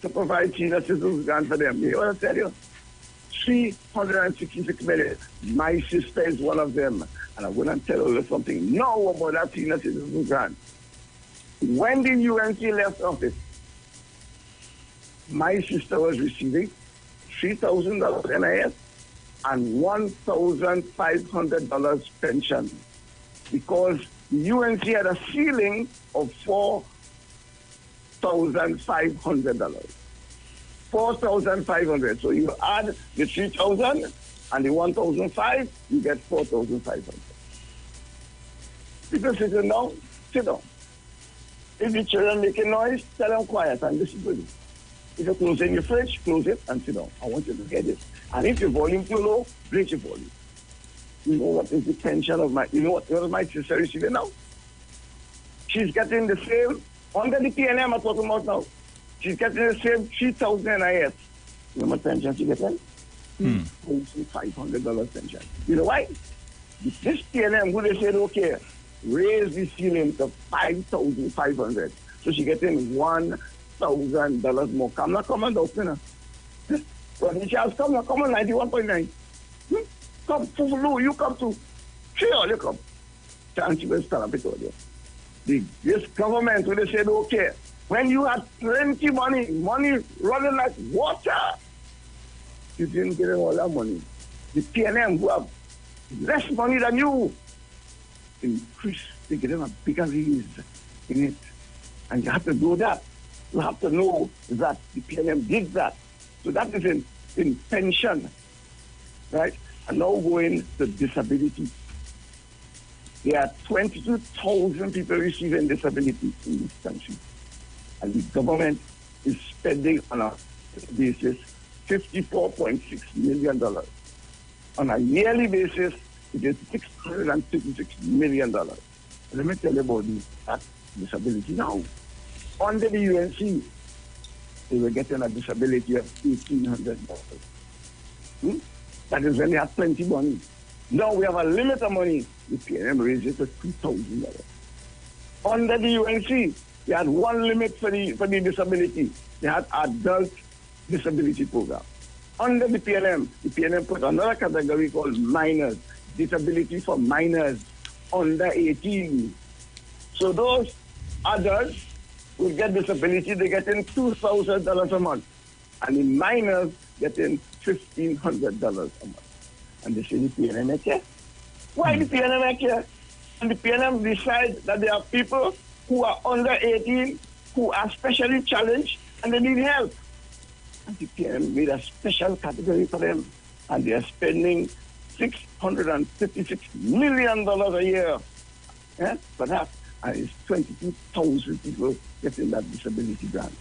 Speaker 6: to provide senior citizens grant for them. You know what I tell you? $366 million. My sister is one of them. And I'm going to tell you something now about that senior citizen grant. When the UNC left office, my sister was receiving $3,000 NIS and $1,500 pension because the UNC had a ceiling of $4,500. $4,500. So you add the 3,000 and the 1,500, you get 4,500. People sitting down, sit down. If the children making noise, tell them quiet and listen to them. If you're closing your fridge, close it and sit down. I want you to get it. And if your volume too low, raise your volume. You know what is the pension of you know what my sister is receiving now? She's getting the same, under the PNM I'm talking about now, She's getting the same $3,000 NIS. You know what pension she getting? $2,500 pension. You know why? This PNM, who they said, okay, raise the ceiling to $5,500. So she getting $1,000 more. Come on, out, you know. But the chance come on 91.9. Come, Fulu, you come to. Sure, you come. Chance you will stand up, I told you. This government, who they said, okay, when you had plenty money running like water, you didn't get all that money. The PNM, who have less money than you, increase, they get them a bigger raise in it. And you have to do that. You have to know that the PNM did that. So that is in pension, right? And now going to disability. There are 22,000 people receiving disability in this country. And the government is spending on a basis $54.6 million. On a yearly basis, it is $636 million. Let me tell you about that disability now. Under the UNC, they were getting a disability of $1,800. That is when they had plenty money. Now we have a limit of money. The PNM raised it to $2,000. Under the UNC, they had one limit for the disability. They had adult disability program. Under the PNM put another category called minors, disability for minors under 18. So those adults who get disability, they getting $2,000 a month. And the minors getting $1,500 a month. And they say the PNM care. Why the PNM care? And the PNM decides that there are people who are under 18 who are specially challenged and they need help. And the PNM made a special category for them. And they are spending $656 million a year for that. And it's 22,000 people getting that disability grant.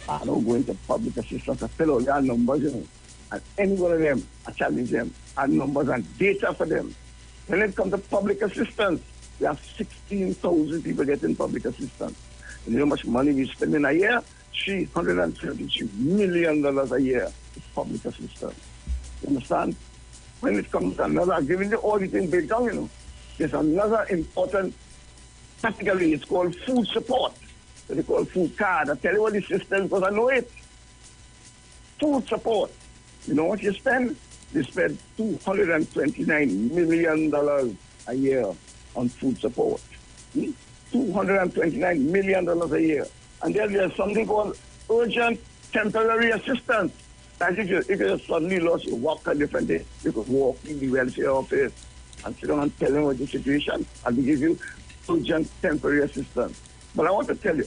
Speaker 6: I don't go into public assistance. I tell all their numbers, you know. And any one of them, I challenge them, and numbers and data for them. When it comes to public assistance, we have 16,000 people getting public assistance. And you know how much money we spend in a year? $332 million a year for public assistance. You understand? When it comes to another, I'm giving you all the things breakdown, you know. There's another important category. It's called food support. So they call food card. I tell you what the system, because I know it. Food support. You know what you spend? You spend $229 million a year on food support. $229 million a year. And then there's something called urgent temporary assistance. That if you suddenly lost your work a different day, you could walk in the welfare office and sit down and tell them what the situation, and they give you urgent temporary assistance. But I want to tell you,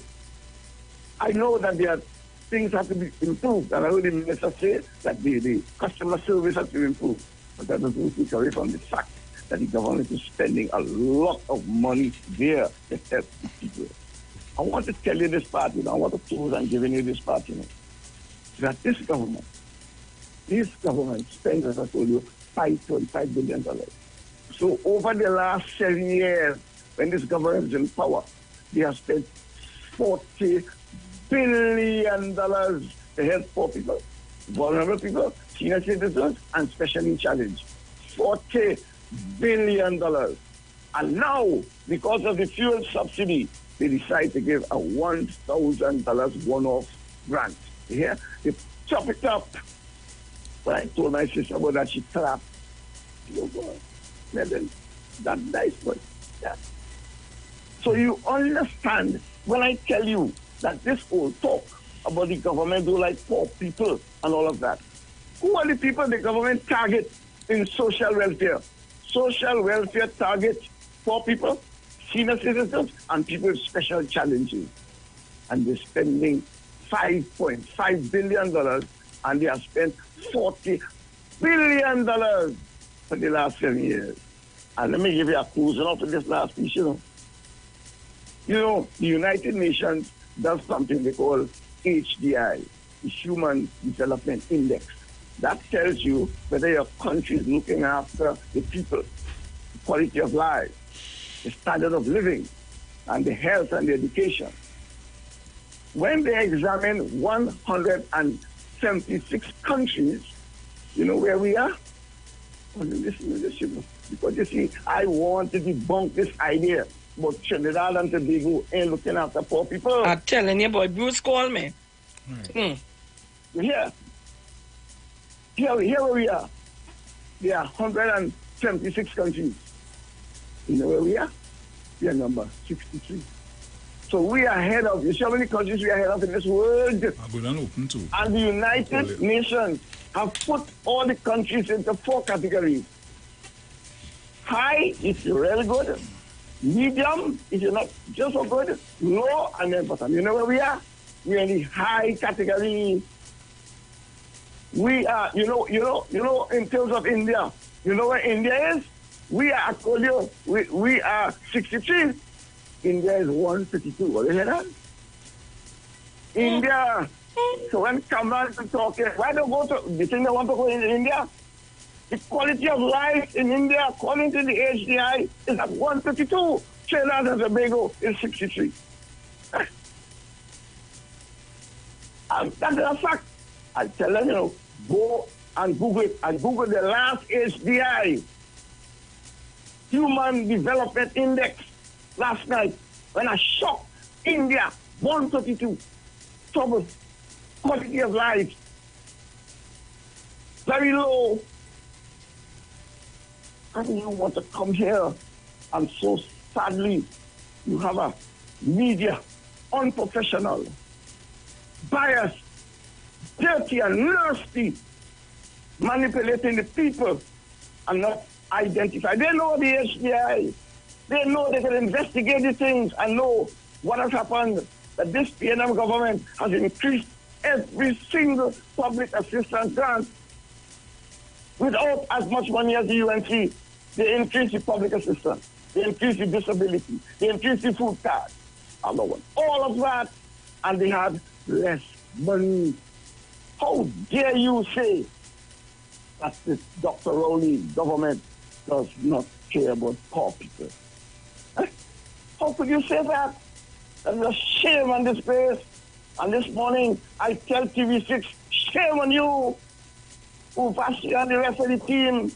Speaker 6: I know that there are things have to be improved, and I heard the minister say that the customer service has to be improved. But that doesn't take away from the fact that the government is spending a lot of money there to help the people. I want to tell you this part, you know, I want to close and giving you this part, you know, that this government spends, as I told you, $5.5 billion. So over the last 7 years, when this government is in power, they have spent $40 billion to help poor people, vulnerable people, senior citizens, and specially challenged. $40 billion. And now, because of the fuel subsidy, they decide to give a $1,000 one-off grant. Yeah? They chop it up. When I told my sister about that, she clapped. Oh, God. Well, then, that's nice, but yeah. So you understand when I tell you that this whole talk about the government do like poor people and all of that. Who are the people the government target in social welfare? Social welfare target poor people, senior citizens, and people with special challenges. And they're spending $5.5 billion, and they have spent $40 billion for the last 7 years. And let me give you a clue off to this last piece, you know. You know, the United Nations does something they call HDI, the Human Development Index. That tells you whether your country is looking after the people, the quality of life, the standard of living, and the health and the education. when they examine 176 countries, you know where we are? Well, listen to this, you know. Because you see, I want to debunk this idea, but Trinidad and Tobago ain't looking after poor people.
Speaker 13: I'm telling you, boy, Bruce called me.
Speaker 6: You hear? Here where we are. There are 176 countries. You know where we are? We are number 63. So we are ahead of, you see how many countries we are ahead of in this world? And the United Nations have put all the countries into 4 categories. High if you're really good, medium if you're not just so good, low and then bottom. You know where we are? We're in the high category. We are, you know, in terms of India, you know where India is? We are, I told you, we are 63. India is 152. What you hear that? India. So when Kamran is talking, why don't go to, you think they want to go in India? The quality of life in India, according to the HDI, is at 152. Trinidad and Tobago is 63. And that's a fact. I tell them, you know, go and Google it. And Google the last HDI, Human Development Index, last night, when I shocked India, 132. Trouble, quality of life, very low. How do you want to come here? And so sadly, you have a media, unprofessional, biased, dirty and nasty, manipulating the people and not identify. They know the HDI. They know they can investigate the things and know what has happened. That this PNM government has increased every single public assistance grant without as much money as the UNC. They increase the public assistance. They increase the disability. They increase the food card. All of that, and they had less money. How dare you say that the Dr. Rowley government does not care about poor people? How could you say that? That's a shame on this place. And this morning, I tell TV6, shame on you, Uvasi and the rest of the team.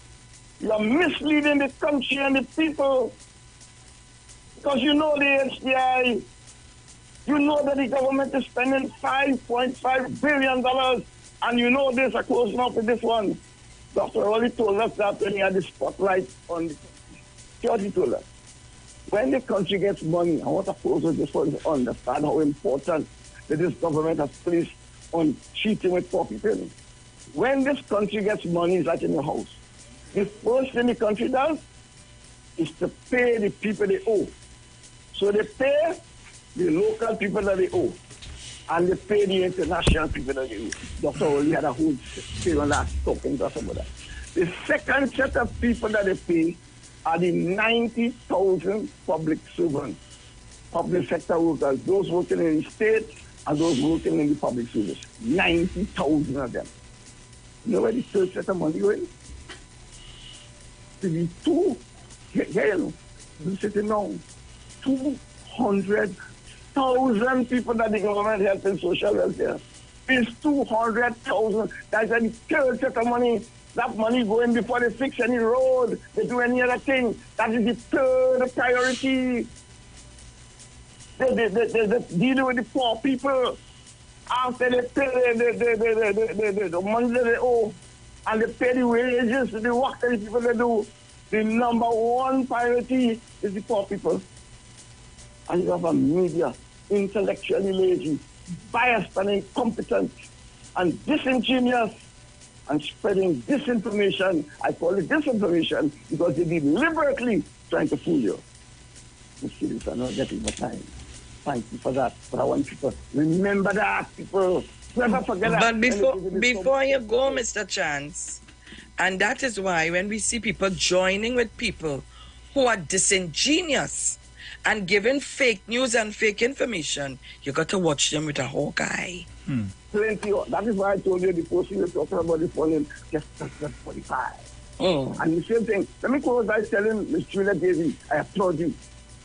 Speaker 6: You're misleading the country and the people. Because you know the HDI. You know that the government is spending $5.5 billion. And you know this, I'm closing up with this one. Dr. Rowley told us that when he had the spotlight on the country. He told us, when the country gets money, I want to close with this one to understand how important that this government has placed on cheating with poor people. When this country gets money, it's like in your house. The first thing the country does is to pay the people they owe. So they pay the local people that they owe, and they pay the international people that they owe. Dr. Oli had a whole thing on that, talking to us about that. The second set of people that they pay are the 90,000 public servants, public sector workers, those working in the state and those working in the public service. 90,000 of them. You know where the third set of money going? To the we're sitting down, 200,000 people that the government helps in social welfare. It's 200,000. That's the third set of money. That money going before they fix any road, they do any other thing. That is the third priority. They deal with the poor people. After they pay the money that they owe, and they pay the wages, the work that the people they do, the number one priority is the poor people. And you have a media, intellectually lazy, biased and incompetent, and disingenuous, and spreading disinformation. I call it disinformation because they're deliberately trying to fool you. You see this, I'm not getting the time. Thank you for that. But I want people to remember that, people. Never forget that.
Speaker 13: But before you go, Mr. Chance, and that is why when we see people joining with people who are disingenuous and giving fake news and fake information, you got to watch them with a hawk eye.
Speaker 6: Plenty. That is why I told you the person you're talking about the phone just 45. And the same thing. Let me close by telling Miss Julia Daisy, I applaud you.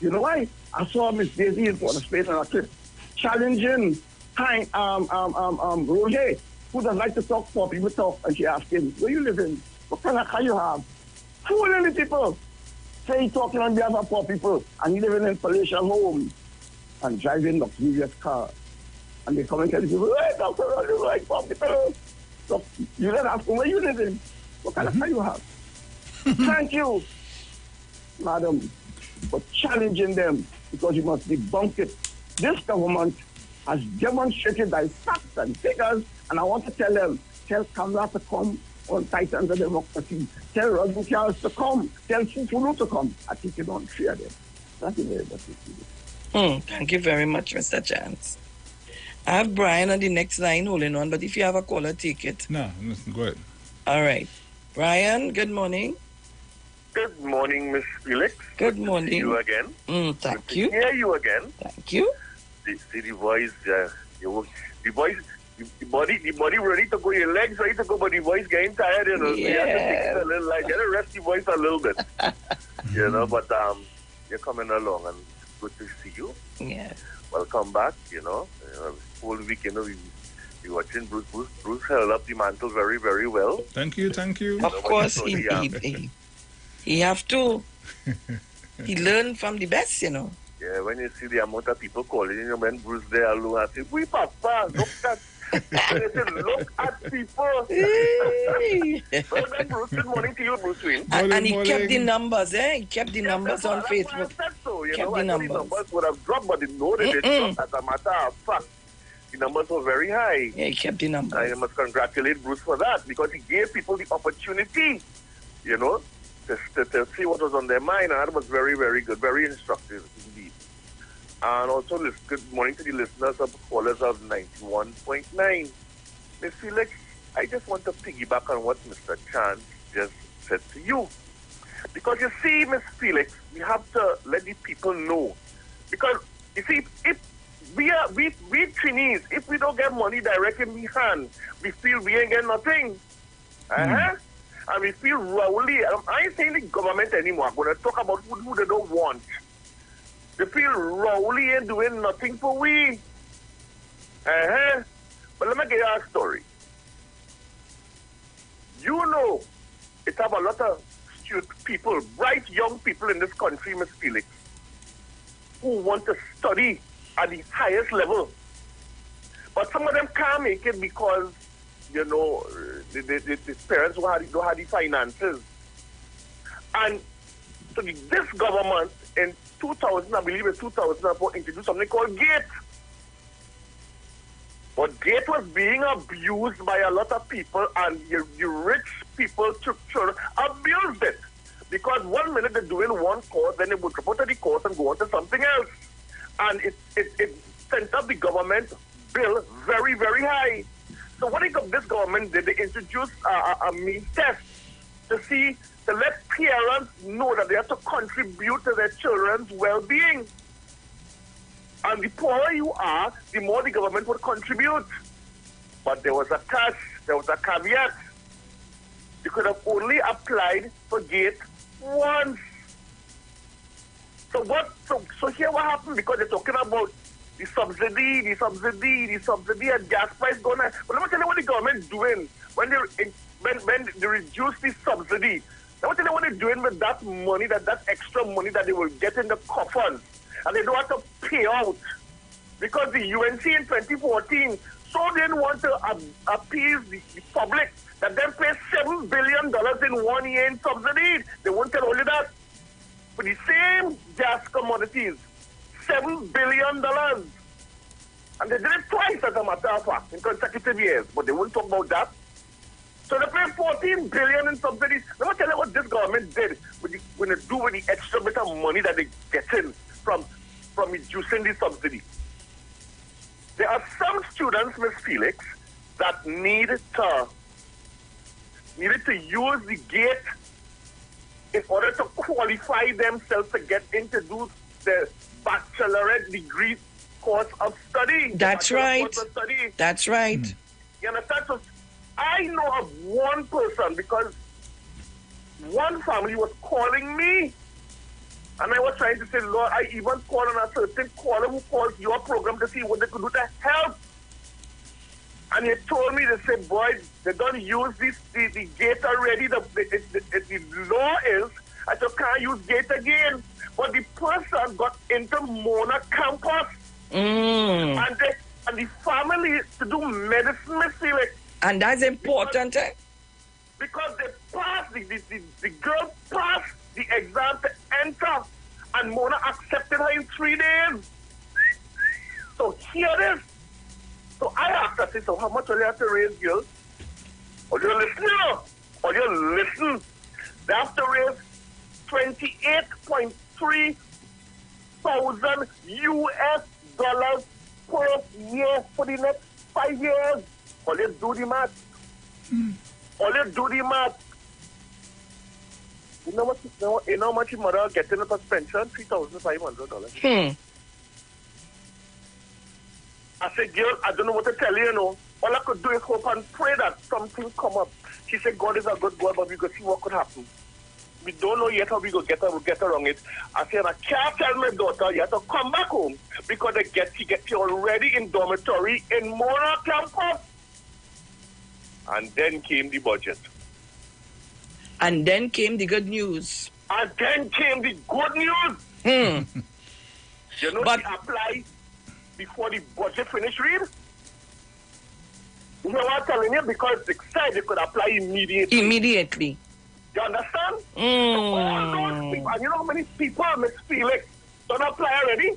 Speaker 6: You know why? I saw Miss Daisy in Port of Spain on a trip challenging Hi, Roger, who does like to talk, poor people talk, and she asked him, where you living? What kind of car you have? Fooling the people. Say he talking on behalf of poor people, and he living in palatial homes and driving luxurious cars. And they come and tell the people, hey, Dr. Roger, like poor people. So you then ask them, where you living? What kind of car you have? Thank you, madam, for challenging them, because you must debunk it. This government has demonstrated by facts and figures, and I want to tell them, tell Kamala to come on Titans of Democracy, tell Rodney Charles to come, tell Fufulu to come. I think you don't fear them. Thank you very much.
Speaker 13: Thank you very much, Mr. Chance. I have Brian on the next line holding on, but if you have a caller, take it.
Speaker 12: No, listen, go ahead.
Speaker 13: All right. Brian, good morning.
Speaker 14: Good morning, Miss Felix.
Speaker 13: Good morning.
Speaker 14: To see you again.
Speaker 13: Thank you.
Speaker 14: Hear you again.
Speaker 13: Thank you.
Speaker 14: See the voice, the body ready to go, your legs ready to go, but the voice getting tired, you know. So you have to take it a little, like, get to rest the voice a little bit. You know, but you're coming along, and it's good to see you.
Speaker 13: Yeah.
Speaker 14: Welcome back, you know. Whole week, you know, we watching Bruce. Bruce held up the mantle very, very well.
Speaker 12: Thank you.
Speaker 13: Of course, he have to. He learned from the best, you know.
Speaker 14: Yeah, when you see the amount of people calling, you know, when Bruce there alone, I say, we papa, look at, they say, look at people. Well then, Bruce, good morning to you, Bruce Wayne.
Speaker 13: And he kept the numbers, He kept the numbers on Facebook.
Speaker 14: I said so, you
Speaker 13: kept
Speaker 14: know,
Speaker 13: the
Speaker 14: I thought the numbers would have dropped, but they know that they dropped. As a matter of fact, the numbers were very high.
Speaker 13: Yeah, he kept the numbers.
Speaker 14: I must congratulate Bruce for that, because he gave people the opportunity, you know, to see what was on their mind, and that was very, very good, very instructive indeed. And also, good morning to the listeners of callers of 91.9. Miss Felix, I just want to piggyback on what Mr. Chance just said to you. Because you see, Miss Felix, we have to let the people know. Because, you see, if we Chinese, if we don't get money directly in the hand, we feel we ain't get nothing. And we feel rowdy. I ain't saying the government anymore. I'm going to talk about who they don't want. They feel rowdy and doing nothing for we. But let me get you a story. You know, it have a lot of people, bright young people in this country, Miss Felix, who want to study at the highest level. But some of them can't make it because, you know, the parents don't have the finances. And so this government in 2000, I believe in 2004, introduced something called GATE. But GATE was being abused by a lot of people, and the rich people, children, abused it. Because 1 minute they're doing one course, then they would report to the course and go on to something else. And it sent up the government bill very, very high. So what this government did, they introduced a means test to let parents know that they have to contribute to their children's well-being. And the poorer you are, the more the government would contribute. But there was a catch, there was a caveat. You could have only applied for GATE once. So here what happened, because they're talking about the subsidy, and gas price going up. But let me tell you what the government doing when they reduce the subsidy. Let me tell you what they're doing with that money, that extra money that they will get in the coffers, and they don't have to pay out. Because the UNC in 2014 so didn't want to appease the public that they pay $7 billion in 1 year in subsidy. They won't tell only that. For the same gas commodities, $7 billion. And they did it twice, as a matter of fact, in consecutive years. But they won't talk about that. So they pay $14 billion in subsidies. Let me tell you what this government did when they do with the extra bit of money that they get in from reducing the subsidy. There are some students, Miss Felix, that needed to use the GATE in order to qualify themselves to get into the bachelorette degree course of study.
Speaker 13: That's right. That's right.
Speaker 14: You understand? So I know of one person, because one family was calling me, and I was trying to say, Lord, I even called on a certain caller who calls your program to see what they could do to help And they told me, they said, boy, they don't use the gate already. The law is that you can't use gate again. But the person got into Mona campus. And the family to do medicine, Miss Felix.
Speaker 13: And that's important,
Speaker 14: because they passed, the girl passed the exam to enter, and Mona accepted her in 3 days. So here it is. So I asked her, I said, so how much will you have to raise, girl? Or you listen, or you listen. They have to raise 28.3 thousand US dollars per year for the next 5 years. Or let's do the math. Or let's do the math. You know how much your mother getting a pension? $3,500. I said, girl, I don't know what to tell you, All I could do is hope and pray that something come up. She said, God is a good God, but we could see what could happen. We don't know yet how we go get around it. I said, I can't tell my daughter you have to come back home because she get you already in dormitory in Mona campus. And then came the budget.
Speaker 13: And then came the good news.
Speaker 14: And then came the good news. You know, she applied before the budget finished read. You know what I'm telling you? Because they said they could apply immediately. You understand? So all those people, and you know how many people, Miss Felix, don't apply already?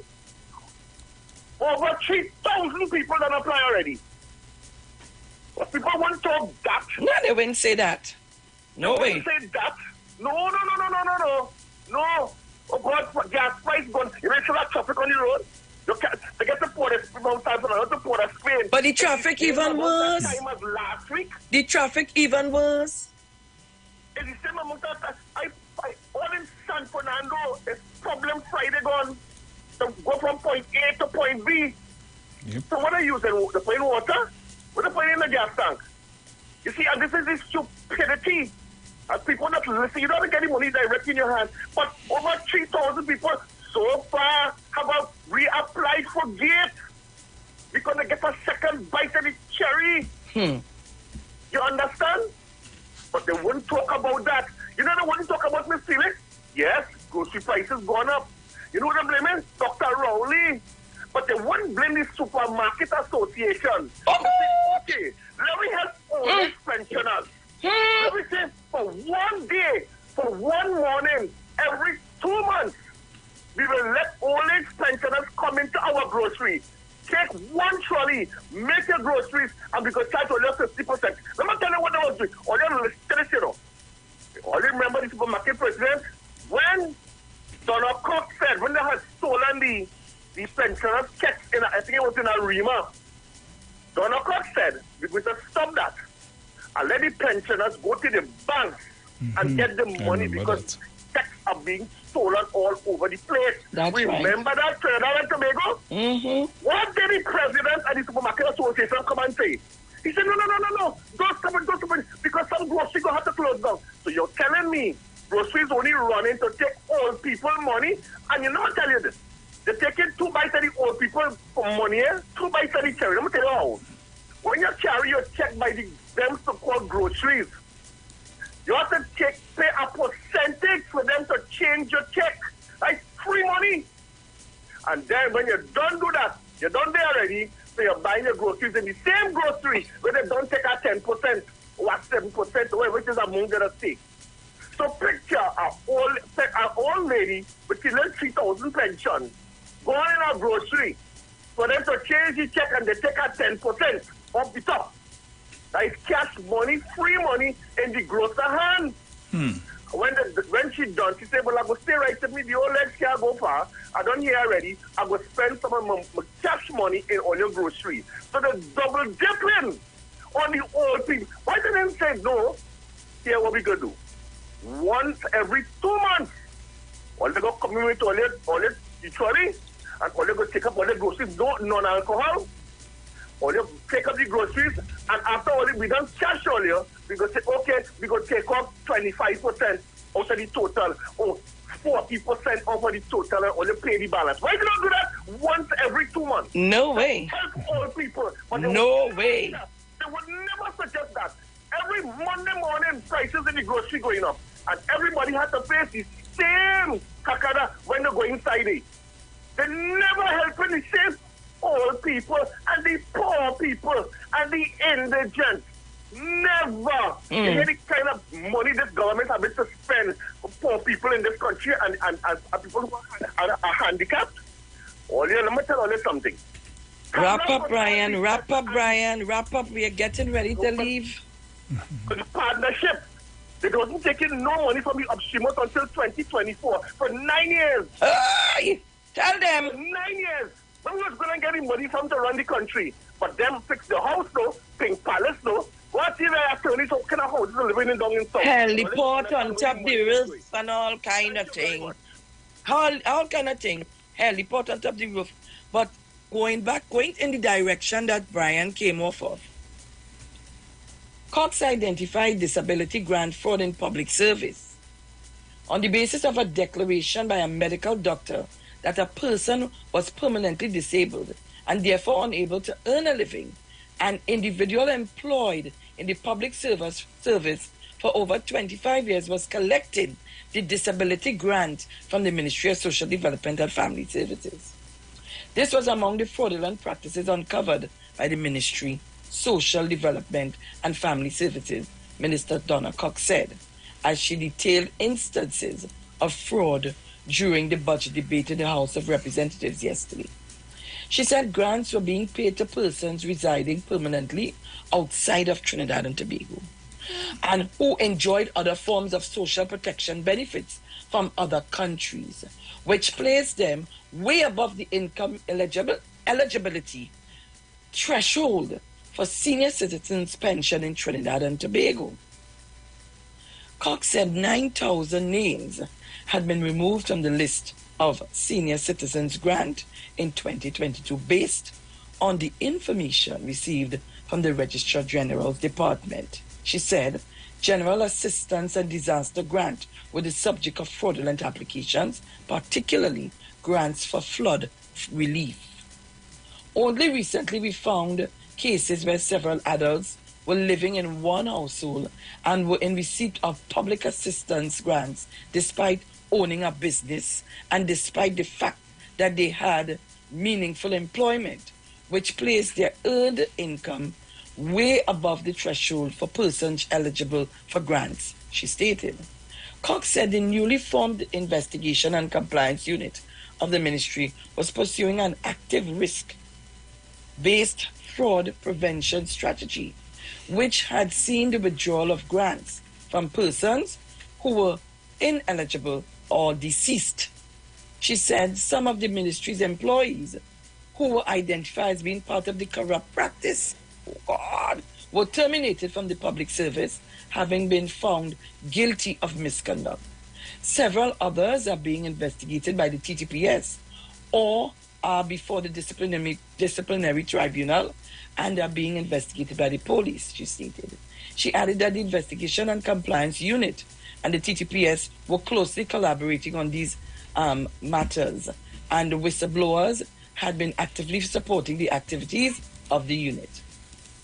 Speaker 14: Over 3,000 people don't apply already. But people want to talk that.
Speaker 13: No, they wouldn't say that. No way.
Speaker 14: They wouldn't say that. No. Oh God, gas price gone. You make sure that traffic on the road. You can't, they get the port of time for the port of Spain.
Speaker 13: But the traffic even worse.
Speaker 14: Time as last week.
Speaker 13: The traffic even worse.
Speaker 14: It's the same amount of time. All in San Fernando, it's problem Friday gone. To go from point A to point B.
Speaker 12: Yep.
Speaker 14: So what are you using? The plain water? What are you putting in the gas tank? You see, and this is the stupidity. And people not listen. You don't get the money directly in your hand. But over 3,000 people so far have reapplied for gate because they get a second bite of the cherry. You understand? But they wouldn't talk about that. You know they wouldn't talk about Miss Felix? Yes, grocery prices gone up. You know what I'm blaming? Dr. Rowley. But they wouldn't blame the Supermarket Association. Okay, let me help all these pensioners. Let me say, for 1 day, for 1 morning, every 2 months, we will let all these pensioners come into our grocery. Take 1 trolley, make your groceries, and we could charge only 50%. Let me tell you what I was doing. All you listen, all you remember the supermarket president? When Donald Cook said, when they had stolen the pensioners' checks, I think it was in Arima, Donald Cook said, we will stop that. And let the pensioners go to the banks and get the money because checks are being stolen all over the place. Remember that, Trinidad and Tobago? What did the president and the Supermarket Association come and say? He said, no. Don't stop it, because some groceries going to have to close down. So you're telling me groceries only running to take old people money? And you know what I tell you this? They're taking 2 bites of the old people for money, 2 bites of the cherry. Let me tell you how. When you carry your check by them so-called groceries, you have to pay a percentage for them to change your check. Like free money. And then when you don't do that, you're done there already, so you're buying your groceries in the same grocery where they don't take a 10% or 7% away, which is among the stake. So picture an old lady with 3,000 pension going in a grocery for them to change the check and they take a 10% off the top. That is cash money, free money in the grocer hand. When she done, she said, well, I go stay right with me. The old legs can't go far. I done here already. I go spend some of my cash money in all your groceries. So they're double dipping on the old people. Why didn't they say no? Here what we gonna do. Once every 2 months, all they go come in with all your trolley and all they go take up all the groceries, no non-alcohol. All you take up the groceries, and after all we done cash all you, we go say, okay, we go take off 25% out of the total, or 40% off of the total, and all you pay the balance. Why do you do that once every 2 months?
Speaker 13: No way.
Speaker 14: Help all people. But
Speaker 13: no way.
Speaker 14: They would never suggest that. Every Monday morning, prices in the grocery going up. And everybody had to face the same kakada when they go inside it. They never helping the same old people and the poor people and the indigent. Never. You hear the kind of money this government has been to spend for poor people in this country and people who are handicapped? Let me tell you something.
Speaker 13: Wrap up, Brian. Wrap up. We are getting ready to leave.
Speaker 14: The partnership. They wasn't taking no money from the upstreamers until 2024 for 9 years.
Speaker 13: Tell them.
Speaker 14: For 9 years. When we was going to get the money from to run the country. But them fix the house though, Pink Palace though. What's the attorneys? What kind of houses are living in down in South?
Speaker 13: Heliport on top the roof and all kind of thing. All kind of thing. Heliport on top the roof. But going in the direction that Brian came off of. Cox identified disability grant fraud in public service on the basis of a declaration by a medical doctor that a person was permanently disabled and therefore unable to earn a living. An individual employed in the public service for over 25 years was collecting the disability grant from the Ministry of Social Development and Family Services. This was among the fraudulent practices uncovered by the Ministry Social Development and Family Services, Minister Donna Cox said, as she detailed instances of fraud during the budget debate in the House of Representatives yesterday. She said grants were being paid to persons residing permanently outside of Trinidad and Tobago and who enjoyed other forms of social protection benefits from other countries, which placed them way above the income eligibility threshold for senior citizens' pension in Trinidad and Tobago. Cox said 9,000 names had been removed from the list of senior citizens grant in 2022 based on the information received from the Registrar General's Department. She said general assistance and disaster grant were the subject of fraudulent applications, particularly grants for flood relief. Only recently we found cases where several adults were living in one household and were in receipt of public assistance grants despite owning a business and despite the fact that they had meaningful employment, which placed their earned income way above the threshold for persons eligible for grants, she stated. Cox said the newly formed Investigation and Compliance Unit of the ministry was pursuing an active risk-based fraud prevention strategy, which had seen the withdrawal of grants from persons who were ineligible or deceased. She said some of the ministry's employees who were identified as being part of the corrupt practice, were terminated from the public service, having been found guilty of misconduct. Several others are being investigated by the TTPS or are before the disciplinary tribunal and are being investigated by the police, she stated. She added that the Investigation and Compliance Unit and the TTPS were closely collaborating on these matters, and the whistleblowers had been actively supporting the activities of the unit.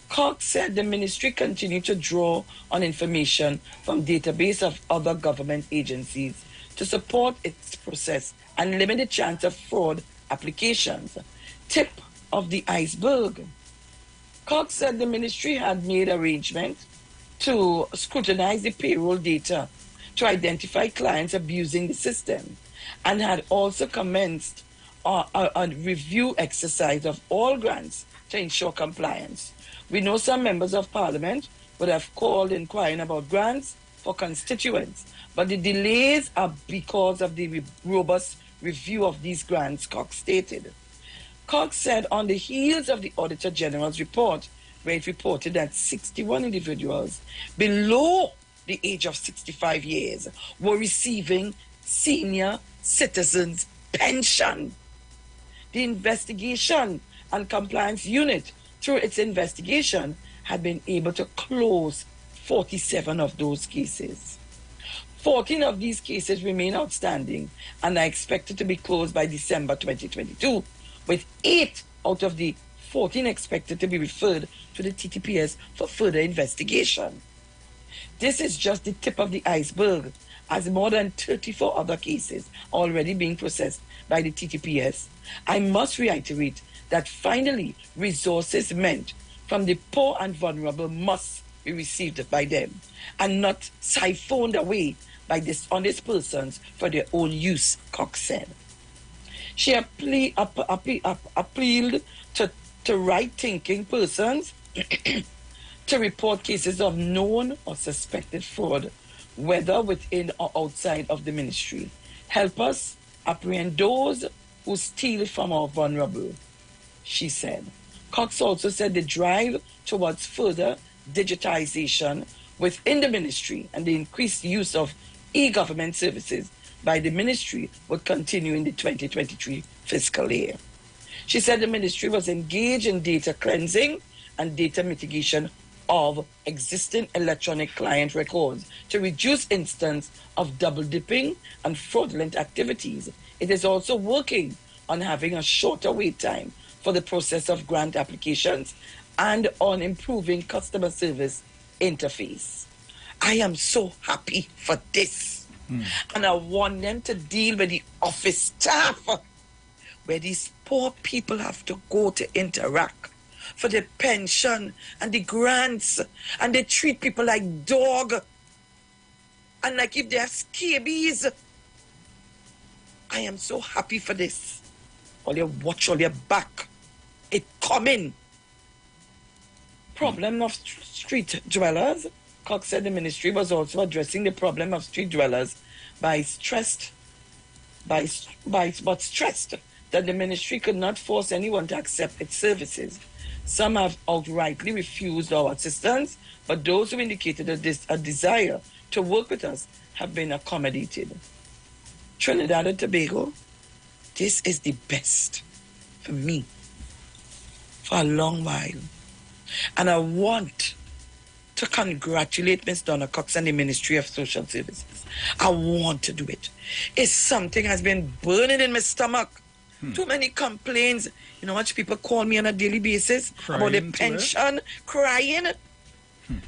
Speaker 13: Cox said the ministry continued to draw on information from database of other government agencies to support its process and limit the chance of fraud applications. Tip of the iceberg. Cox said the ministry had made arrangements to scrutinize the payroll data to identify clients abusing the system and had also commenced a review exercise of all grants to ensure compliance. We know some members of parliament would have called inquiring about grants for constituents, but the delays are because of the robust review of these grants, Cox stated. Cox said on the heels of the Auditor General's report, where it reported that 61 individuals below the age of 65 years were receiving senior citizens pension. The Investigation and Compliance Unit, through its investigation, had been able to close 47 of those cases. 14 of these cases remain outstanding and are expected to be closed by December 2022, with 8 out of the 14 expected to be referred to the TTPS for further investigation. This is just the tip of the iceberg, as more than 34 other cases are already being processed by the TTPS. I must reiterate that finally resources meant from the poor and vulnerable must be received by them and not siphoned away by dishonest persons for their own use, Cox said. She appealed to right-thinking persons to report cases of known or suspected fraud, whether within or outside of the ministry. Help us apprehend those who steal from our vulnerable, she said. Cox also said the drive towards further digitization within the ministry and the increased use of e-government services by the ministry would continue in the 2023 fiscal year. She said the ministry was engaged in data cleansing and data mitigation of existing electronic client records to reduce instances of double dipping and fraudulent activities. It is also working on having a shorter wait time for the process of grant applications and on improving customer service interface. I am so happy for this. And I want them to deal with the office staff where these poor people have to go to interact for the pension and the grants, and they treat people like dog and like if they're scabies. I am so happy for this. All your watch, all your back. It coming. Problem of street dwellers. Cox said the ministry was also addressing the problem of street dwellers but stressed that the ministry could not force anyone to accept its services. Some have outrightly refused our assistance, but those who indicated a desire to work with us have been accommodated. Trinidad and Tobago, this is the best for me for a long while. And I want to congratulate Ms. Donna Cox and the Ministry of Social Services. I want to do it. It's something has been burning in my stomach. Too many complaints. You know how much people call me on a daily basis about the pension, crying.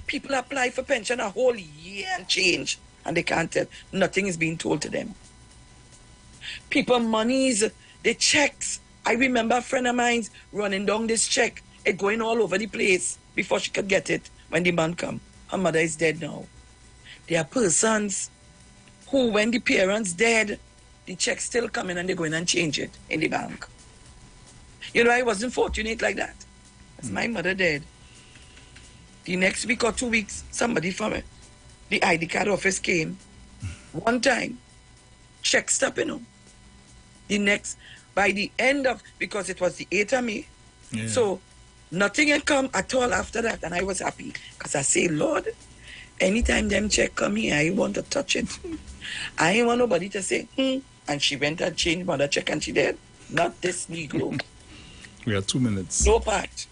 Speaker 13: People apply for pension a whole year and change, and they can't tell. Nothing is being told to them. People monies, the checks. I remember a friend of mine running down this check, it going all over the place before she could get it when the man come. Her mother is dead now. There are persons who, when the parents dead, the check still coming and they go in and change it in the bank. You know, I wasn't fortunate like that. As my mother dead, the next week or 2 weeks, somebody from the ID card office came. One time, check stop, you know. The next, by the end of, because it was the 8th of May, so nothing had come at all after that, and I was happy. Because I say, Lord, anytime them check come here, I want to touch it. I ain't want nobody to say, and she went and changed mother check and she did. Not this Negro.
Speaker 12: We have 2 minutes.
Speaker 13: No part.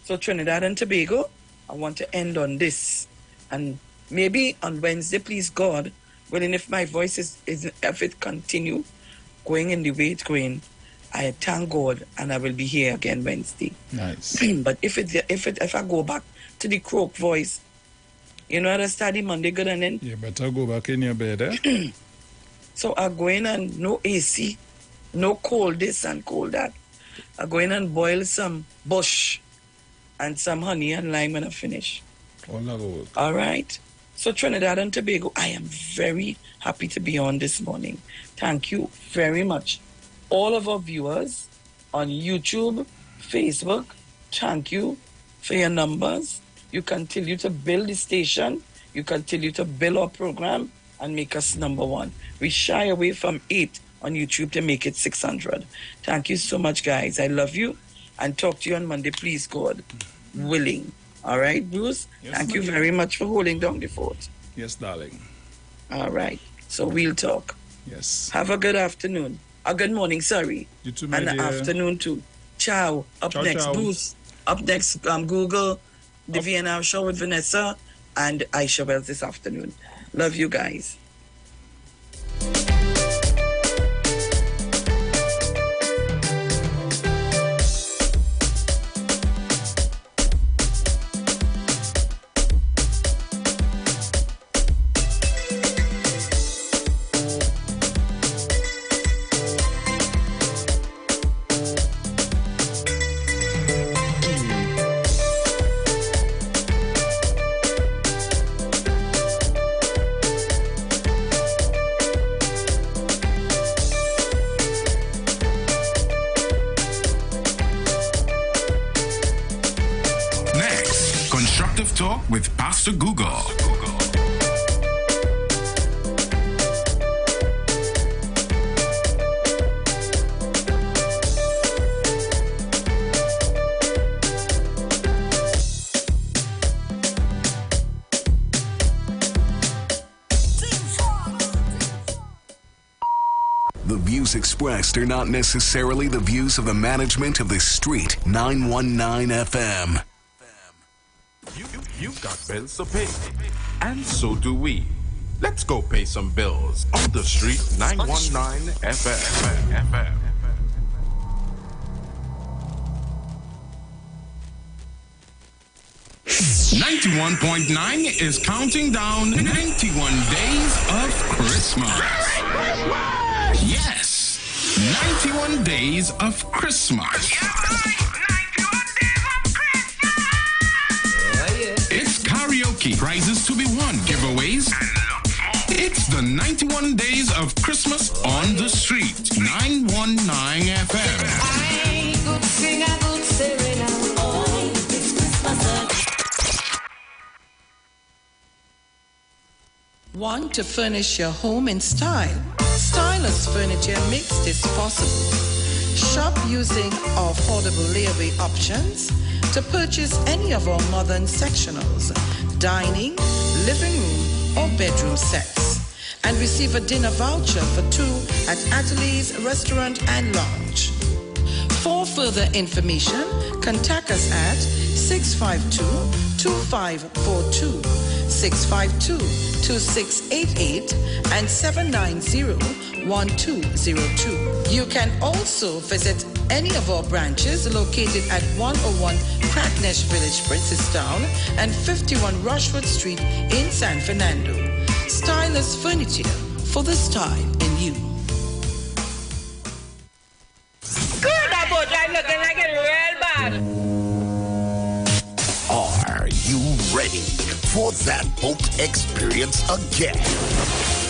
Speaker 13: So Trinidad and Tobago, I want to end on this. And maybe on Wednesday, please God, willing, if my voice is if it continue going in the way it's going, I thank God and I will be here again Wednesday.
Speaker 12: Nice.
Speaker 13: But if I go back to the croak voice, you know, I study Monday good and then
Speaker 12: you better go back in your bed, eh?
Speaker 13: So I go in and no AC, no cold this and cold that. I go in and boil some bush and some honey and lime when I finish. All right. So Trinidad and Tobago, I am very happy to be on this morning. Thank you very much. All of our viewers on YouTube, Facebook, thank you for your numbers. You continue to build the station. You continue to build our program and make us number one. We shy away from 8 on YouTube to make it 600. Thank you so much, guys. I love you. And talk to you on Monday, please, God willing. All right, Bruce?
Speaker 12: Yes,
Speaker 13: thank you very much for holding down the fort.
Speaker 12: Yes, darling.
Speaker 13: All right. So we'll talk.
Speaker 12: Yes.
Speaker 13: Have a good afternoon. A good morning, sorry.
Speaker 12: You too, my
Speaker 13: and
Speaker 12: dear.
Speaker 13: Afternoon, too. Ciao. Up next,
Speaker 12: ciao.
Speaker 13: Bruce. Up next, Google, the VNR show with Vanessa and Aisha Wells this afternoon. Love you guys.
Speaker 23: Pastor Google.
Speaker 16: The views expressed are not necessarily the views of the management of the Street 919 FM.
Speaker 23: You've got bills to pay, and so do we. Let's go pay some bills on the Street 919 FM. 91.9 is counting down 91 days of Christmas. Yes, 91 days of Christmas. It's karaoke, prizes to be won, giveaways. It's the 91 days of Christmas on the Street 919 FM.
Speaker 3: I could sing a good serenade. Oh, it's Christmas.
Speaker 15: Want to furnish your home in style? Stylish Furniture makes this possible. Shop using our affordable layaway options to purchase any of our modern sectionals, dining, living room, or bedroom sets, and receive a dinner voucher for two at Ateliers Restaurant and Lounge. For further information, contact us at 652-2542, 652-2688, and 790-1202. You can also visit any of our branches located at 101 Crackness Village, Princestown, and 51 Rushwood Street in San Fernando. Stylish Furniture for the style in you.
Speaker 3: Good, that boat ride looking like it real bad.
Speaker 8: Are you ready for that boat experience again?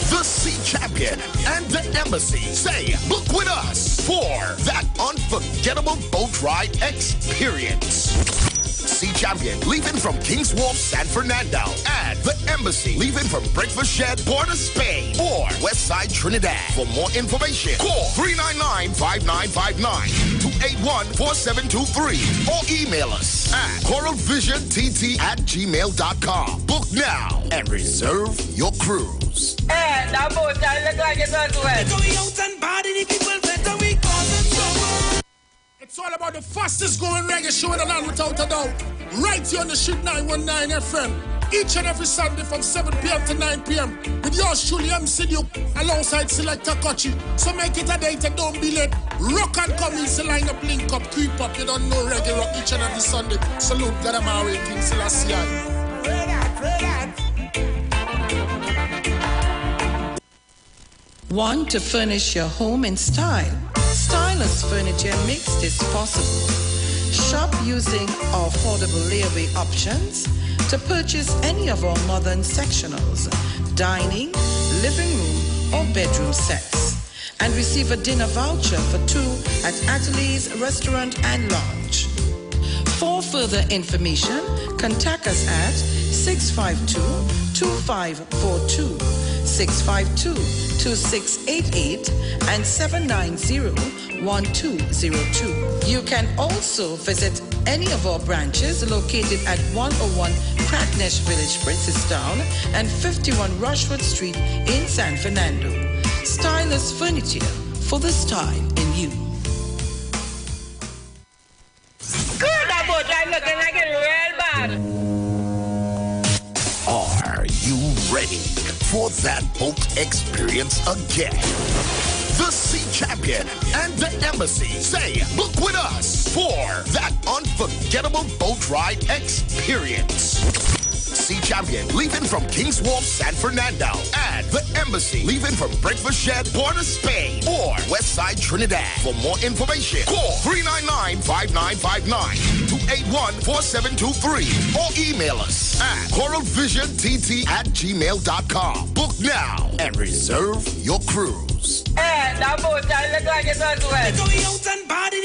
Speaker 8: The Sea Champion and the Embassy say, book with us for that unforgettable boat ride experience. Sea Champion leaving from King's Wharf, San Fernando, and the Embassy leaving from Breakfast Shed, Port of Spain, or Westside Trinidad. For more information, call 399-5959, 281-4723, or email us at coralvisiontT@gmail.com. Book now and reserve your cruise.
Speaker 3: Hey, that boat ride look like it's as well.
Speaker 11: It's all about the fastest growing reggae show in the land without a doubt. Right here on the Street 919 FM. Each and every Sunday from 7 p.m. to 9 p.m. With yours truly, MC Duke, alongside Selector Kochi. So make it a date and don't be late. Rock and come in, so line up, link up, creep up. You don't know reggae rock each and every Sunday. Salute God Amari, King Selassie.
Speaker 15: Want to furnish your home in style? Stylish Furniture makes this possible. Shop using our affordable layaway options to purchase any of our modern sectionals, dining, living room, or bedroom sets, and receive a dinner voucher for two at Ateliers Restaurant and Lounge. For further information, contact us at 652-2542, 652-2688, and 790-1202. You can also visit any of our branches located at 101 Crackness Village, Princestown, and 51 Rushwood Street in San Fernando. Stylish Furniture for the style in you.
Speaker 3: Good, that boat ride looking like it real bad.
Speaker 8: Are you ready for that boat experience again? The Sea Champion and the Embassy say, book with us for that unforgettable boat ride experience. Sea Champion leaving from King's Wharf, San Fernando, and the Embassy leaving from Breakfast Shed, Port of Spain, or Westside Trinidad. For more information, call 399-5959, 281-4723, or email us at coralvisiontT@gmail.com. Book now and reserve your cruise.
Speaker 3: Hey, that boat ride look like it's as well.